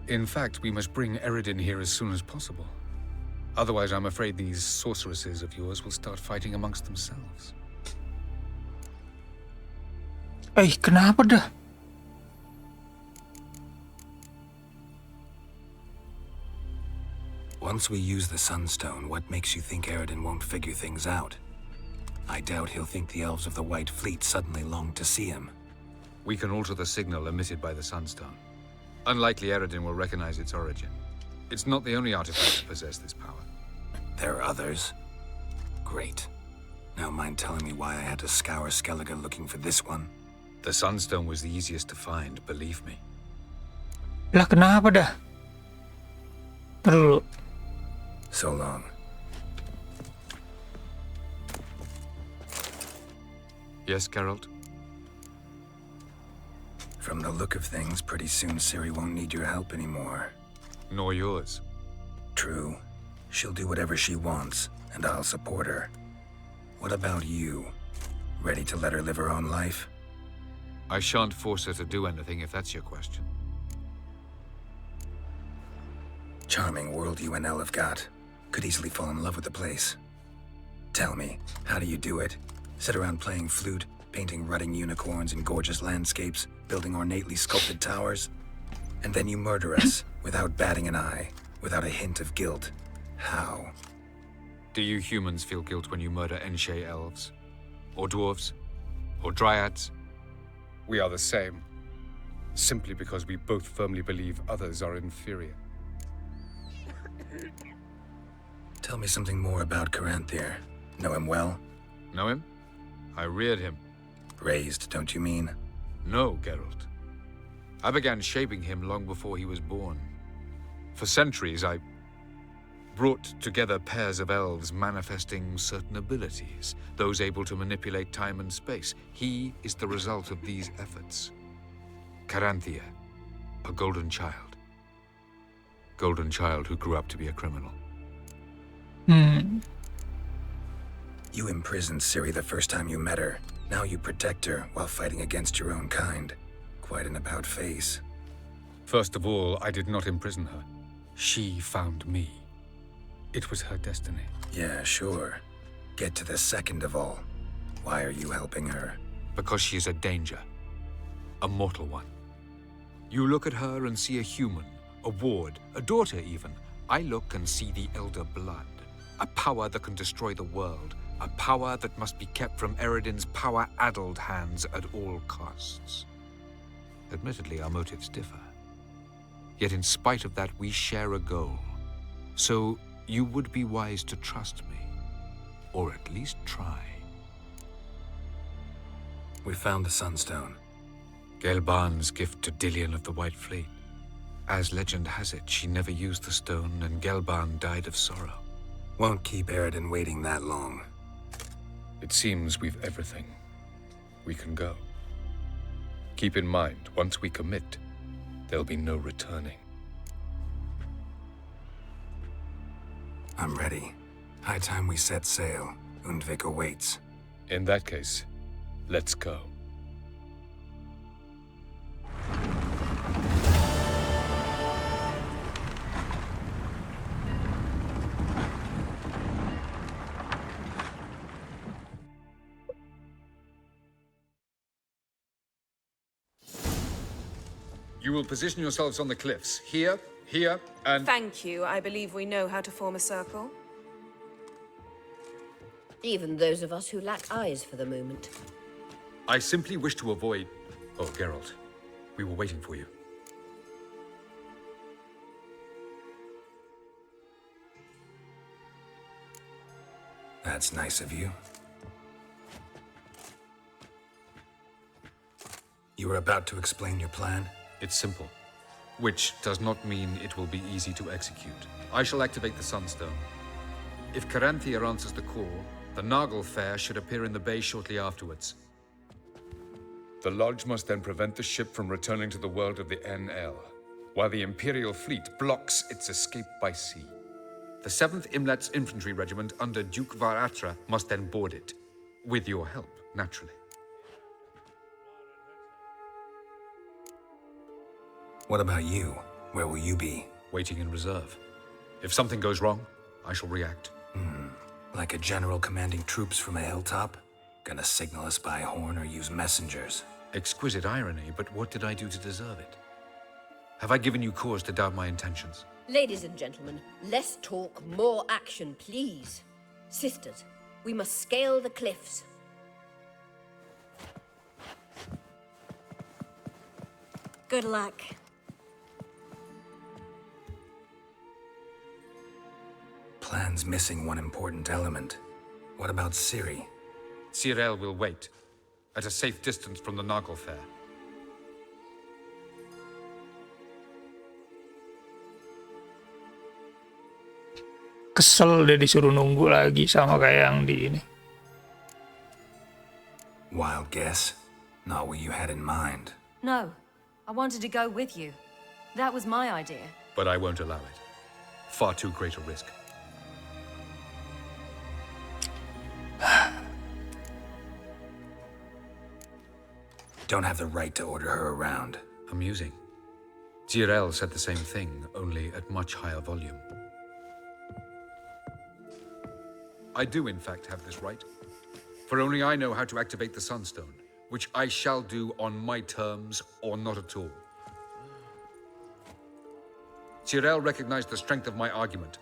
In fact, we must bring Eredin here as soon as possible. Otherwise, I'm afraid these sorceresses of yours will start fighting amongst themselves. Kenapa dah? Once we use the Sunstone, what makes you think Eredin won't figure things out? I doubt he'll think the Elves of the White Fleet suddenly longed to see him. We can alter the signal emitted by the Sunstone. Unlikely Eredin will recognize its origin. It's not the only artifact to possess this power. There are others? Great. Now mind telling me why I had to scour Skellige looking for this one? The Sunstone was the easiest to find, believe me. Lah kenapa dah? Terlalu. So long. Yes, Geralt? From the look of things, pretty soon Ciri won't need your help anymore. Nor yours. True. She'll do whatever she wants, and I'll support her. What about you? Ready to let her live her own life? I shan't force her to do anything if that's your question. Charming world you and Elle have got. Could easily fall in love with the place. Tell me, how do you do it? Sit around playing flute, painting rutting unicorns in gorgeous landscapes, building ornately sculpted towers? And then you murder us, without batting an eye, without a hint of guilt. How? Do you humans feel guilt when you murder Enshe elves? Or dwarves? Or dryads? We are the same, simply because we both firmly believe others are inferior. Tell me something more about Caranthir. Know him well? Know him? I reared him. Raised, don't you mean? No, Geralt. I began shaping him long before he was born. For centuries, I brought together pairs of elves manifesting certain abilities, those able to manipulate time and space. He is the result of these efforts. Caranthir, a golden child. Golden child who grew up to be a criminal. You imprisoned Ciri the first time you met her. Now you protect her while fighting against your own kind. Quite an about-face. First of all, I did not imprison her. She found me. It was her destiny. Yeah, sure. Get to the second of all. Why are you helping her? Because she is a danger. A mortal one. You look at her and see a human, a ward, a daughter even. I look and see the Elder Blood. A power that can destroy the world. A power that must be kept from Eredin's power-addled hands at all costs. Admittedly, our motives differ. Yet in spite of that, we share a goal. So you would be wise to trust me. Or at least try. We found the Sunstone. Gelban's gift to Dillion of the White Fleet. As legend has it, she never used the stone and Gelban died of sorrow. Won't keep Eredin waiting that long. It seems we've everything. We can go. Keep in mind, once we commit, there'll be no returning. I'm ready. High time we set sail. Undvik awaits. In that case, let's go. You will position yourselves on the cliffs. Here, here, and... Thank you. I believe we know how to form a circle. Even those of us who lack eyes for the moment. I simply wish to avoid... Oh, Geralt. We were waiting for you. That's nice of you. You were about to explain your plan? It's simple. Which does not mean it will be easy to execute. I shall activate the Sunstone. If Caranthir answers the call, the Nagel Fair should appear in the bay shortly afterwards. The Lodge must then prevent the ship from returning to the world of the NL, while the Imperial fleet blocks its escape by sea. The 7th Imlet's Infantry Regiment under Duke Varatra must then board it. With your help, naturally. What about you? Where will you be? Waiting in reserve. If something goes wrong, I shall react. Like a general commanding troops from a hilltop? Gonna signal us by horn or use messengers? Exquisite irony, but what did I do to deserve it? Have I given you cause to doubt my intentions? Ladies and gentlemen, less talk, more action, please. Sisters, we must scale the cliffs. Good luck. Plan's missing one important element. What about Ciri? Cirila will wait, at a safe distance from the Nagel Fair. Kesel deh disuruh nunggu lagi sama kayak yang di ini. Wild guess? Not what you had in mind. No, I wanted to go with you. That was my idea. But I won't allow it. Far too great a risk. Don't have the right to order her around. Amusing. Cirila said the same thing, only at much higher volume. I do, in fact, have this right. For only I know how to activate the Sunstone, which I shall do on my terms or not at all. Cirila recognized the strength of my argument.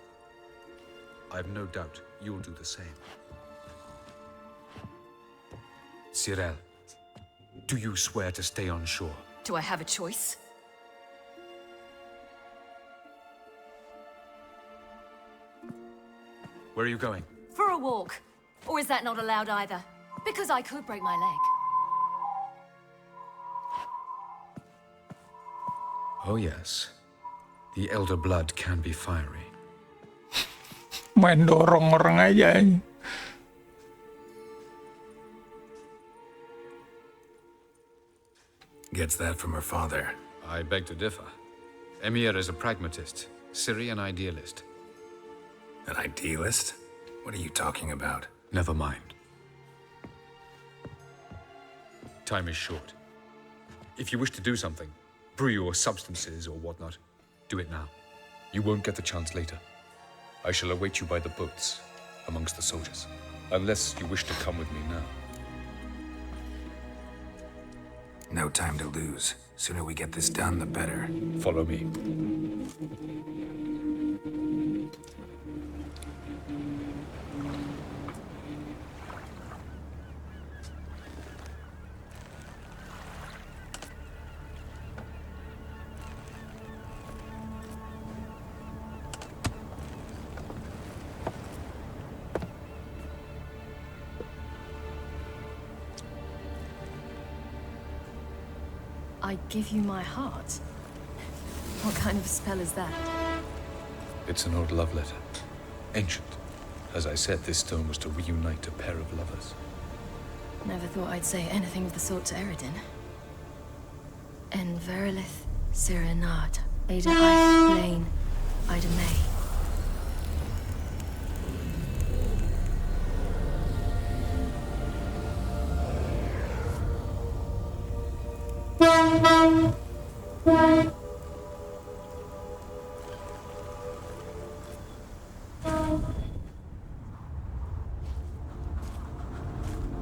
I have no doubt you'll do the same. Cirila, Do you swear to stay on shore? Do I have a choice? Where are you going? For a walk. Or is that not allowed either? Because I could break my leg. Oh yes. The elder blood can be fiery. Main dorong orang aja. Gets that from her father. I beg to differ. Emir is a pragmatist, Ciri an idealist. An idealist? What are you talking about? Never mind. Time is short. If you wish to do something, brew your substances or whatnot, do it now. You won't get the chance later. I shall await you by the boats, amongst the soldiers. Unless you wish to come with me now. No time to lose. Sooner we get this done, the better. Follow me. I give you my heart? What kind of spell is that? It's an old love letter. Ancient. As I said, this stone was to reunite a pair of lovers. Never thought I'd say anything of the sort to Eredin. En verilith serenad, Ada I Blaine, Ida May.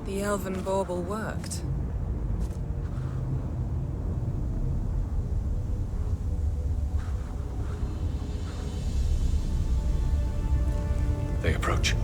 The elven bauble worked. They approach.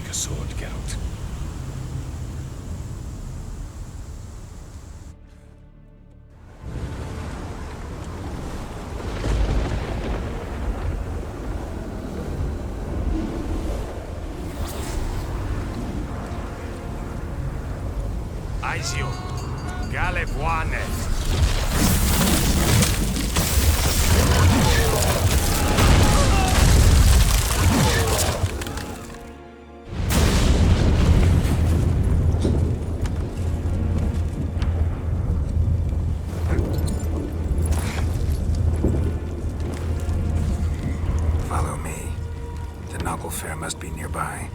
A sword, Geralt. Aizio, Galebuane. Follow me. The Knuckle Fair must be nearby.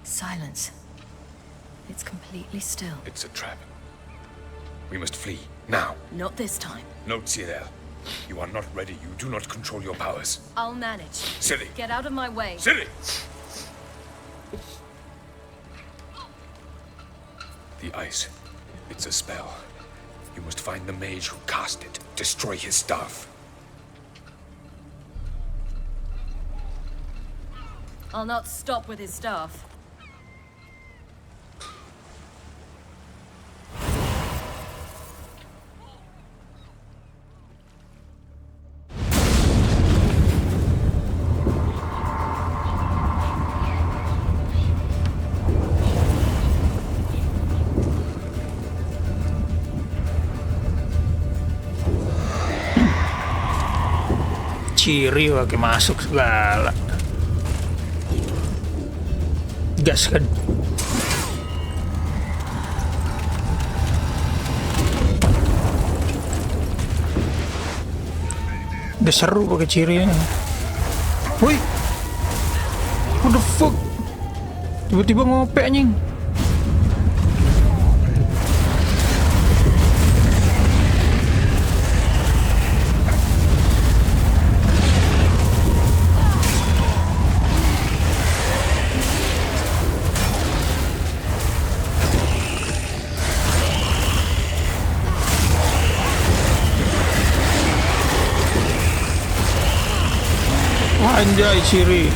Silence. It's completely still. It's a trap. We must flee, now. Not this time. Note, Cirila. You are not ready. You do not control your powers. I'll manage. Ciri! Get out of my way. Ciri! The ice. It's a spell. You must find the mage who cast it. Destroy his staff. I'll not stop with his staff. Ciri pakai masuk segala. Gas kan. Udah seru pakai Cirinya. Woi, what the fuck? Tiba-tiba ngope anjing. Anjay, Ciri.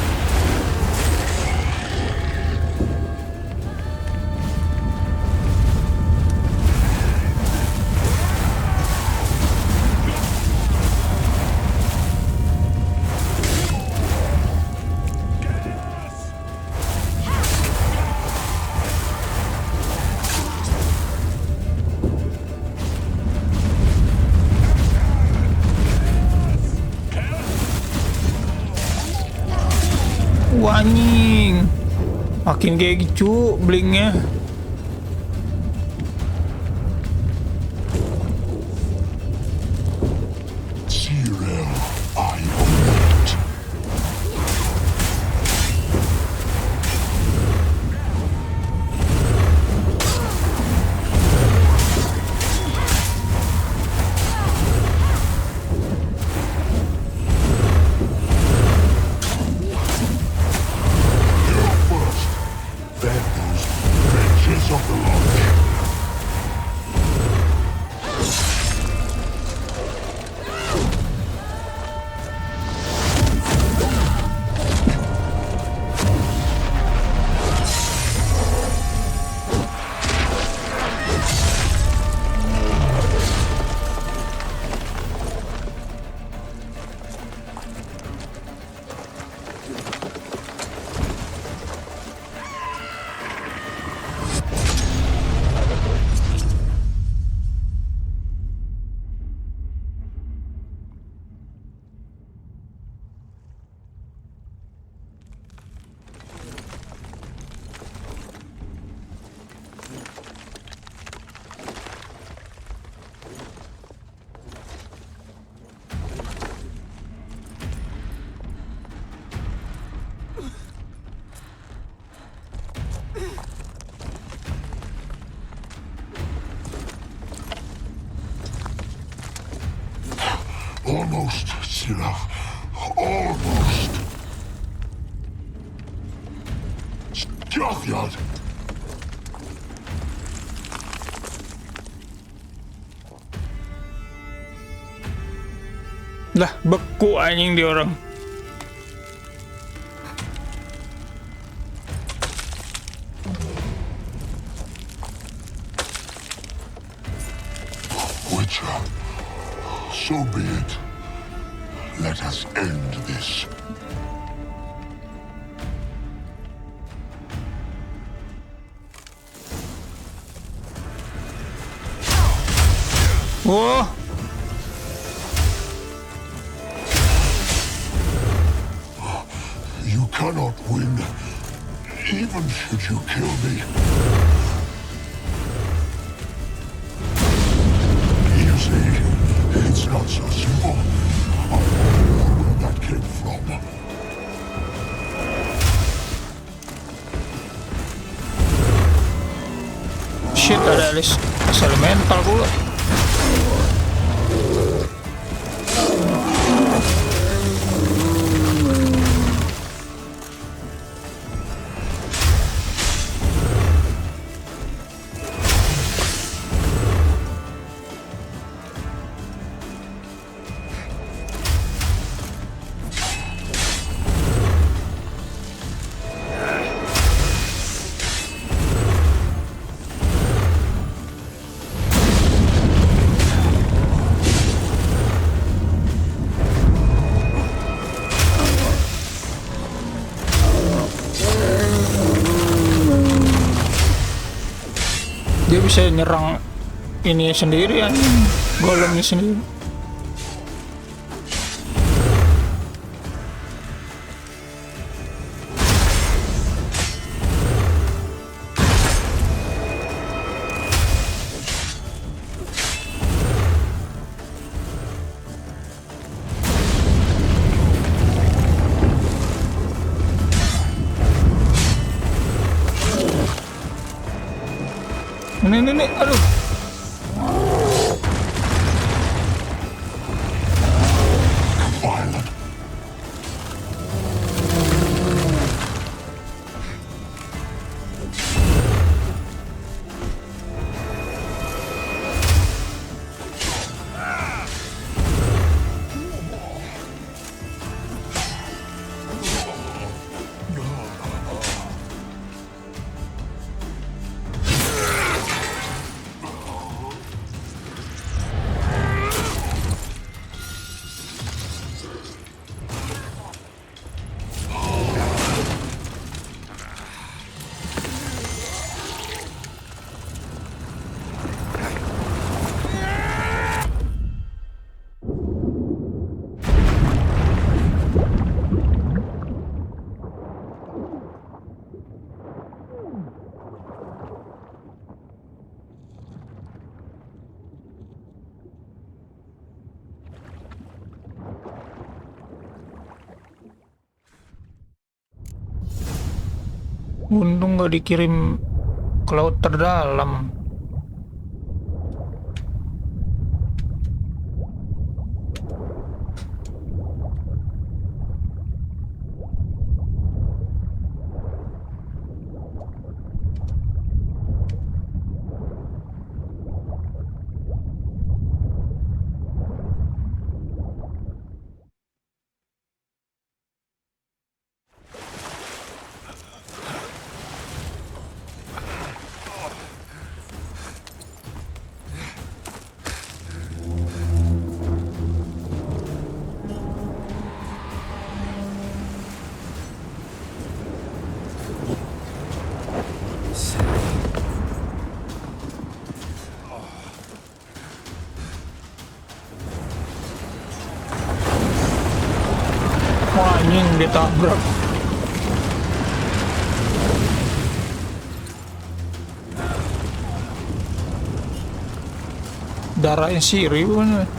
Anjing, makin kayak gitu blinknya. Cirila, I await. Almost, Cirila. Almost. Stjåthjad. Lah, beku anjing di orang. Witcher, so be it. Let us end this. Wah. You cannot win, even should you kill me. You see, it's not so simple. I wonder where that came from. Shit, ada elemental pula. Dia bisa nyerang ini sendiri ya, golemnya sendiri. Nih, aduh. Untung nggak dikirim ke laut terdalam. Wah, anjing ditabrak. Darahnya Ciri bener.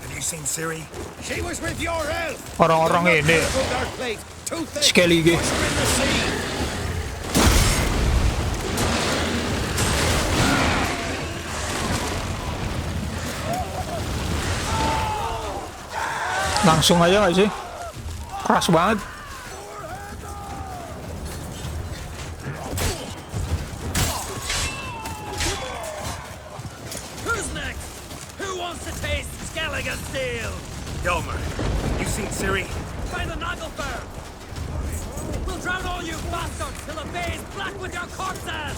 Have you seen Ciri? She was with your elf. Orang-orang ini sekali lagi. Langsung aja nggak sih? Keras banget. Yomer, you seen Ciri? By the Nagelfur! We'll drown all you bastards till the bay is black with your corpses!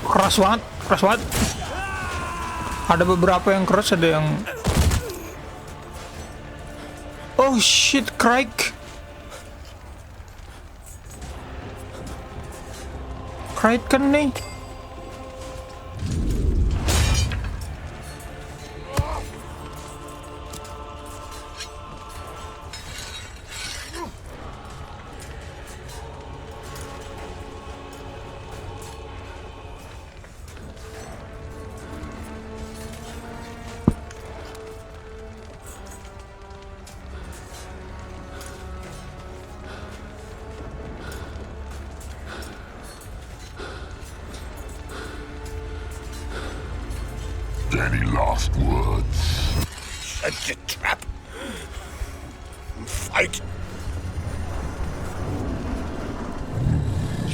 Keras banget. Ada beberapa yang keras, ada yang oh shit, Craig kan nih. Any last words? Set your trap. Fight.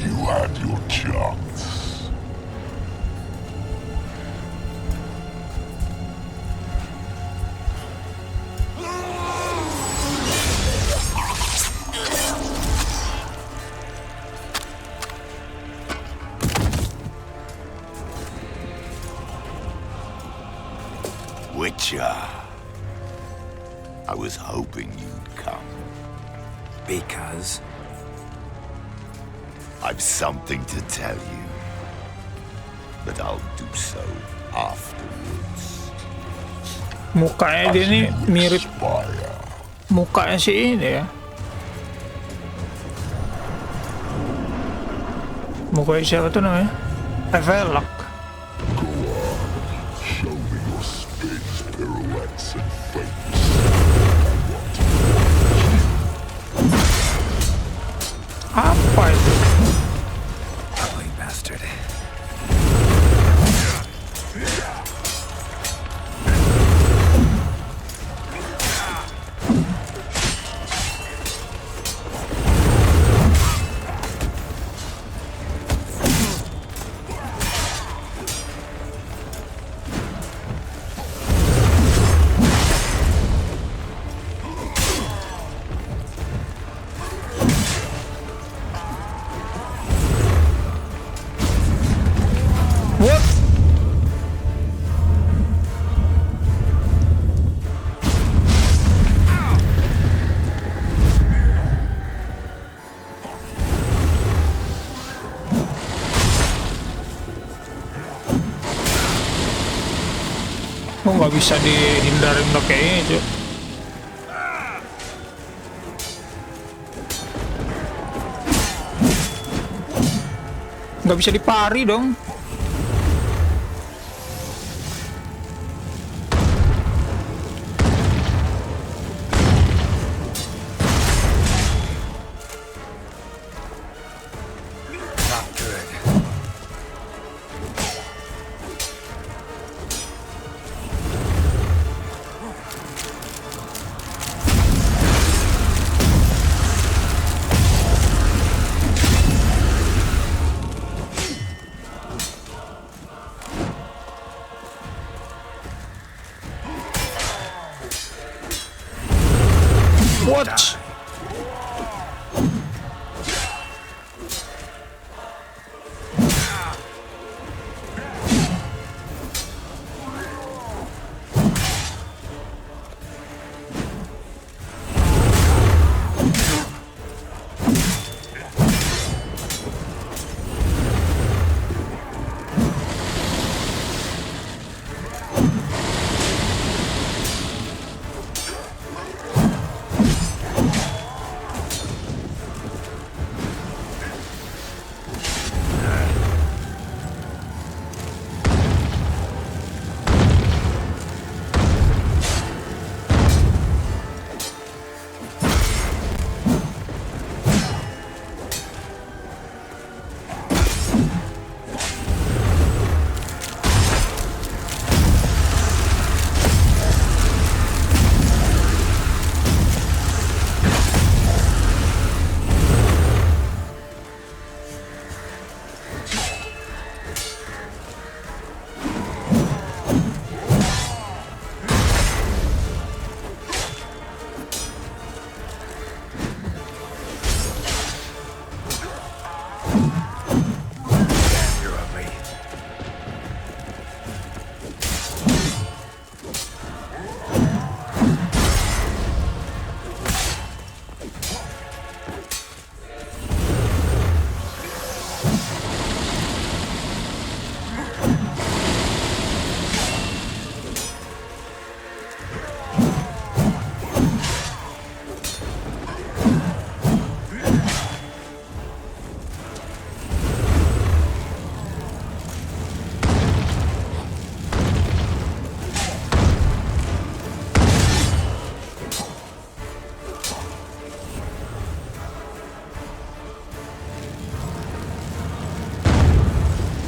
You had your chance. was hoping you'd come. Because? I've something to tell you. But I'll do so afterwards. Mukanya dia nih mirip mukanya si ini ya. Mukanya siapa tuh namanya? Evelak. Show me your spins, pirouettes, and feints. Apa itu? Ugly bastard. Oh, nggak bisa dihindarin lo kayaknya cuy. Nggak bisa dipari dong. What?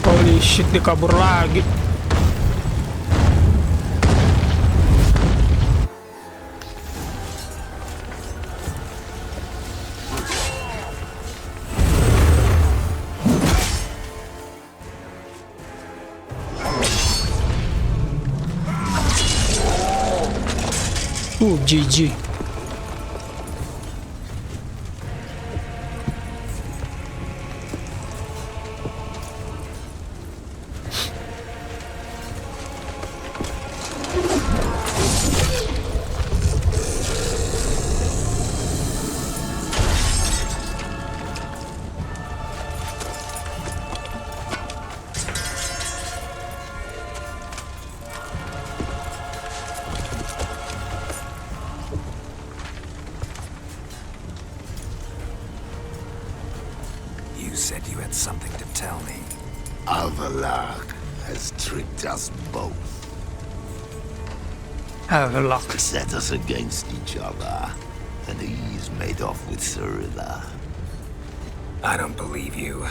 Holy shit, dia kabur lagi. GG. You said you had something to tell me. Avallac'h has tricked us both. Avallac'h set us against each other, and he's made off with Cirila. I don't believe you.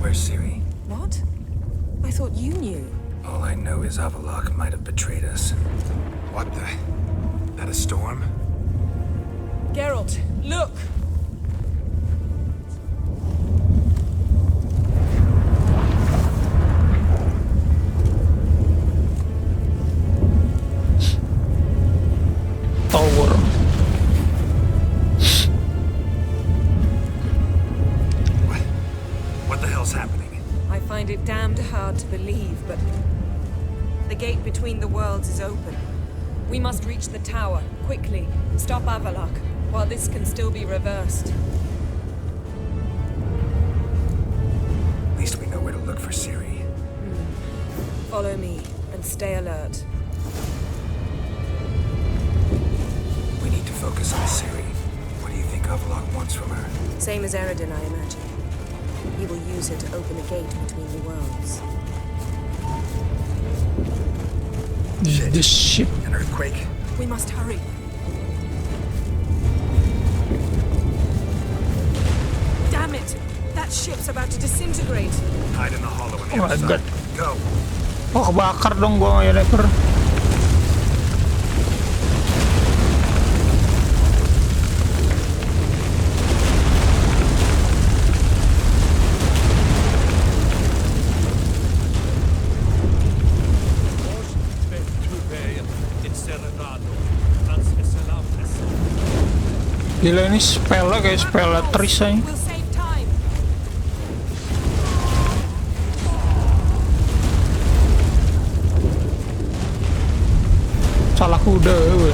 Where's Ciri? What? I thought you knew. All I know is Avallac'h might have betrayed us. What the? That a storm? Geralt, look! Tower. What the hell's happening? I find it damned hard to believe, but the gate between the worlds is open. We must reach the tower, quickly. Stop Avallac'h, while this can still be reversed. At least we know where to look for Ciri. Follow me, and stay alert. We need to focus on Ciri. What do you think Avallac'h wants from her? Same as Eredin, I imagine. He will use her to open a gate between the worlds. This ship. An earthquake? We must hurry. Damn it! That ship's about to disintegrate. Hide in the hollow on the Oh other my side. god. Go! Oh, kebakar dong gua ya leper. Gila ini spellnya kayak spell Tris aja. We'll save time. Salah kuda gue.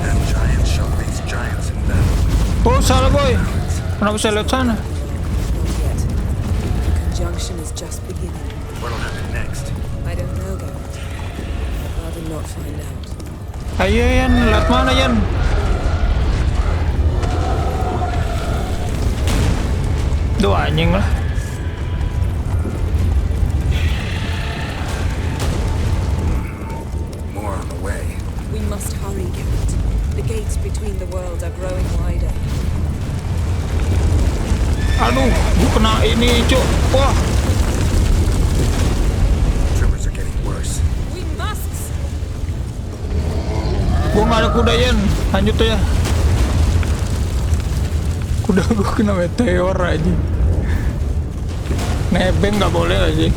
Them giants shall face giants in battle. Oh salah boy. Kenapa saya lihat sana? Conjunction is just beginning. What'll happen next? I don't know, Geralt. I'd rather not find out. Ayo Yan, lihat mana Yan? Duh anjing lah. More on the way. We must hurry, Geralt. The gates between the worlds are growing wider. Aduh, gua kena ini cuk. Wah. Tremors are getting worse. We must. Gua nggak ada kuda Yan, lanjut ya. Kuda gua kena meteor aja. Nebeng nggak boleh aja.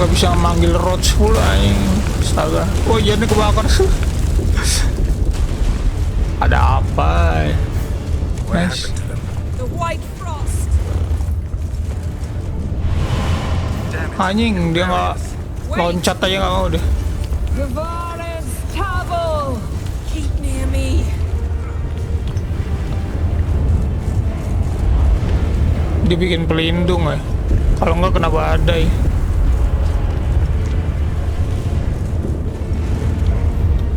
Nggak bisa manggil Roach full anjing. Astaga. Oh iya ini kebakar. Ada apa? Nice. The white frost. Anjing dia nggak loncat aja nggak mau deh. Gavares Tavol. Keep near me. Dia bikin pelindung ya. Kalau nggak kena badai.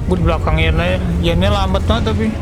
Gue di belakangnya aja. Jannya lambat banget tapi.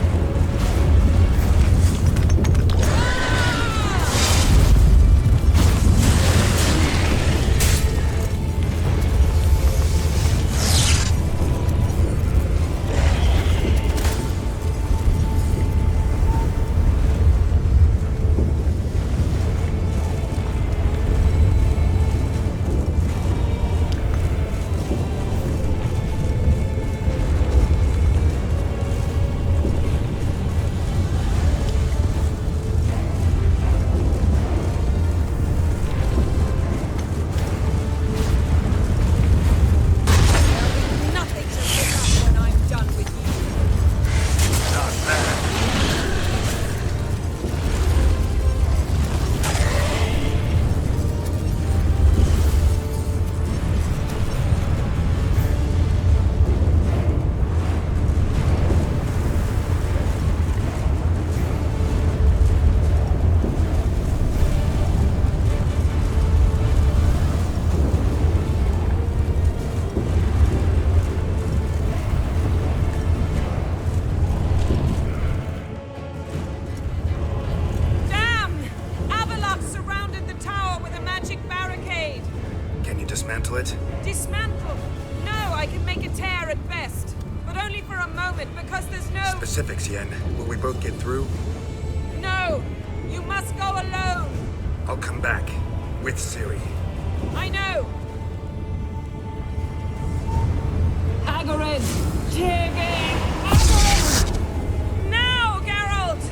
moment, because there's no... Specifics, Yen. Will we both get through? No! You must go alone! I'll come back. With Ciri. I know! Hagrid! Tivy! Hagrid! Now, Geralt!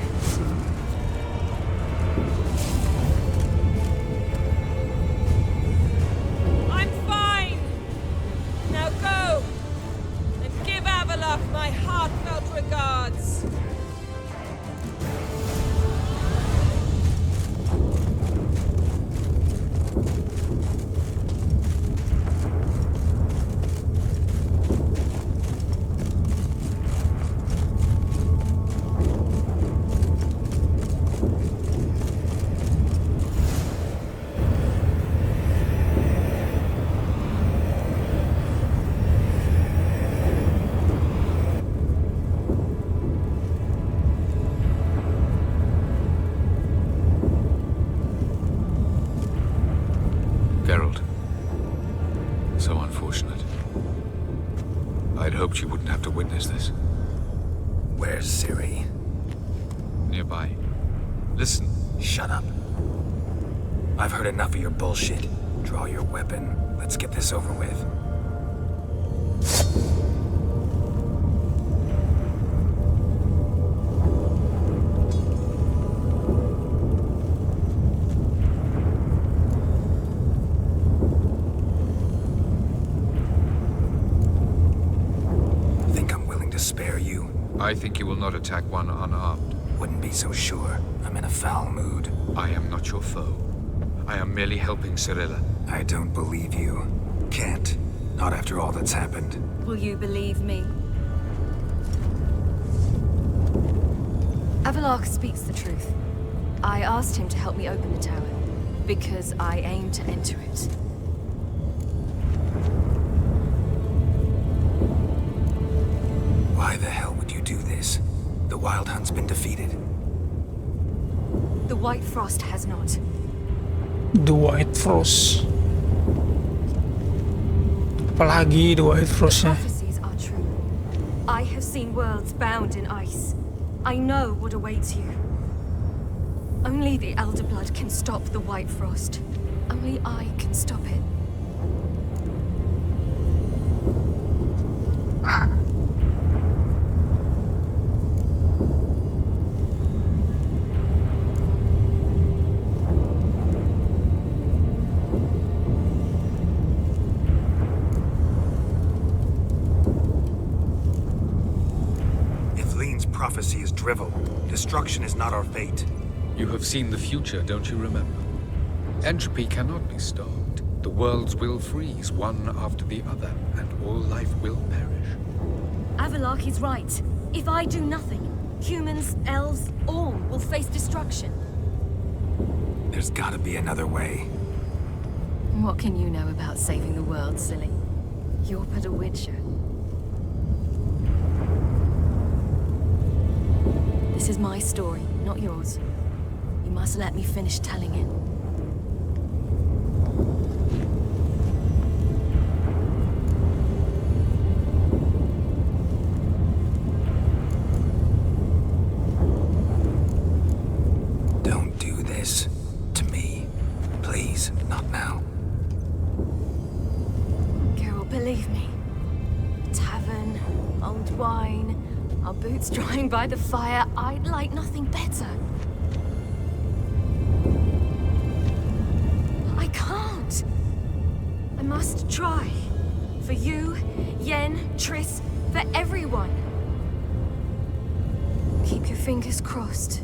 I'm fine! Now go! And give Avalok my heartfelt regards! Geralt. So unfortunate. I'd hoped you wouldn't have to witness this. Where's Ciri? Nearby. Listen. Shut up. I've heard enough of your bullshit. Draw your weapon. Let's get this over with. I think you will not attack one unarmed. Wouldn't be so sure. I'm in a foul mood. I am not your foe. I am merely helping Cirila. I don't believe you. Can't. Not after all that's happened. Will you believe me? Avalok speaks the truth. I asked him to help me open the tower, because I aim to enter it. Why the hell would you do this? The Wild Hunt's been defeated. The White Frost has not. The White Frost. Apalagi The White Frostnya. Prophecies are true. I have seen worlds bound in ice. I know what awaits you. Only the Elder Blood can stop the White Frost. Only I can stop it. Prophecy is drivel. Destruction is not our fate. You have seen the future, don't you remember? Entropy cannot be stopped. The worlds will freeze, one after the other, and all life will perish. Avalok is right. If I do nothing, humans, elves, all will face destruction. There's gotta be another way. What can you know about saving the world, silly? You're but a witcher. This is my story, not yours. You must let me finish telling it. Don't do this to me. Please, not now. Geralt, believe me. Tavern, old wine, our boots drying by the fire. I'd like nothing better. I can't. I must try. For you, Yen, Triss, for everyone. Keep your fingers crossed.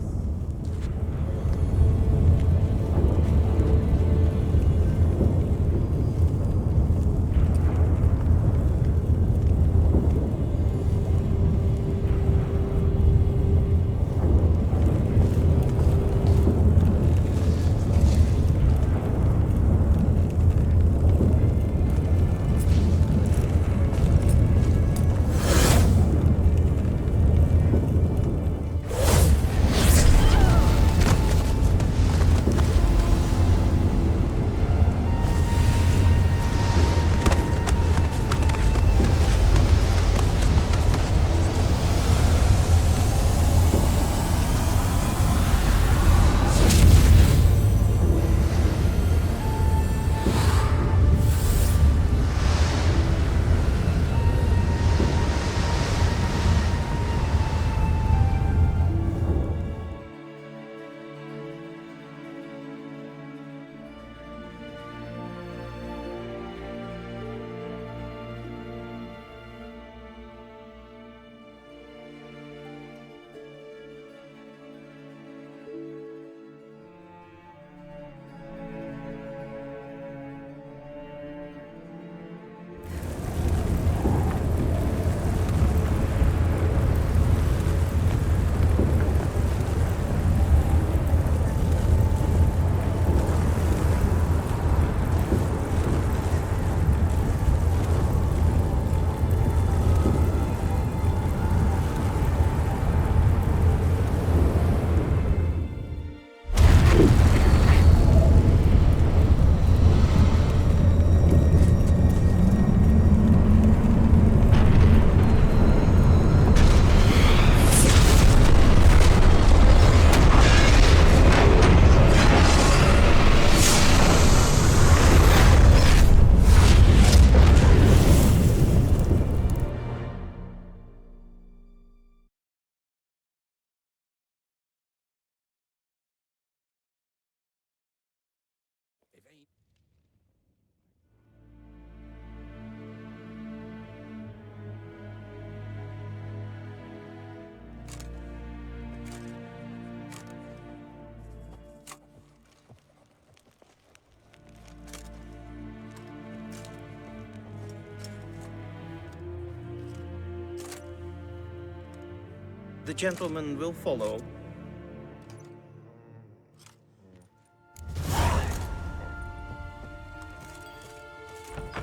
The gentleman will follow.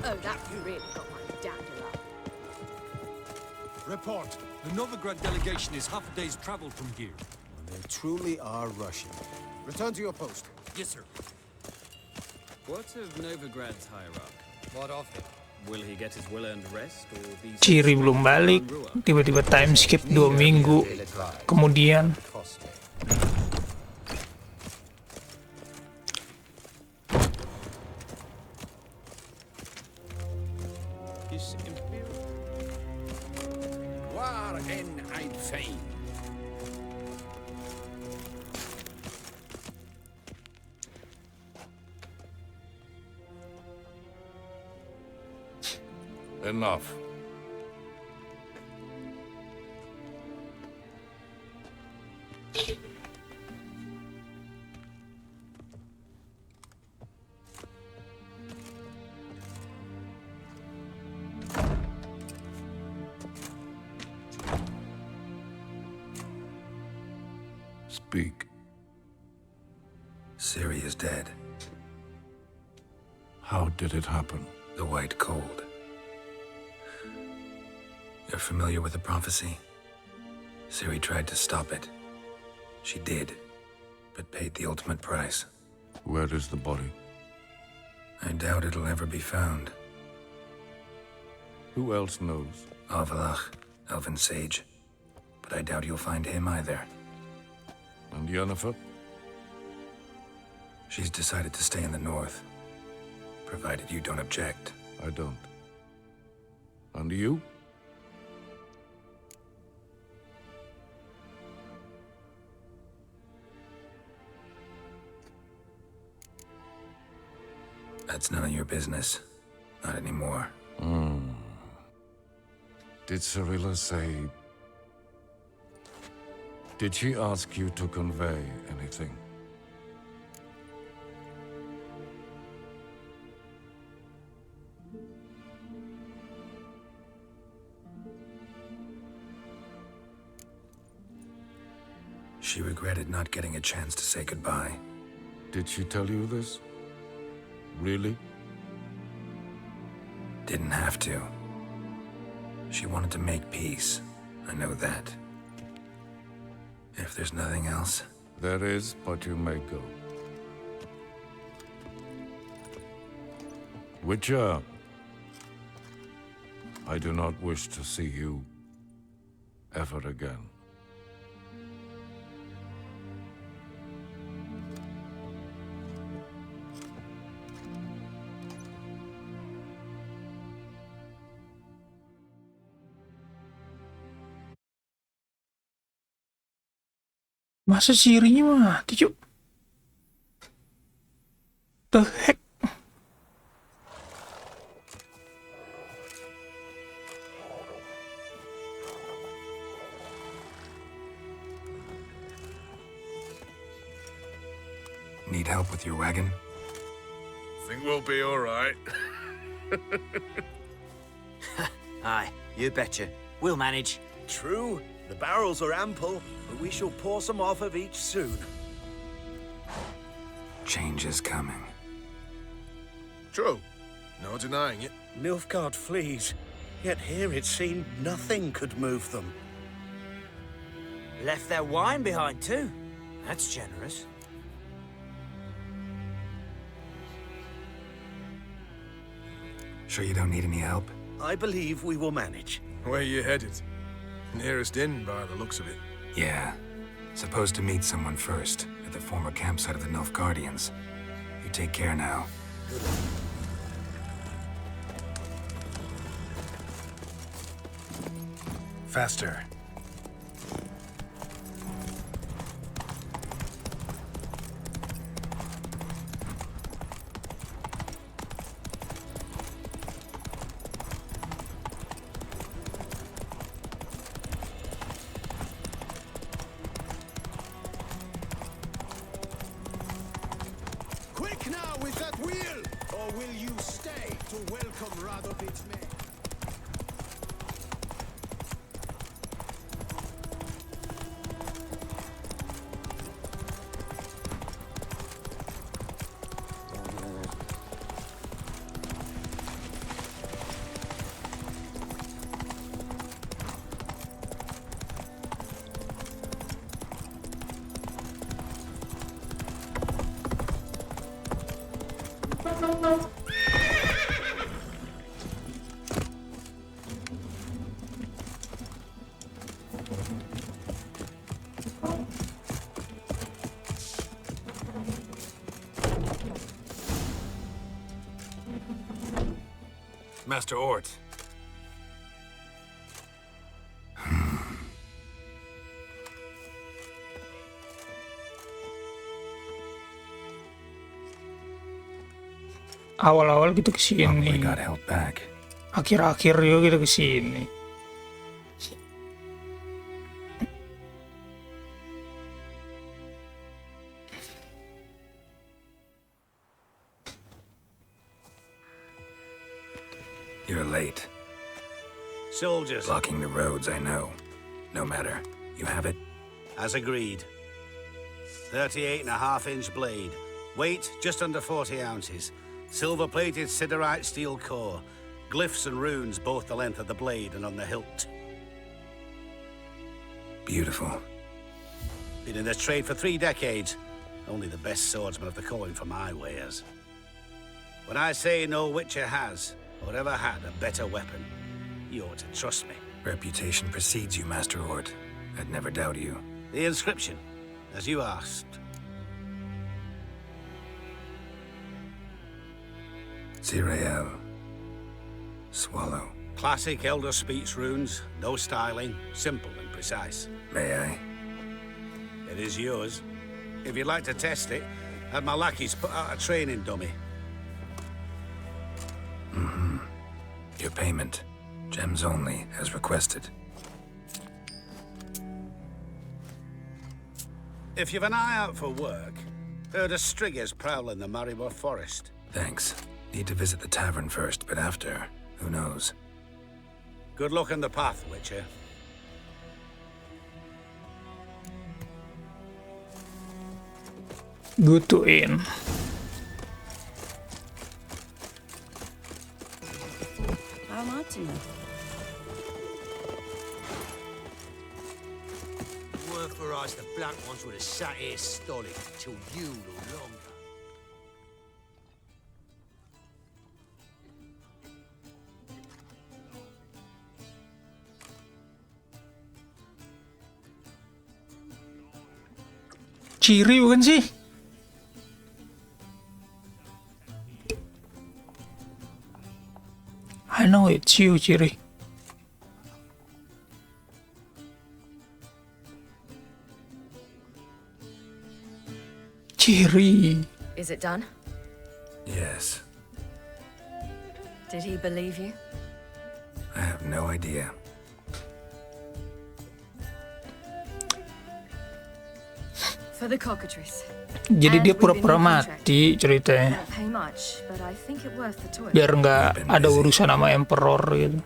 Oh, that really got my dander up. Report. The Novigrad delegation is half a day's travel from here. They truly are rushing. Return to your post. Yes, sir. What of Novigrad's hierarch? What of him? Will he get his well-earned rest or be... Ciri belum balik, tiba-tiba time skip 2 minggu kemudian. War en ein Fein. Enough. Speak. Ciri is dead. How did it happen? The White Cold. You're familiar with the prophecy? Ciri tried to stop it. She did, but paid the ultimate price. Where is the body? I doubt it'll ever be found. Who else knows? Avalach, Elven Sage. But I doubt you'll find him either. And Yennefer? She's decided to stay in the north. Provided you don't object. I don't. And you? That's none of your business. Not anymore. Did Cirila say... Did she ask you to convey anything? She regretted not getting a chance to say goodbye. Did she tell you this? Really? Didn't have to. She wanted to make peace. I know that. If there's nothing else... There is, but you may go. Witcher, I do not wish to see you ever again. Masa Cirinya mati, Cuk? The heck? Need help with your wagon? Think we'll be all right. Aye, you betcha. We'll manage. True, the barrels are ample, but we shall pour some off of each soon. Change is coming. True. No denying it. Nilfgaard flees, yet here it seemed nothing could move them. Left their wine behind too. That's generous. Sure you don't need any help? I believe we will manage. Where you headed? Nearest inn, by the looks of it. Yeah. Supposed to meet someone first, at the former campsite of the Nilfgaardians. You take care now. Faster. Quick now with that wheel! Or will you stay to welcome Radovit's men? Master Ort. Awal-awal gitu kesini. Probably got held back. Akhir-akhir juga gitu kesini. You're late. Soldiers. Blocking the roads, I know. No matter. You have it? As agreed. 38.5-inch blade. Weight just under 40 ounces. Silver-plated siderite steel core. Glyphs and runes both the length of the blade and on the hilt. Beautiful. Been in this trade for 3 decades. Only the best swordsmen of the calling for my wares. When I say no Witcher has, or ever had, a better weapon, you ought to trust me. Reputation precedes you, Master Ort. I'd never doubt you. The inscription, as you asked. Cirila. Swallow. Classic Elder Speech runes, no styling, simple and precise. May I? It is yours. If you'd like to test it, have my lackeys put out a training dummy. Mm-hmm. Your payment. Gems only, as requested. If you've an eye out for work, heard of striggers prowling the Maribor forest. Thanks. Need to visit the tavern first, but after, who knows? Good luck on the path, Witcher. Good to in. How am I to know? Word for us, the black ones would have sat here stolid till you no longer. Ciri bukan sih? I know it's you, Ciri. Ciri. Is it done? Yes. Did he believe you? I have no idea. For the cockatrice. Jadi dia pura-pura mati ceritanya. Pay much, but I think it worth the toil. Biar nggak ada urusan sama Emperor gitu.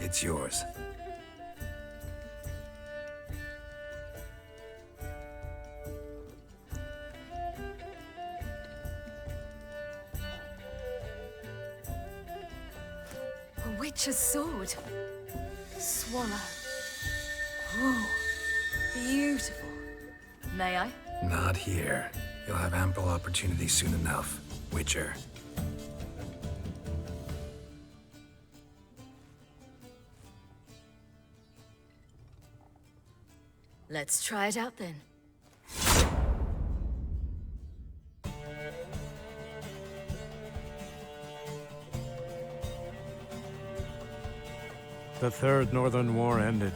It's yours. A witch's sword. Swallow. Whoa. Beautiful. May I? Not here. You'll have ample opportunity soon enough, Witcher. Let's try it out then. The Third Northern War ended.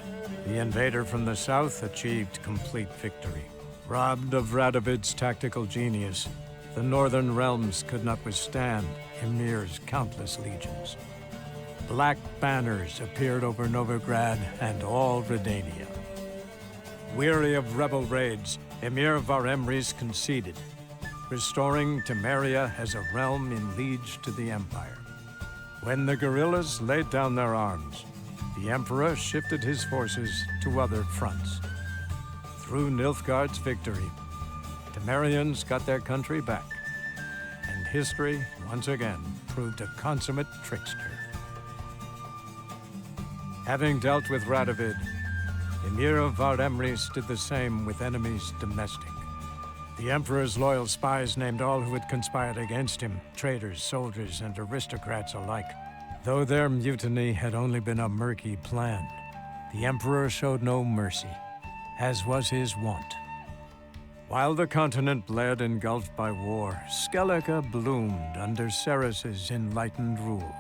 The invader from the south achieved complete victory. Robbed of Radovid's tactical genius, the northern realms could not withstand Ymir's countless legions. Black banners appeared over Novigrad and all Redania. Weary of rebel raids, Emir Varemres conceded, restoring Temeria as a realm in liege to the Empire. When the guerrillas laid down their arms, the Emperor shifted his forces to other fronts. Through Nilfgaard's victory, Temerians got their country back, and history once again proved a consummate trickster. Having dealt with Radovid, Emir of Vardemris did the same with enemies domestic. The Emperor's loyal spies named all who had conspired against him, traitors, soldiers, and aristocrats alike. Though their mutiny had only been a murky plan, the Emperor showed no mercy, as was his wont. While the continent bled engulfed by war, Skellige bloomed under Ceres's enlightened rule.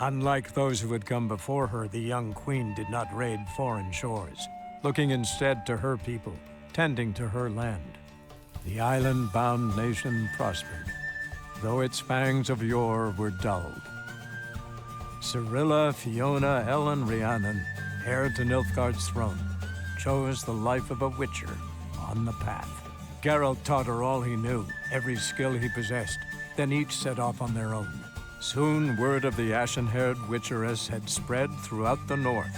Unlike those who had come before her, the young queen did not raid foreign shores, looking instead to her people, tending to her land. The island-bound nation prospered, though its fangs of yore were dulled. Cirila, Fiona, Ellen, Rhiannon, heir to Nilfgaard's throne, chose the life of a witcher on the path. Geralt taught her all he knew, every skill he possessed, then each set off on their own. Soon word of the ashen-haired witcheress had spread throughout the north,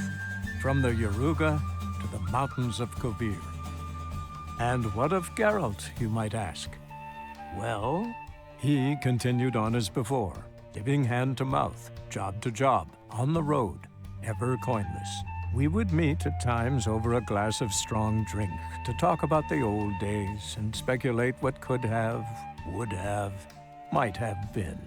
from the Yaruga to the mountains of Kovir. And what of Geralt, you might ask? Well, he continued on as before, giving hand to mouth, job to job, on the road, ever coinless. We would meet at times over a glass of strong drink to talk about the old days and speculate what could have, would have, might have been.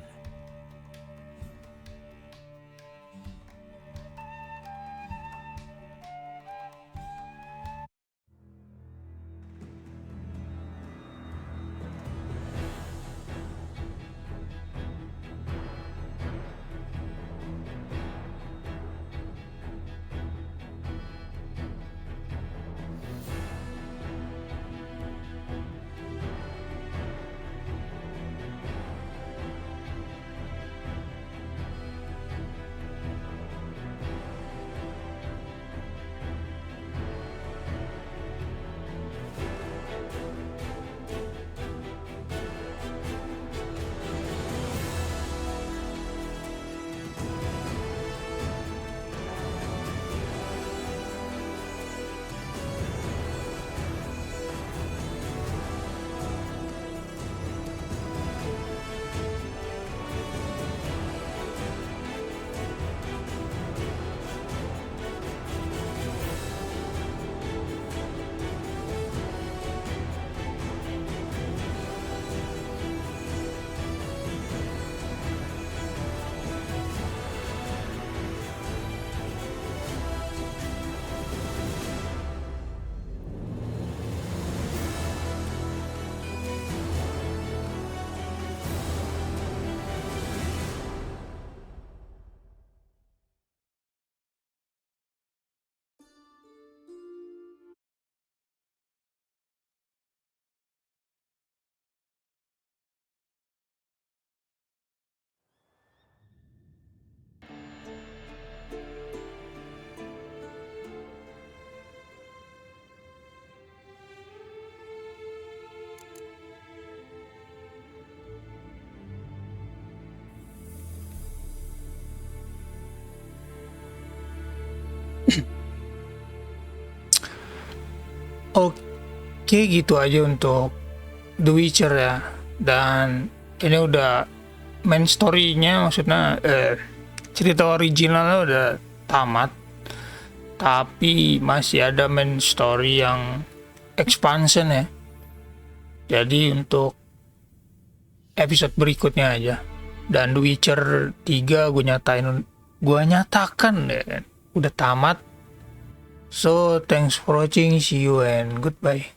Oke, gitu aja untuk The Witcher ya. Dan ini udah main story-nya, maksudnya cerita originalnya udah tamat. Tapi masih ada main story yang expansion ya. Jadi untuk episode berikutnya aja. Dan The Witcher 3 gue nyatakan udah tamat. So thanks for watching, see you and goodbye.